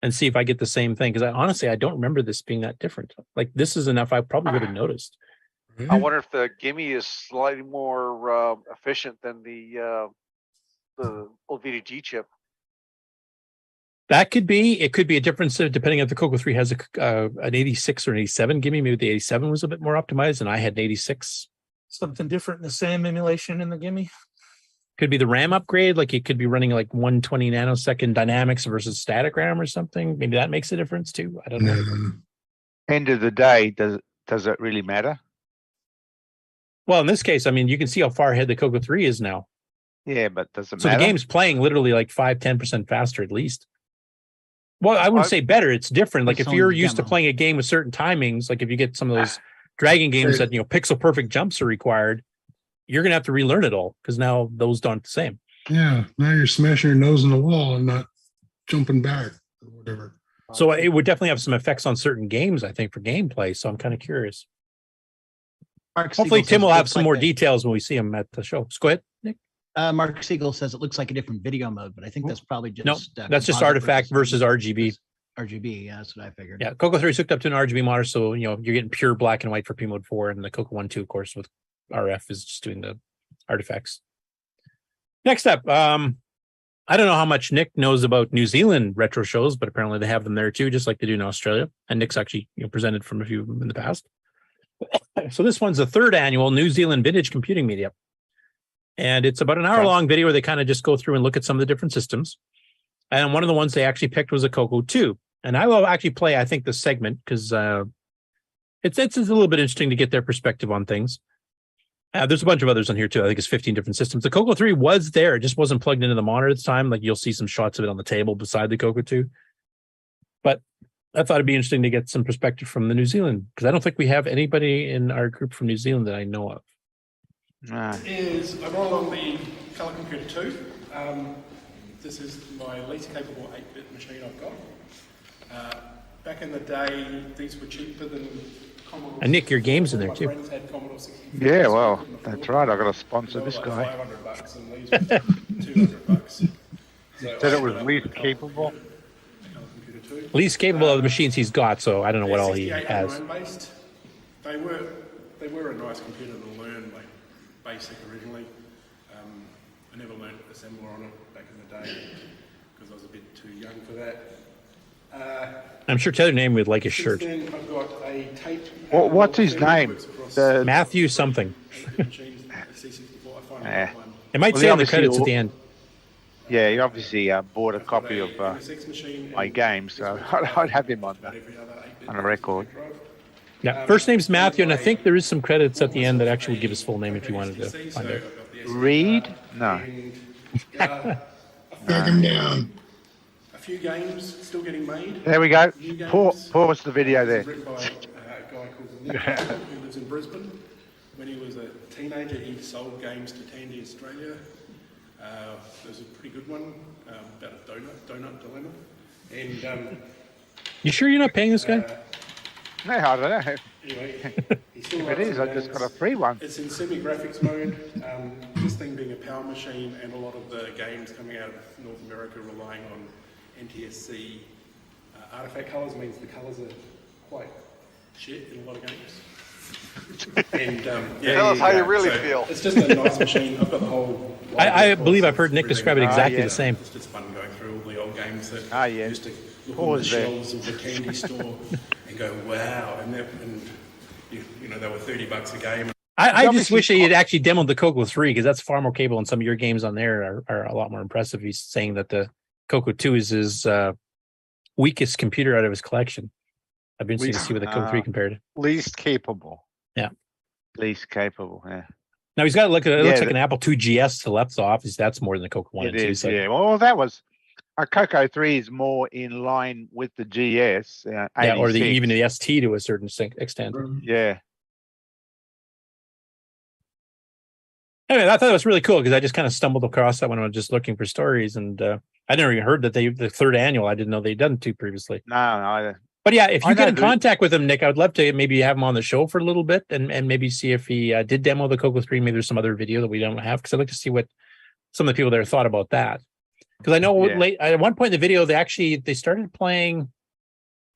and see if I get the same thing. Because honestly, I don't remember this being that different. Like this is enough I probably would have noticed. I wonder if the gimme is slightly more efficient than the old VDG chip. That could be. It could be a difference depending if the CoCo 3 has an 86 or an 87 gimme. Maybe the 87 was a bit more optimized and I had an 86. Something different in the same emulation in the gimme. Could be the RAM upgrade. Like it could be running like 120 nanosecond dynamics versus static RAM or something. Maybe that makes a difference too. I don't know. End of the day, does it really matter? Well, in this case, I mean, you can see how far ahead the CoCo 3 is now. Yeah, but does it So matter? the game's playing literally like 5-10% faster at least. Well, I wouldn't say better. It's different. Like It's if you're only used to demo. playing a game with certain timings, like if you get some of those dragon games that, pixel perfect jumps are required, you're going to have to relearn it all because now those aren't the same. Yeah, now you're smashing your nose in the wall and not jumping back or whatever. So it would definitely have some effects on certain games, I think, for gameplay. So I'm kind of curious. Hopefully Tim will have some more details when we see him at the show. So go ahead, Nick. Mark Siegel says it looks like a different video mode, but I think that's probably just No, that's just artifact versus RGB. RGB. Yeah, that's what I figured. Yeah, CoCo 3 is hooked up to an RGB monitor, so you're getting pure black and white for P mode 4, and the CoCo 1, 2, of course, with RF is just doing the artifacts. Next up, I don't know how much Nick knows about New Zealand retro shows, but apparently they have them there too, just like they do in Australia. And Nick's actually presented from a few of them in the past. So this one's the 3rd annual New Zealand Vintage Computing Meetup. And it's about an hour-long video where they kind of just go through and look at some of the different systems. And one of the ones they actually picked was a CoCo 2. And I will actually play, I think, this segment because it's a little bit interesting to get their perspective on things. There's a bunch of others on here, too. I think it's 15 different systems. The CoCo 3 was there. It just wasn't plugged into the monitor at the time. Like you'll see some shots of it on the table beside the CoCo 2. But I thought it'd be interesting to get some perspective from the New Zealand because I don't think we have anybody in our group from New Zealand that I know of. Is I roll on the Color Computer 2. This is my least capable 8-bit machine I've got. Back in the day, these were cheaper than Commodore. And Nick, your game's in there My too. friends had Commodore 64. Yeah, well, that's right. I've got to sponsor this guy. $500 and these were $200. So Said it was least capable. Least capable of the machines he's got, so I don't know what all he 68 has. ARM-based. They were a nice computer to learn, like basic originally. I never learned assembler on it back in the day because I was a bit too young for that. I'm sure Taylor name would like his Since shirt. then, I've got a tape. What's his name? Matthew something. Yeah. It might Well, say he on the obviously credits at al- the end. Yeah, he obviously bought a copy of my game, so I'd have him on a record. Yeah, first name's Matthew, and I think there is some credits at the end that actually would give his full name if you wanted to find out. Reed? No. Drag him down. A few games still getting made. There we go. New games. Pause the video there. Written by a guy called Nick who lives in Brisbane. When he was a teenager, he sold games to Tandy Australia. There was a pretty good one about a donut dilemma. And You sure you're not paying this guy? No, I don't know. anyway, he still If it writes is, some I just games. got a free one. It's in semi-graphics mode. This thing being a power machine, and a lot of the games coming out of North America relying on NTSC artifact colours means the colours are quite shit in a lot of games. And Tell us how you really so feel. It's just a nice machine. I've got the whole. I believe I've heard Nick describe it exactly yeah. the same. It's just fun going through all the old games that Yeah. used to look on the Pause there. shelves of the candy store and go, wow, and you know they were $30 a game. I just wish he had actually demoed the CoCo 3 because that's far more capable, and some of your games on there are a lot more impressive. He's saying that the CoCo 2 is his weakest computer out of his collection. I've been interested to see what the CoCo 3 compared to. Least capable. Yeah. Least capable, yeah. Now he's got it Yeah, looks like an Apple II GS to the left off. That's more than the CoCo 1 It and 2. is, So. yeah. Well, that was a CoCo 3 is more in line with the GS. Yeah, or 86. even the ST to a certain extent. Yeah. Anyway, I thought it was really cool because I just kind of stumbled across that when I was just looking for stories, and I never even heard that the third annual. I didn't know they'd done 2 previously. No. But yeah, if I you get know in the- contact with him, Nick, I would love to maybe have him on the show for a little bit and maybe see if he did demo the CoCo 3. Maybe there's some other video that we don't have because I'd like to see what some of the people there thought about that. Because I know Yeah. at one point in the video, they started playing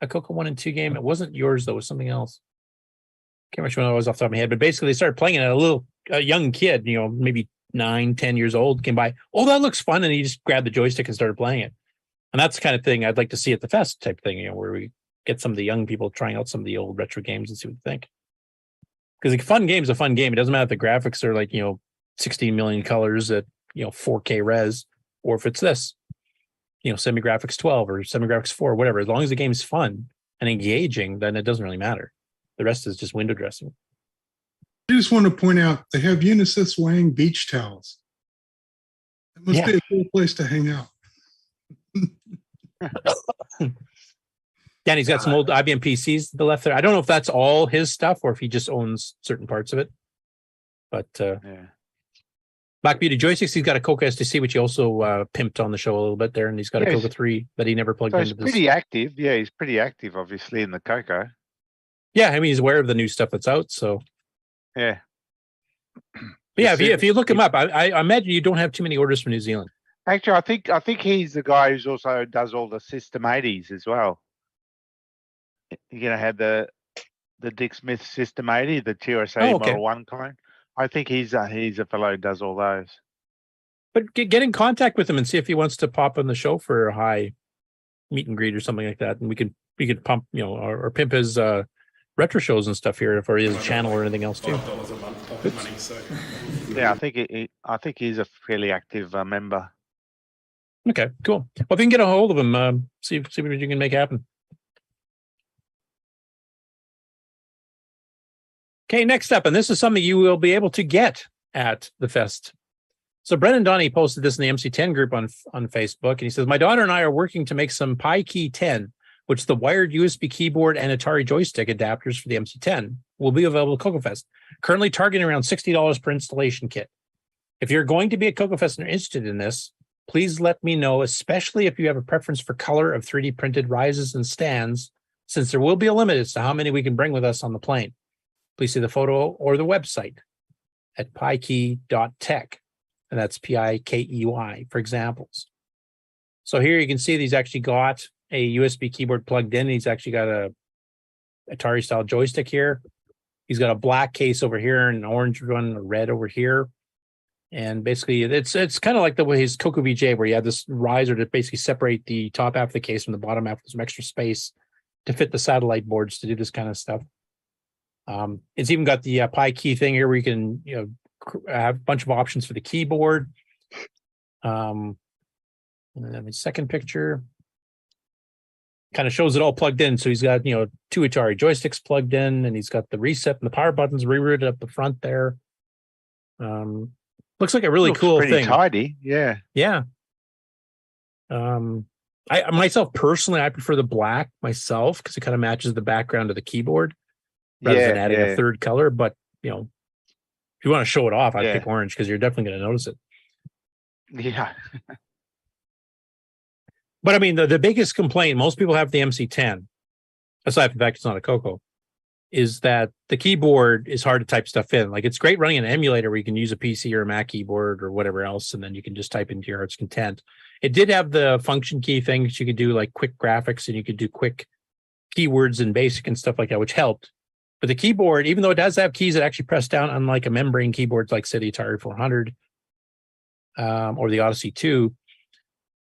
a CoCo 1 and 2 game. It wasn't yours, though. It was something else. Can't remember what it was off the top of my head. But basically, they started playing it. A young kid, maybe 9, 10 years old, came by. Oh, that looks fun. And he just grabbed the joystick and started playing it. And that's the kind of thing I'd like to see at the fest type thing, where we get some of the young people trying out some of the old retro games and see what they think. Because a fun game is a fun game. It doesn't matter if the graphics are like, 16 million colors at, 4K res, or if it's this, semi-graphics 12 or semi-graphics 4, whatever. As long as the game's fun and engaging, then it doesn't really matter. The rest is just window dressing. I just want to point out they have Unisys Wang beach towels. It must be a cool place to hang out. Danny's got some old IBM PCs to the left there. I don't know if that's all his stuff or if he just owns certain parts of it. But Black Beauty Joysticks, he's got a CoCo STC, which he also pimped on the show a little bit there, and he's got a Yes. CoCo 3 that he never plugged So he's into this. pretty active. Yeah, he's pretty active, obviously, in the CoCo. Yeah, I mean, he's aware of the new stuff that's out, so. Yeah. But yeah, if you look him up, I imagine you don't have too many orders from New Zealand. Actually, I think he's the guy who's also does all the System 80s as well. You're gonna have the Dick Smith System 80, the TRSA Model 1 clone. I think he's a fellow who does all those. But get in contact with him and see if he wants to pop on the show for a high meet and greet or something like that, and we could pump, or pimp his retro shows and stuff here for his channel or anything else too. $5 a month pocket money, so. Yeah, I think he's a fairly active member. Okay, cool. Well, if you can get a hold of him, see what you can make happen. Okay, next up, and this is something you will be able to get at the fest. So Brennan Donnie posted this in the MC10 group on Facebook, and he says, my daughter and I are working to make some Pi Key 10, which is the wired USB keyboard and Atari joystick adapters for the MC10 will be available at CoCoFEST, currently targeting around $60 per installation kit. If you're going to be at CoCoFEST and are interested in this, please let me know, especially if you have a preference for color of 3D printed rises and stands, since there will be a limit as to how many we can bring with us on the plane. Please see the photo or the website at pikey.tech, and that's PIKEY for examples. So here you can see he's actually got a USB keyboard plugged in. He's actually got a Atari style joystick here. He's got a black case over here and an orange one, a red over here. And basically, it's kind of like the way his CoCoVJ, where you have this riser to basically separate the top half of the case from the bottom half with some extra space to fit the satellite boards to do this kind of stuff. It's even got the Pi key thing here, where you can have a bunch of options for the keyboard. And then the second picture kind of shows it all plugged in. So he's got 2 Atari joysticks plugged in, and he's got the reset and the power buttons rerouted up the front there. Looks like a really Looks cool pretty thing. tidy. Yeah. Yeah. I myself personally, I prefer the black myself because it kind of matches the background of the keyboard rather than adding a third color. But if you want to show it off, I'd pick orange because you're definitely going to notice it. Yeah. But I mean, the biggest complaint most people have with the MC10, aside from the fact it's not a CoCo, is that the keyboard is hard to type stuff in. Like, it's great running an emulator where you can use a PC or a Mac keyboard or whatever else, and then you can just type into your heart's content. It did have the function key things. You could do like quick graphics, and you could do quick keywords and basic and stuff like that, which helped. But the keyboard, even though it does have keys that actually press down, unlike a membrane keyboard like, say, the Atari 400 or the Odyssey 2,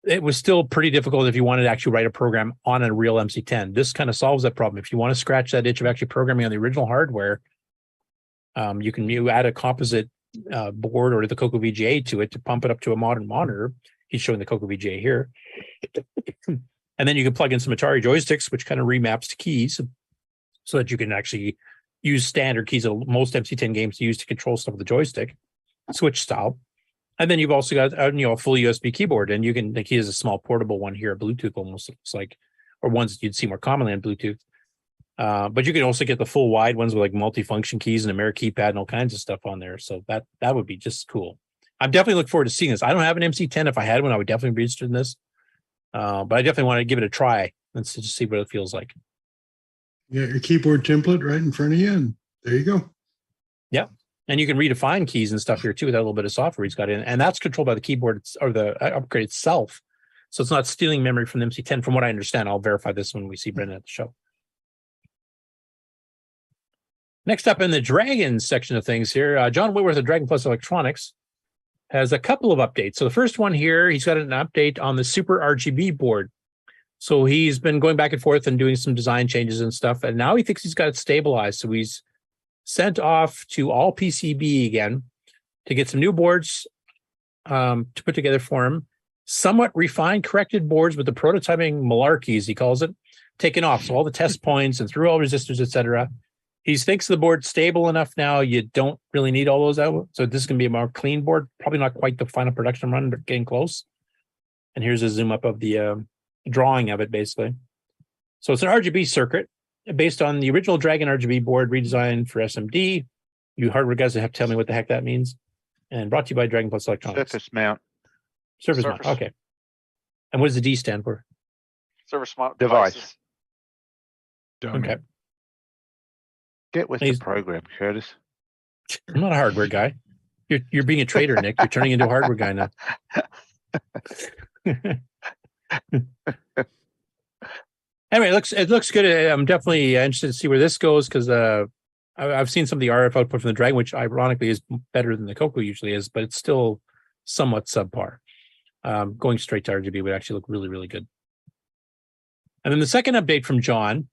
it was still pretty difficult if you wanted to actually write a program on a real MC10. This kind of solves that problem. If you want to scratch that itch of actually programming on the original hardware, you add a composite board or the CoCo VGA to it to pump it up to a modern monitor. He's showing the CoCo VGA here. And then you can plug in some Atari joysticks, which kind of remaps to keys so that you can actually use standard keys that most MC10 games use to control stuff with the joystick, switch style. And then you've also got a full USB keyboard, and the key is a small portable one here, Bluetooth almost looks like, or ones that you'd see more commonly on Bluetooth. But you can also get the full wide ones with like multifunction keys and a mirror keypad and all kinds of stuff on there. So that would be just cool. I'm definitely looking forward to seeing this. I don't have an MC10. If I had one, I would definitely be interested in this. But I definitely want to give it a try and just see what it feels like. You got your keyboard template right in front of you, and there you go. Yeah. And you can redefine keys and stuff here too with that little bit of software he's got in. And that's controlled by the keyboard or the upgrade itself. So it's not stealing memory from the MC10, from what I understand. I'll verify this when we see Brendan at the show. Next up in the Dragon section of things here, John Whitworth of Dragon Plus Electronics has a couple of updates. So the first one here, he's got an update on the Super RGB board. So he's been going back and forth and doing some design changes and stuff. And now he thinks he's got it stabilized. So he's sent off to all PCB again to get some new boards to put together for him. Somewhat refined, corrected boards with the prototyping malarkey, as he calls it, taken off. So all the test points and through all resistors, etc. He thinks the board's stable enough now. You don't really need all those out. So this is going to be a more clean board. Probably not quite the final production run, but getting close. And here's a zoom up of the drawing of it, basically. So it's an RGB circuit based on the original Dragon RGB board redesigned for SMD. You hardware guys have to tell me what the heck that means. And brought to you by Dragon Plus Electronics. Surface mount. Surface mount. Okay. And what does the D stand for? Surface mount Device. devices. Okay. Get with the program, Curtis. I'm not a hardware guy. You're being a traitor, Nick. You're turning into a hardware guy now. Anyway, it looks good. I'm definitely interested to see where this goes because I've seen some of the RF output from the Dragon, which ironically is better than the CoCo usually is, but it's still somewhat subpar. Going straight to RGB would actually look really, really good. And then the second update from John,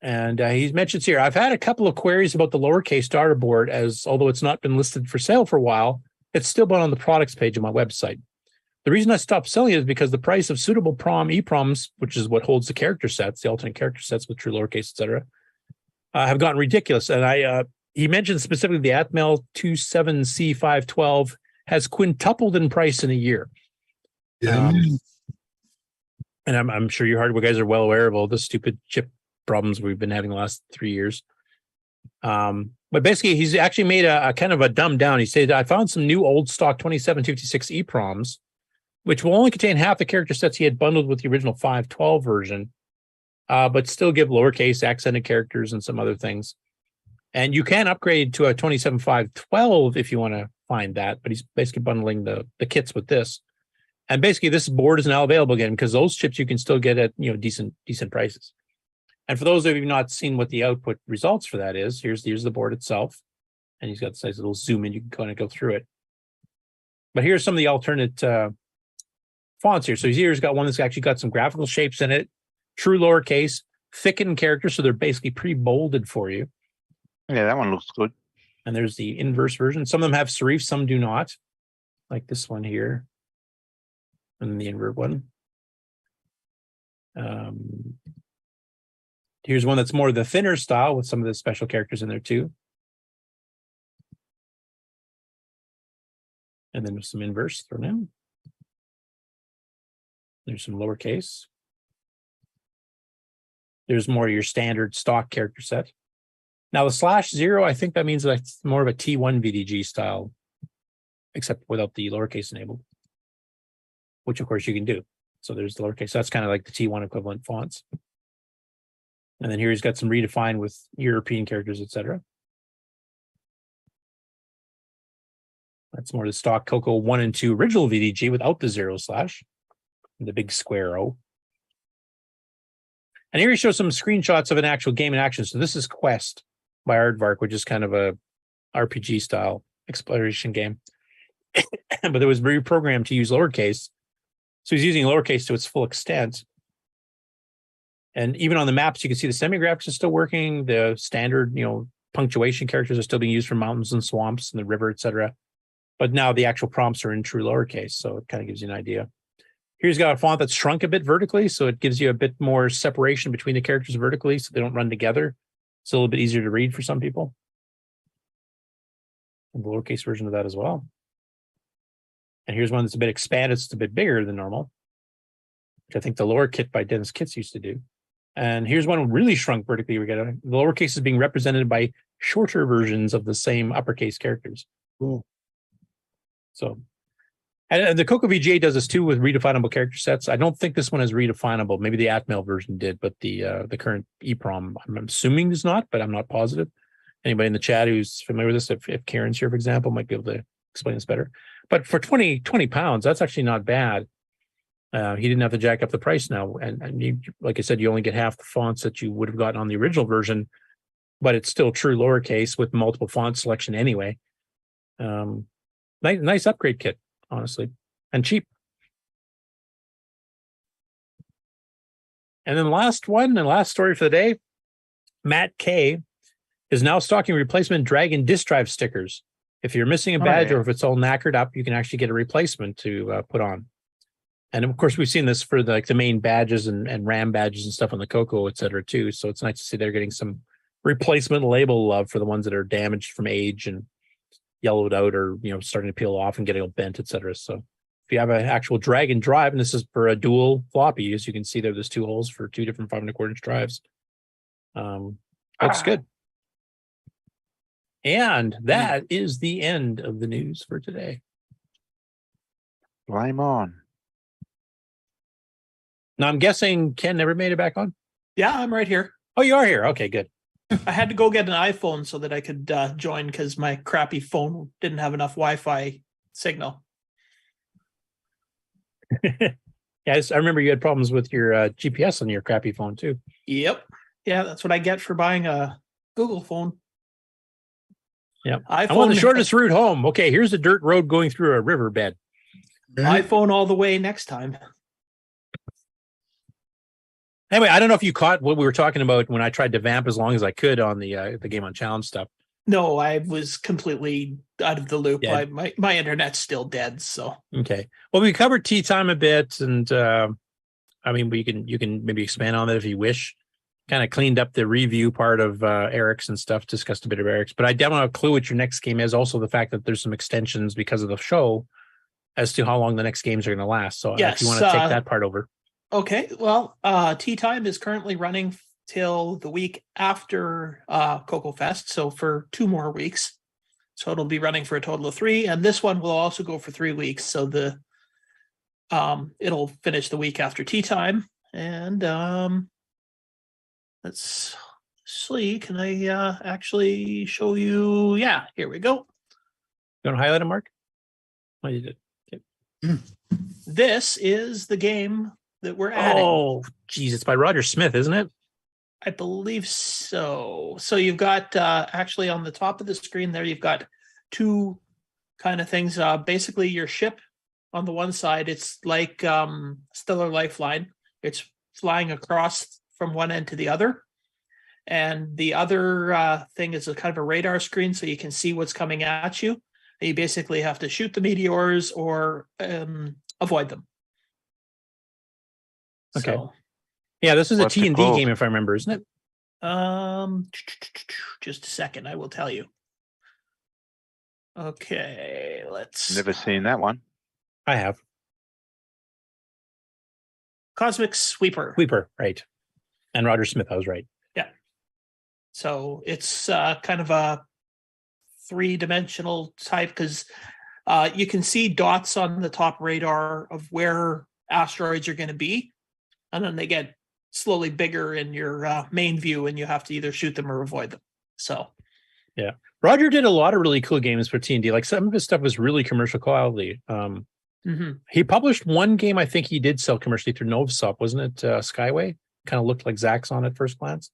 and he mentions here, I've had a couple of queries about the lowercase starter board, as although it's not been listed for sale for a while, it's still been on the products page of my website. The reason I stopped selling it is because the price of suitable EPROMs, which is what holds the character sets, the alternate character sets with true lowercase, etc., have gotten ridiculous. And he mentioned specifically the Atmel 27C512 has quintupled in price in a year. Yeah. And I'm sure your hardware guys are well aware of all the stupid chip problems we've been having the last 3 years. But basically, he's actually made a kind of a dumbed down. He said, I found some new old stock 2756 EPROMs, which will only contain half the character sets he had bundled with the original 512 version, but still give lowercase accented characters and some other things. And you can upgrade to a 27512 if you want to find that, but he's basically bundling the kits with this. And basically, this board is now available again because those chips you can still get at decent prices. And for those of you not seen what the output results for that is, here's the board itself, and he's got this nice little zoom in. You can kind of go through it. But here's some of the alternate fonts here. So here's got one that's actually got some graphical shapes in it, true lowercase, thickened characters, so they're basically pre-bolded for you. Yeah, that one looks good. And there's the inverse version. Some of them have serif, some do not, like this one here, and the invert one. Here's one that's more the thinner style with some of the special characters in there too. And then with some inverse thrown in. There's some lowercase. There's more of your standard stock character set. Now the /0, I think that means that it's more of a T1 VDG style, except without the lowercase enabled, which of course you can do. So there's the lowercase. That's kind of like the T1 equivalent fonts. And then here he's got some redefined with European characters, etc. That's more the stock CoCo 1 and 2 original VDG without the 0/, the big square O. And here he shows some screenshots of an actual game in action. So this is Quest by Aardvark, which is kind of a RPG style exploration game. But it was reprogrammed to use lowercase. So he's using lowercase to its full extent. And even on the maps, you can see the semi-graphics are still working. The standard, punctuation characters are still being used for mountains and swamps and the river, etc. But now the actual prompts are in true lowercase, so it kind of gives you an idea. Here's got a font that's shrunk a bit vertically, so it gives you a bit more separation between the characters vertically, so they don't run together. It's a little bit easier to read for some people. And the lowercase version of that as well. And here's one that's a bit expanded, it's a bit bigger than normal, which I think the lower kit by Dennis Kitts used to do. And here's one really shrunk vertically. We got the lowercase is being represented by shorter versions of the same uppercase characters. Cool. So, and the CoCo VGA does this too with redefinable character sets. I don't think this one is redefinable. Maybe the Atmail version did, but the current EEPROM, I'm assuming is not, but I'm not positive. Anybody in the chat who's familiar with this, if Karen's here, for example, might be able to explain this better. But for 20 pounds, that's actually not bad. He didn't have to jack up the price now. And you, like I said, you only get half the fonts that you would have gotten on the original version, but it's still true lowercase with multiple font selection anyway. Nice upgrade kit, honestly, and cheap. And then last story for the day, Matt K is now stocking replacement Dragon disk drive stickers. If you're missing a badge or if it's all knackered up, you can actually get a replacement to put on. And of course, we've seen this for the main badges and RAM badges and stuff on the CoCo, et cetera, too. So it's nice to see they're getting some replacement label love for the ones that are damaged from age and yellowed out or starting to peel off and getting all bent, et cetera. So if you have an actual Dragon drive, and this is for a dual floppy, as you can see there's 2 holes for 2 different 5.25-inch drives. Looks good. And that is the end of the news for today. Blame on. Now I'm guessing Ken never made it back on? Yeah, I'm right here. Oh, you are here. Okay, good. I had to go get an iPhone so that I could join because my crappy phone didn't have enough Wi-Fi signal. Yes, I remember you had problems with your GPS on your crappy phone too. Yep. Yeah, that's what I get for buying a Google phone. Yep. I want the shortest route home. Okay, here's a dirt road going through a riverbed. iPhone all the way next time. Anyway, I don't know if you caught what we were talking about when I tried to vamp as long as I could on the Game on Challenge stuff. No, I was completely out of the loop. My internet's still dead. So okay. Well, we covered tea time a bit, and I mean, you can maybe expand on that if you wish. Kind of cleaned up the review part of Eric's and stuff, discussed a bit of Eric's, but I don't have a clue what your next game is. Also, the fact that there's some extensions because of the show as to how long the next games are going to last. So if you want to take that part over. Okay, well, Tea Time is currently running till the week after CoCoFEST, so for 2 more weeks. So it'll be running for a total of 3, and this one will also go for 3 weeks. So it'll finish the week after Tea Time, and let's see. Can I actually show you? Yeah, here we go. You want to highlight it, Mark? Oh, you did. Okay. This is the game that we're adding. Oh, geez, it's by Roger Smith, isn't it? I believe so. So you've got actually on the top of the screen there, you've got 2 kind of things. Basically, your ship on the one side, it's like Stellar Lifeline. It's flying across from one end to the other. And the other thing is a kind of a radar screen, so you can see what's coming at you. And you basically have to shoot the meteors or avoid them. Okay. So, Yeah, this is a What's it T&D called? game, if I remember, isn't it? just a second, I will tell you. Okay, let's. Never seen that one. I have. Cosmic Sweeper. Sweeper, right. And Roger Smith, I was right. Yeah. So it's kind of a three-dimensional type because you can see dots on the top radar of where asteroids are going to be, and then they get slowly bigger in your main view, and you have to either shoot them or avoid them. So, yeah, Roger did a lot of really cool games for T&D. Like some of his stuff was really commercial quality. He published one game I think he did sell commercially through Novasop, wasn't it? Skyway kind of looked like Zaxxon at first glance.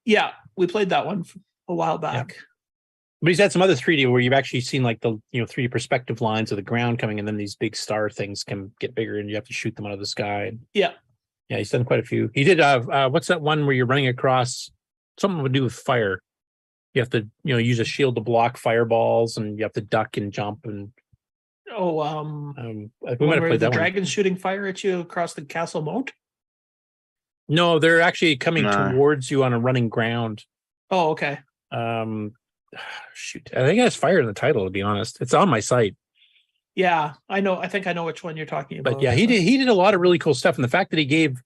Yeah, we played that one a while back. Yeah. But he's had some other 3D where you've actually seen like the 3D perspective lines of the ground coming, and then these big star things can get bigger, and you have to shoot them out of the sky. Yeah. Yeah, he's done quite a few. He did what's that one where you're running across something to do with fire? You have to use a shield to block fireballs, and you have to duck and jump and. Oh, we might have played the that dragons shooting fire at you across the castle moat. No, they're actually coming towards you on a running ground. Oh, okay. Shoot, I think it has fire in the title. To be honest, it's on my site. Yeah, I know. I think I know which one you're talking about. But yeah, he did a lot of really cool stuff, and the fact that he gave,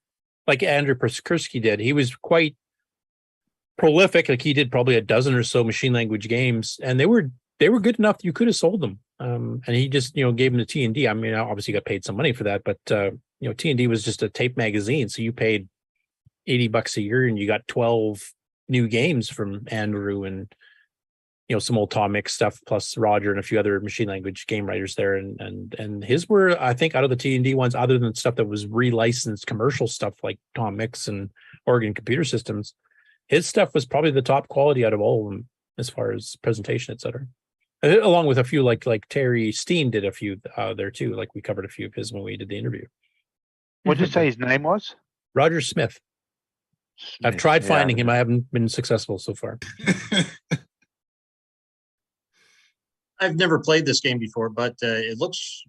like Andrew Perskursky did, he was quite prolific. Like he did probably a dozen or so machine language games, and they were good enough that you could have sold them. And he just gave him to T&D. I mean, obviously got paid some money for that, but T&D was just a tape magazine, so you paid $80 a year, and you got 12 new games from Andrew and some old Tom Mix stuff, plus Roger and a few other machine language game writers there, and his were, I think, out of the T&D ones, other than stuff that was relicensed commercial stuff like Tom Mix and Oregon Computer Systems, his stuff was probably the top quality out of all of them as far as presentation, etc. Along with a few like Terry Steen did a few there too. Like we covered a few of his when we did the interview. What did you say his name was? Roger Smith. I've tried finding him. I haven't been successful so far. I've never played this game before, but it looks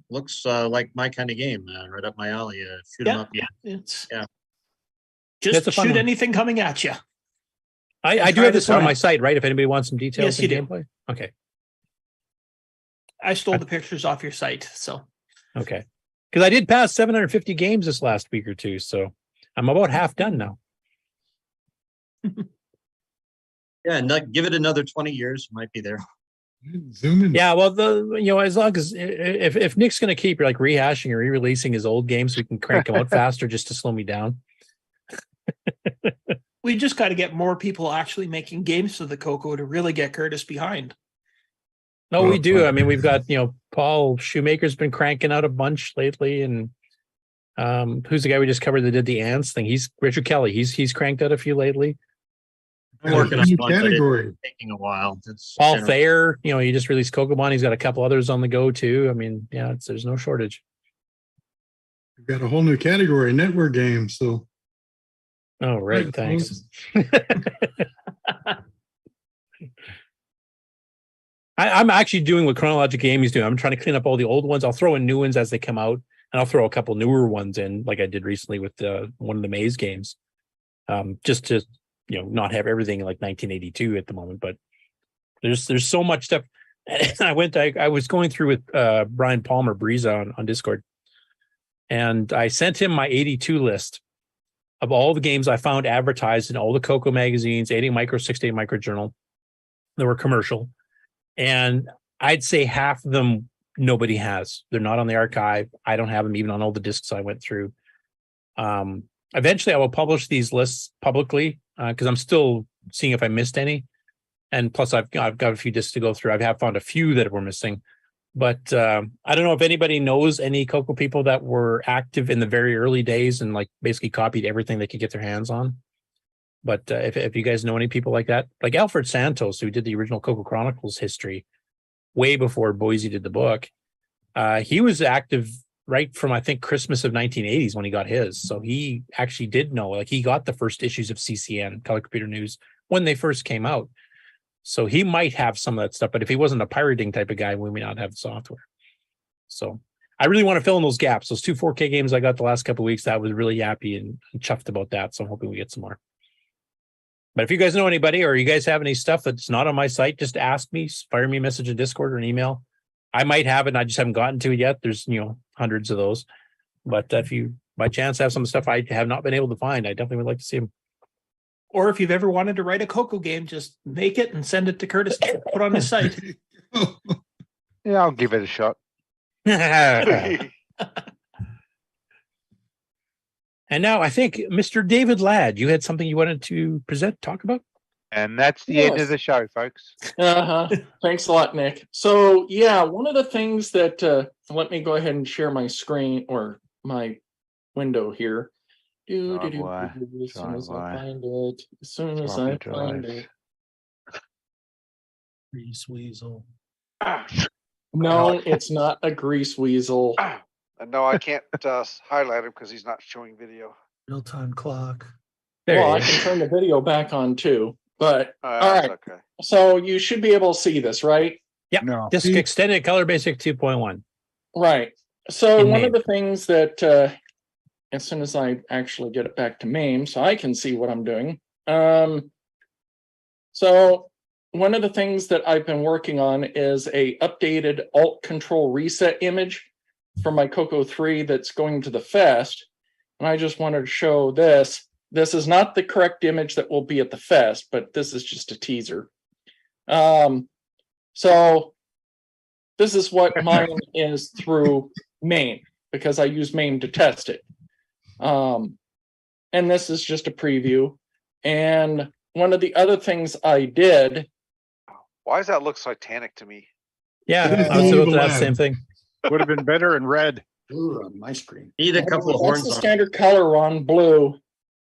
like my kind of game, right up my alley. Shoot 'em up. It's yeah. Just a fun shoot one. anything coming at you. I do have this on my site, right? If anybody wants some details, Yes, you do. gameplay. Okay. I stole the pictures off your site, so. Okay. Because I did pass 750 games this last week or two, so I'm about half done now. Yeah, and give it another 20 years, you might be there. Zoom in. Yeah, well, as long as if Nick's going to keep like rehashing or re-releasing his old games, we can crank them out faster just to slow me down. We just got to get more people actually making games for the CoCo to really get Curtis behind. No, we do. I mean, we've got Paul Shoemaker's been cranking out a bunch lately, and who's the guy we just covered that did the ants thing? He's Richard Kelly. He's cranked out a few lately. I'm working on New one, but category. it's taking a while. It's Paul generally- Thayer, he just released Kokobon. He's got a couple others on the go too. I mean, yeah, there's no shortage. We've got a whole new category, network games. So Oh, right. Thanks. I'm actually doing what Chronologic Gaming's doing. I'm trying to clean up all the old ones. I'll throw in new ones as they come out, and I'll throw a couple newer ones in, like I did recently with one of the Maze games, just to not have everything like 1982 at the moment. But there's so much stuff. I was going through with Brian Palmer Breeza on Discord, and I sent him my 82 list of all the games I found advertised in all the CoCo magazines, 80 Micro, 68 Micro Journal, that were commercial. And I'd say half of them nobody has. They're not on the archive. I don't have them even on all the discs I went through. Eventually, I will publish these lists publicly because I'm still seeing if I missed any. And plus, I've got a few discs to go through. I have found a few that were missing. But I don't know if anybody knows any CoCo people that were active in the very early days and like basically copied everything they could get their hands on. But if you guys know any people like that, like Alfred Santos, who did the original CoCo Chronicles history, way before Boise did the book. He was active right from, I think, Christmas of 1980s when he got his. So he actually did know, like he got the first issues of CCN, Color Computer News, when they first came out. So he might have some of that stuff, but if he wasn't a pirating type of guy, we may not have the software. So I really want to fill in those gaps. Those 2 4K games I got the last couple of weeks, I was really happy and chuffed about that. So I'm hoping we get some more. But if you guys know anybody or you guys have any stuff that's not on my site, just ask me, fire me a message in Discord or an email. I might have it and I just haven't gotten to it yet. There's, hundreds of those. But if you by chance have some stuff I have not been able to find, I definitely would like to see them. Or if you've ever wanted to write a CoCo game, just make it and send it to Curtis to put on his site. Yeah, I'll give it a shot. And now I think, Mr. David Ladd, you had something you wanted to talk about? And that's the end of the show, folks. Thanks a lot, Nick. So yeah, one of the things that let me go ahead and share my screen or my window here. As soon as I find it. As soon as I find it. Grease weasel. No, it's not a grease weasel. No, I can't highlight him because he's not showing video. Real-time clock. Well, I can turn the video back on too. But all right. Okay. So you should be able to see this, right? Yeah. No. Disc Extended Color Basic 2.1. Right. So one of the things that as soon as I actually get it back to MAME, so I can see what I'm doing. So one of the things that I've been working on is a updated Alt Control Reset image for my CoCo 3 that's going to the Fest. And I just wanted to show this. This is not the correct image that will be at the Fest, but this is just a teaser. So this is what mine is through MAME, because I use MAME to test it. And this is just a preview. And one of the other things I did. Why does that look Titanic to me? Yeah, I was about that same thing. Would have been better in red. Blue on my screen. Need a couple of horns. That's the standard color on blue.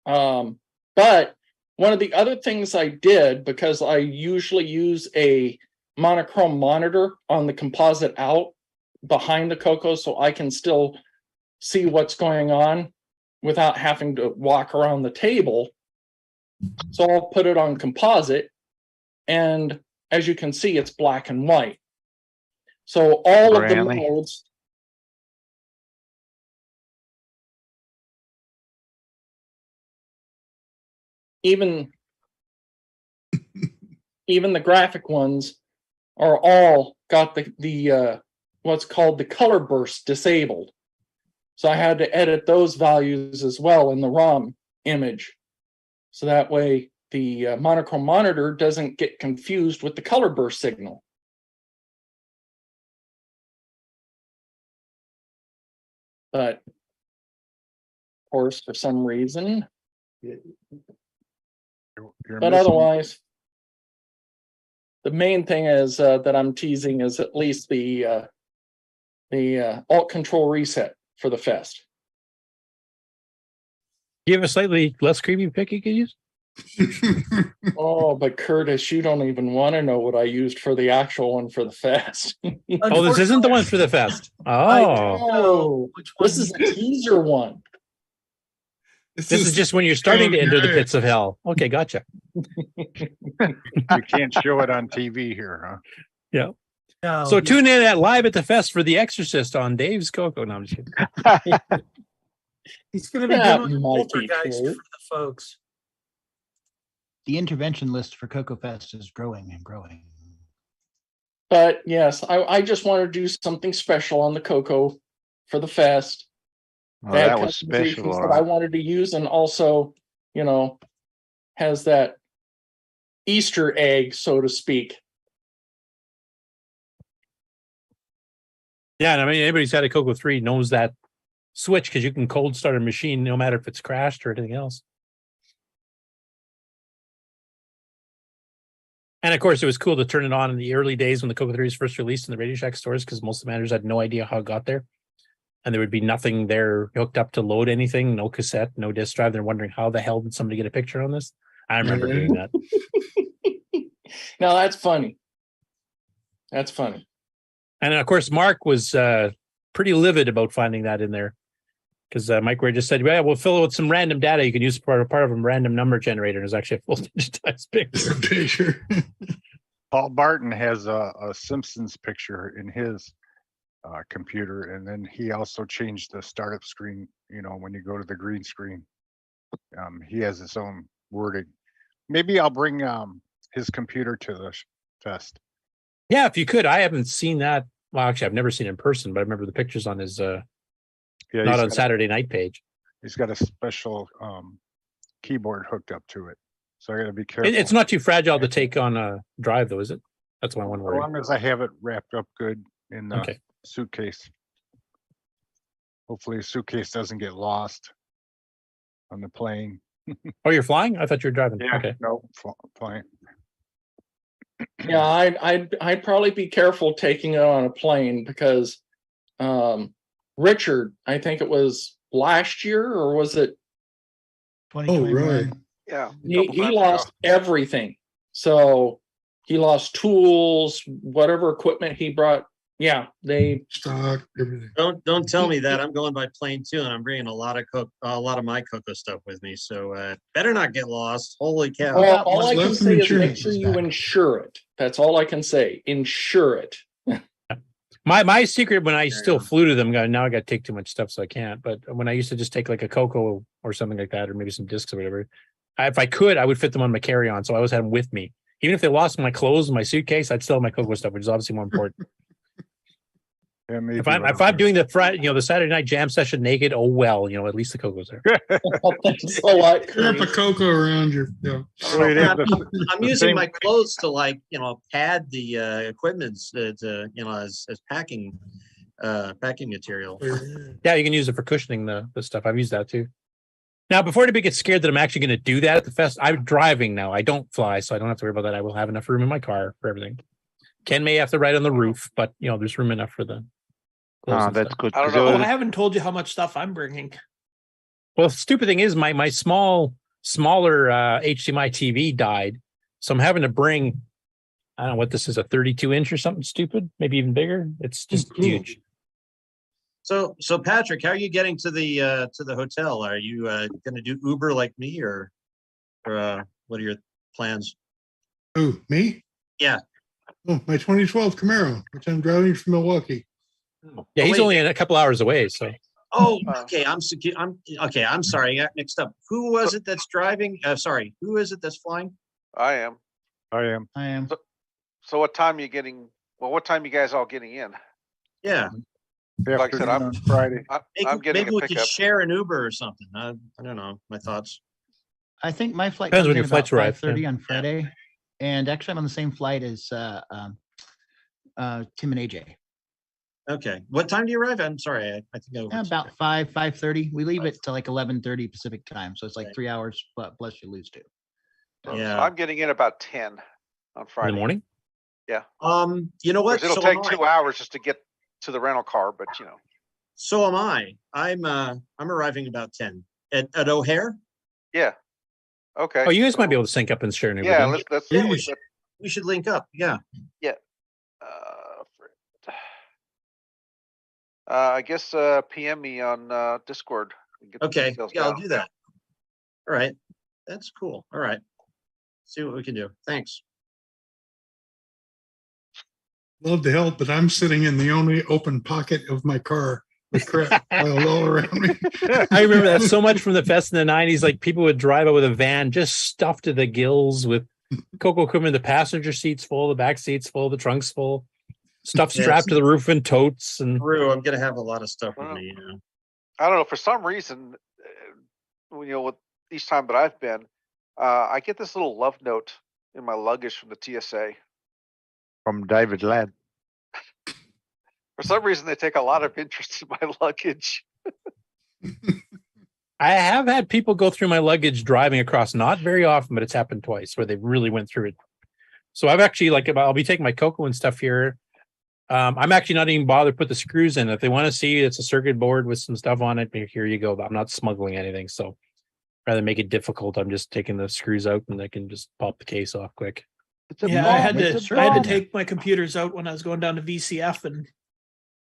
But one of the other things I did, because I usually use a monochrome monitor on the composite out behind the CoCo, so I can still see what's going on without having to walk around the table. So I'll put it on composite, and as you can see, it's black and white. So all of the modes. Even the graphic ones are all got the what's called the color burst disabled. So I had to edit those values as well in the ROM image. So that way the monochrome monitor doesn't get confused with the color burst signal. But of course, for some reason, but otherwise, the main thing is that I'm teasing is at least the Alt Control Reset for the Fest. Do you have a slightly less creepy pick you could use? Oh, but Curtis, you don't even want to know what I used for the actual one for the Fest. Oh, this isn't the one for the Fest. Oh, this is a teaser one. This is just when you're starting to enter the pits of hell. Okay, gotcha. You can't show it on TV here, huh? Yeah. No, So tune in at live at the Fest for The Exorcist on Dave's CoCo. No, I'm just kidding. he's going to be That doing might be poltergeist true. for the folks. The intervention list for CoCoFEST is growing and growing. But yes, I just want to do something special on the CoCo for the Fest. Well, that was special. That I wanted to use, and also, has that Easter egg, so to speak. Yeah, and I mean, anybody's had a CoCo 3 knows that switch because you can cold start a machine no matter if it's crashed or anything else. And of course, it was cool to turn it on in the early days when the CoCo 3 was first released in the Radio Shack stores because most of the managers had no idea how it got there. And there would be nothing there hooked up to load anything, no cassette, no disk drive. They're wondering how the hell did somebody get a picture on this? I remember doing that. Now that's funny. That's funny. And of course, Mark was pretty livid about finding that in there because Mike Ware just said, "Yeah, we'll fill it with some random data. You can use part of a random number generator." And it's actually a full digitized picture. Paul Barton has a Simpsons picture in his computer, and then he also changed the startup screen. You know, when you go to the green screen, he has his own wording. Maybe I'll bring his computer to the fest. Yeah, if you could. I haven't seen that. Well, actually, I've never seen it in person, but I remember the pictures on his not on Saturday night page. He's got a special keyboard hooked up to it, so I got to be careful. It's not too fragile to take on a drive, though, is it? That's my one As worry. long as I have it wrapped up good in the Okay. suitcase. Hopefully, the suitcase doesn't get lost on the plane. Oh, you're flying? I thought you were driving. Yeah, Okay. no, flying. Yeah, I'd probably be careful taking it on a plane because Richard, I think it was last year or was it? 2021. Yeah. He lost everything. So he lost tools, whatever equipment he brought. Yeah, they stock everything. Don't tell me that. I'm going by plane too, and I'm bringing a lot of my CoCo stuff with me. So better not get lost. Holy cow! Well, all I can say is make sure you insure it. That's all I can say. Insure it. My secret when I still flew to them, now I got to take too much stuff, so I can't. But when I used to just take like a CoCo or something like that, or maybe some discs or whatever, if I could, I would fit them on my carry-on. So I always had them with me. Even if they lost my clothes in my suitcase, I'd still have my CoCo stuff, which is obviously more important. Yeah, if I'm doing the Friday, the Saturday night jam session naked, oh well, at least the CoCo's there. Thanks a lot. Wrap a CoCo around your. I'm using my clothes to pad the equipment as packing material. Yeah, you can use it for cushioning the stuff. I've used that too. Now, before anybody gets scared that I'm actually going to do that at the fest, I'm driving now. I don't fly, so I don't have to worry about that. I will have enough room in my car for everything. Ken may have to ride on the roof, but there's room enough for the. That's good. I don't know. I haven't told you how much stuff I'm bringing. Well, the stupid thing is my smaller HDMI TV died, so I'm having to bring. I don't know what this is, a 32-inch or something stupid, maybe even bigger. It's just huge. So Patrick, how are you getting to the hotel? Are you going to do Uber like me, or what are your plans? Oh, me? Yeah. Oh, my 2012 Camaro, which I'm driving from Milwaukee. Yeah, he's only a couple hours away. So. Oh, okay. I'm sorry. I got mixed up. Who was it that's driving? Sorry. Who is it that's flying? I am. I am. So what time are you getting? Well, what time you guys all getting in? Yeah. Like I said, I'm Friday. I'm getting Maybe a we could pickup. share an Uber or something. I don't know. My thoughts. I think my flight Depends comes when in your about flights arrive, 5:30 on Friday, and actually I'm on the same flight as Tim and AJ. Okay. What time do you arrive? I'm sorry. I think About 5:30. We leave it to like 11:30 Pacific time, so it's like 3 hours, but plus you lose 2. So I'm getting in about 10 on Friday. In the morning? Yeah. You know what? It'll take 2 hours just to get to the rental car, but So am I. I'm arriving about 10 at O'Hare. Yeah. Okay. Oh, you guys might be able to sync up and share an Uber. Yeah, then. let's we should link up. Yeah. Yeah. I guess PM me on Discord. and get the Okay. details Yeah, I'll down. do that. All right. That's cool. All right. See what we can do. Thanks. Love to help, but I'm sitting in the only open pocket of my car with crap piled all around me. I remember that so much from the fest in the 90s. Like people would drive out with a van just stuffed to the gills with CoCo equipment, the passenger seats full, the back seats full, the trunks full, stuff strapped to the roof in totes. And I'm gonna have a lot of stuff with me. I don't know. For some reason, with each time that I've been, I get this little love note in my luggage from the TSA. From David Ladd. For some reason, they take a lot of interest in my luggage. I have had people go through my luggage driving across, not very often, but it's happened twice where they really went through it. So I've actually, I'll be taking my CoCo and stuff here. I'm actually not even bothered to put the screws in. If they want to see it's a circuit board with some stuff on it, here you go. But I'm not smuggling anything. So rather than make it difficult, I'm just taking the screws out and I can just pop the case off quick. Yeah, I had to take my computers out when I was going down to VCF and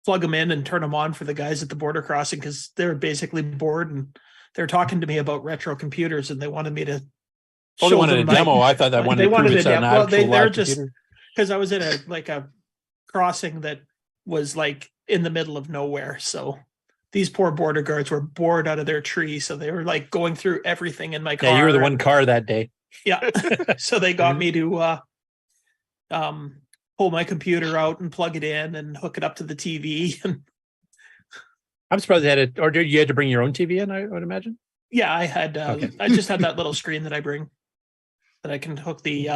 plug them in and turn them on for the guys at the border crossing because they were basically bored and they're talking to me about retro computers and they wanted me to. Oh, they wanted a demo. I thought that they wanted a demo. Well, they're just because I was in a crossing that was like in the middle of nowhere, so. These poor border guards were bored out of their tree, so they were like going through everything in my car. Yeah, you were the one car that day. Yeah, so they got me to pull my computer out and plug it in and hook it up to the TV. I'm surprised they had it, or did you had to bring your own TV in? I would imagine. Yeah, I had. Okay. I just had that little screen that I bring that I can hook the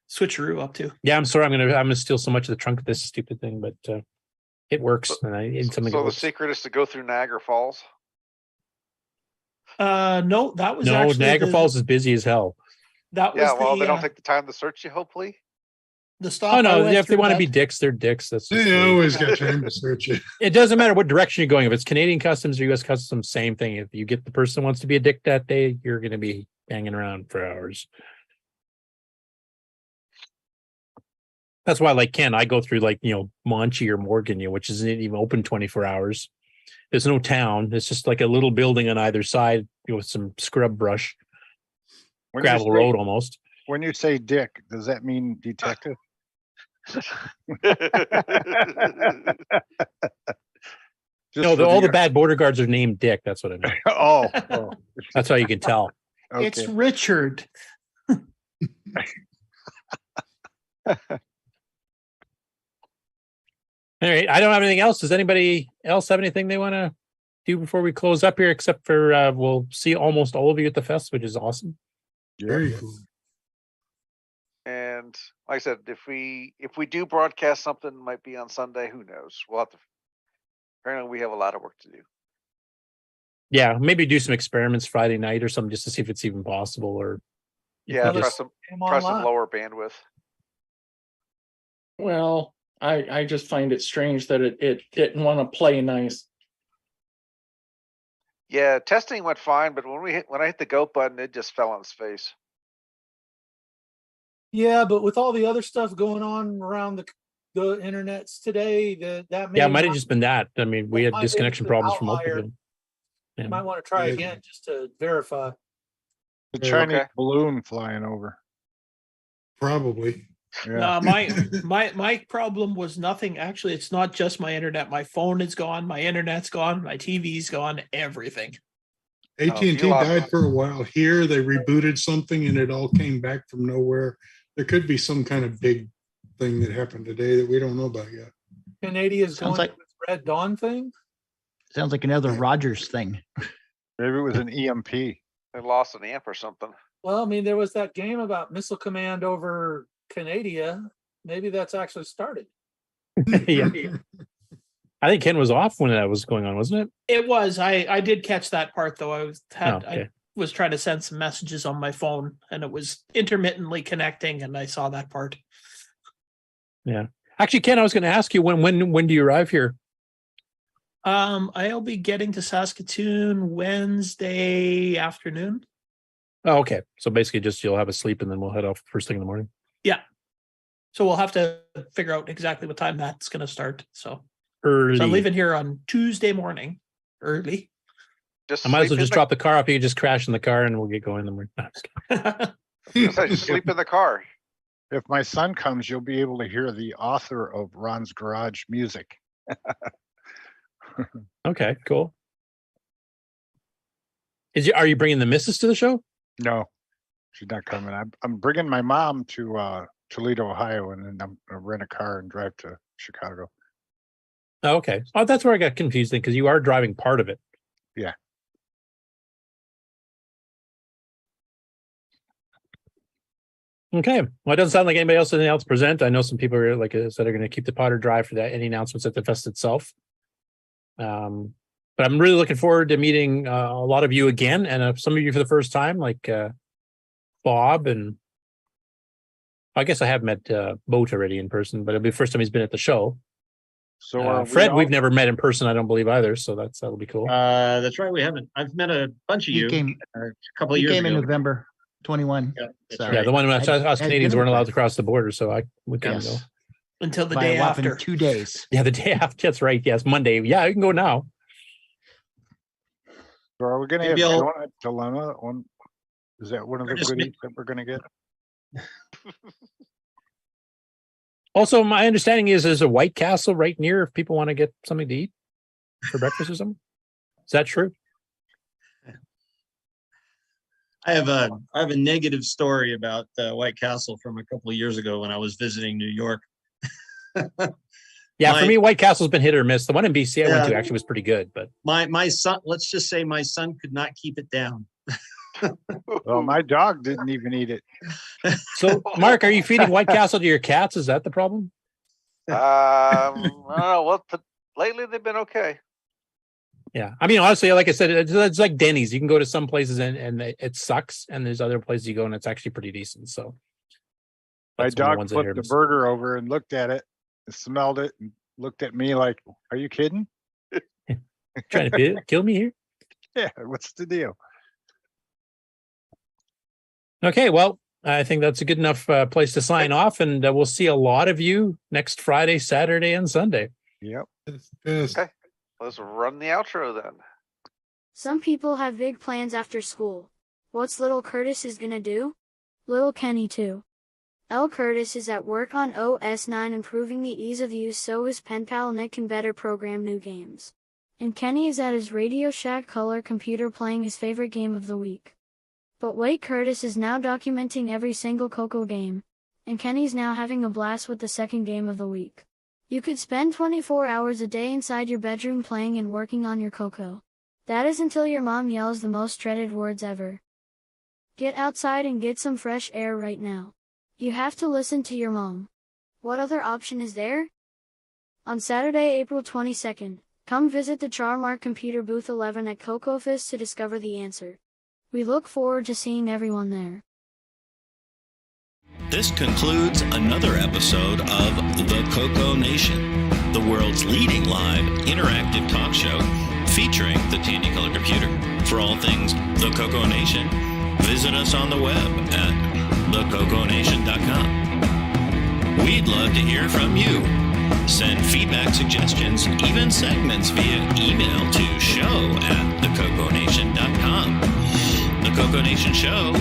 switcheroo up to. Yeah, I'm sorry. I'm gonna steal so much of the trunk of this stupid thing, but. It works, and I need something. So the secret is to go through Niagara Falls. No, that was Niagara Falls is busy as hell. That was they don't take the time to search you. Hopefully, the stop. Oh no, if they want to be dicks, they're dicks. That's they always got time to search you. It doesn't matter what direction you're going. If it's Canadian Customs or U.S. Customs, same thing. If you get the person who wants to be a dick that day, you're going to be hanging around for hours. That's why, like Ken, I go through Monchi or Morgan, which isn't even open 24 hours. There's no town. It's just like a little building on either side with some scrub brush, gravel road almost. When you say dick, does that mean detective? All the bad border guards are named Dick. That's what I mean. Oh. That's how you can tell. Okay. It's Richard. All right. I don't have anything else. Does anybody else have anything they want to do before we close up here? Except for we'll see almost all of you at the fest, which is awesome. Very cool. And like I said, if we do broadcast something, it might be on Sunday. Who knows? We'll have to. Apparently, we have a lot of work to do. Yeah, maybe do some experiments Friday night or something just to see if it's even possible. Or try some lower bandwidth. Well. I just find it strange that it didn't want to play nice. Yeah, testing went fine, but when I hit the go button, it just fell on its face. Yeah, but with all the other stuff going on around the internets today, that may it might have just been that. I mean, we had disconnection problems from multiple of them. You might want to try again just to verify. The Chinese balloon flying over. Probably. Yeah. My problem was nothing. Actually, it's not just my internet. My phone is gone. My internet's gone. My TV's gone. Everything. AT&T died for a while. Here, they rebooted something, and it all came back from nowhere. There could be some kind of big thing that happened today that we don't know about yet. Canadia's going like with Red Dawn thing. Sounds like another Rogers thing. Maybe it was an EMP. They lost an amp or something. Well, I mean, there was that game about missile command over Canada. Maybe that's actually started. Yeah. I think Ken was off when that was going on, wasn't it? It was. I did catch that part though. I was trying to send some messages on my phone and it was intermittently connecting and I saw that part. Yeah. Actually, Ken, I was going to ask you when do you arrive here? I'll be getting to Saskatoon Wednesday afternoon. Oh, okay. So basically just you'll have a sleep and then we'll head off first thing in the morning. Yeah. So we'll have to figure out exactly what time that's going to start. So early. I'm leaving here on Tuesday morning, early. I might as well just drop the car off. You can just crash in the car and we'll get going in the morning. Just sleep in the car. If my son comes, you'll be able to hear the author of Ron's Garage music. Okay, cool. Are you bringing the missus to the show? No, she's not coming. I'm bringing my mom to Toledo, Ohio, and then I'm gonna rent a car and drive to Chicago. Oh, okay. Oh, that's where I got confused because you are driving part of it. Yeah. Okay. Well, it doesn't sound like anybody else has anything else to present. I know some people are, like I said, are going to keep the Potter Drive for that. Any announcements at the fest itself. But I'm really looking forward to meeting a lot of you again, and some of you for the first time, like Bob, and I guess I have met Boat already in person, but it'll be the first time he's been at the show. So Fred, we've never met in person, I don't believe either. So that'll be cool. That's right, we haven't. I've met a bunch of you. Came, a couple of he years came ago. in November. 21. Yeah, the one us Canadians weren't allowed to cross the border, so we couldn't go. Until the By day a whopping after. 2 days. Yeah, the day after. That's right. Yes, Monday. Yeah, you can go now. So are we going to have Maybe I'll- donut dilemma? Is that one of the Just goodies that we're going to get? Also, my understanding is there's a White Castle right near if people want to get something to eat for breakfast or something. Is that true? I have a negative story about White Castle from a couple of years ago when I was visiting New York. Yeah, for me, White Castle's been hit or miss. The one in BC I went to Yeah. actually was pretty good, but My son, let's just say my son could not keep it down. Well, my dog didn't even eat it. so Mark, are you feeding White Castle to your cats? Is that the problem? I don't know. Well, lately they've been okay. Yeah, I mean, honestly, like I said, it's like Denny's. You can go to some places and it sucks, and there's other places you go and it's actually pretty decent. So My that's one of the dog ones that flipped hit or the miss. burger over and looked at it, and smelled it, and looked at me like, "Are you kidding? Trying to kill me here? Yeah, what's the deal?" Okay, well, I think that's a good enough place to sign off, and we'll see a lot of you next Friday, Saturday, and Sunday. Yep. Okay, let's run the outro then. Some people have big plans after school. What's little Curtis is gonna do? Little Kenny too. L. Curtis is at work on OS 9 improving the ease of use so his pen pal Nick can better program new games. And Kenny is at his Radio Shack color computer playing his favorite game of the week. But wait, Curtis is now documenting every single CoCo game. And Kenny's now having a blast with the second game of the week. You could spend 24 hours a day inside your bedroom playing and working on your CoCo. That is until your mom yells the most dreaded words ever. Get outside and get some fresh air right now. You have to listen to your mom. What other option is there? On Saturday, April 22nd, come visit the Charmark Computer Booth 11 at CoCoFEST to discover the answer. We look forward to seeing everyone there. This concludes another episode of the CoCo Nation, the world's leading live interactive talk show featuring the Tandy Color Computer. For all things the CoCo Nation, visit us on the web at thecoconation.com. We'd love to hear from you. Send feedback, suggestions, even segments via email to show@thecoconation.com. The CoCo Nation Show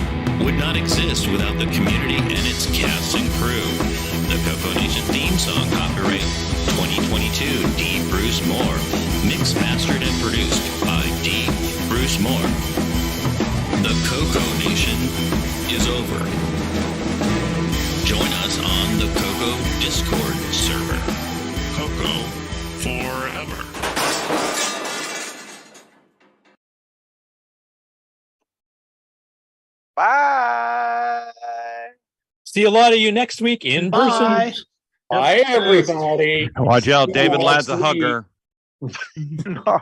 would not exist without the community and its cast and crew. The CoCo Nation theme song, copyright 2022, D. Bruce Moore. Mixed, mastered, and produced by D. Bruce Moore. The CoCo Nation is over. Join us on the CoCo Discord server. CoCo forever. Bye. See a lot of you next week in person. Bye, everybody. Watch out, David Ladd's a hugger. Bye.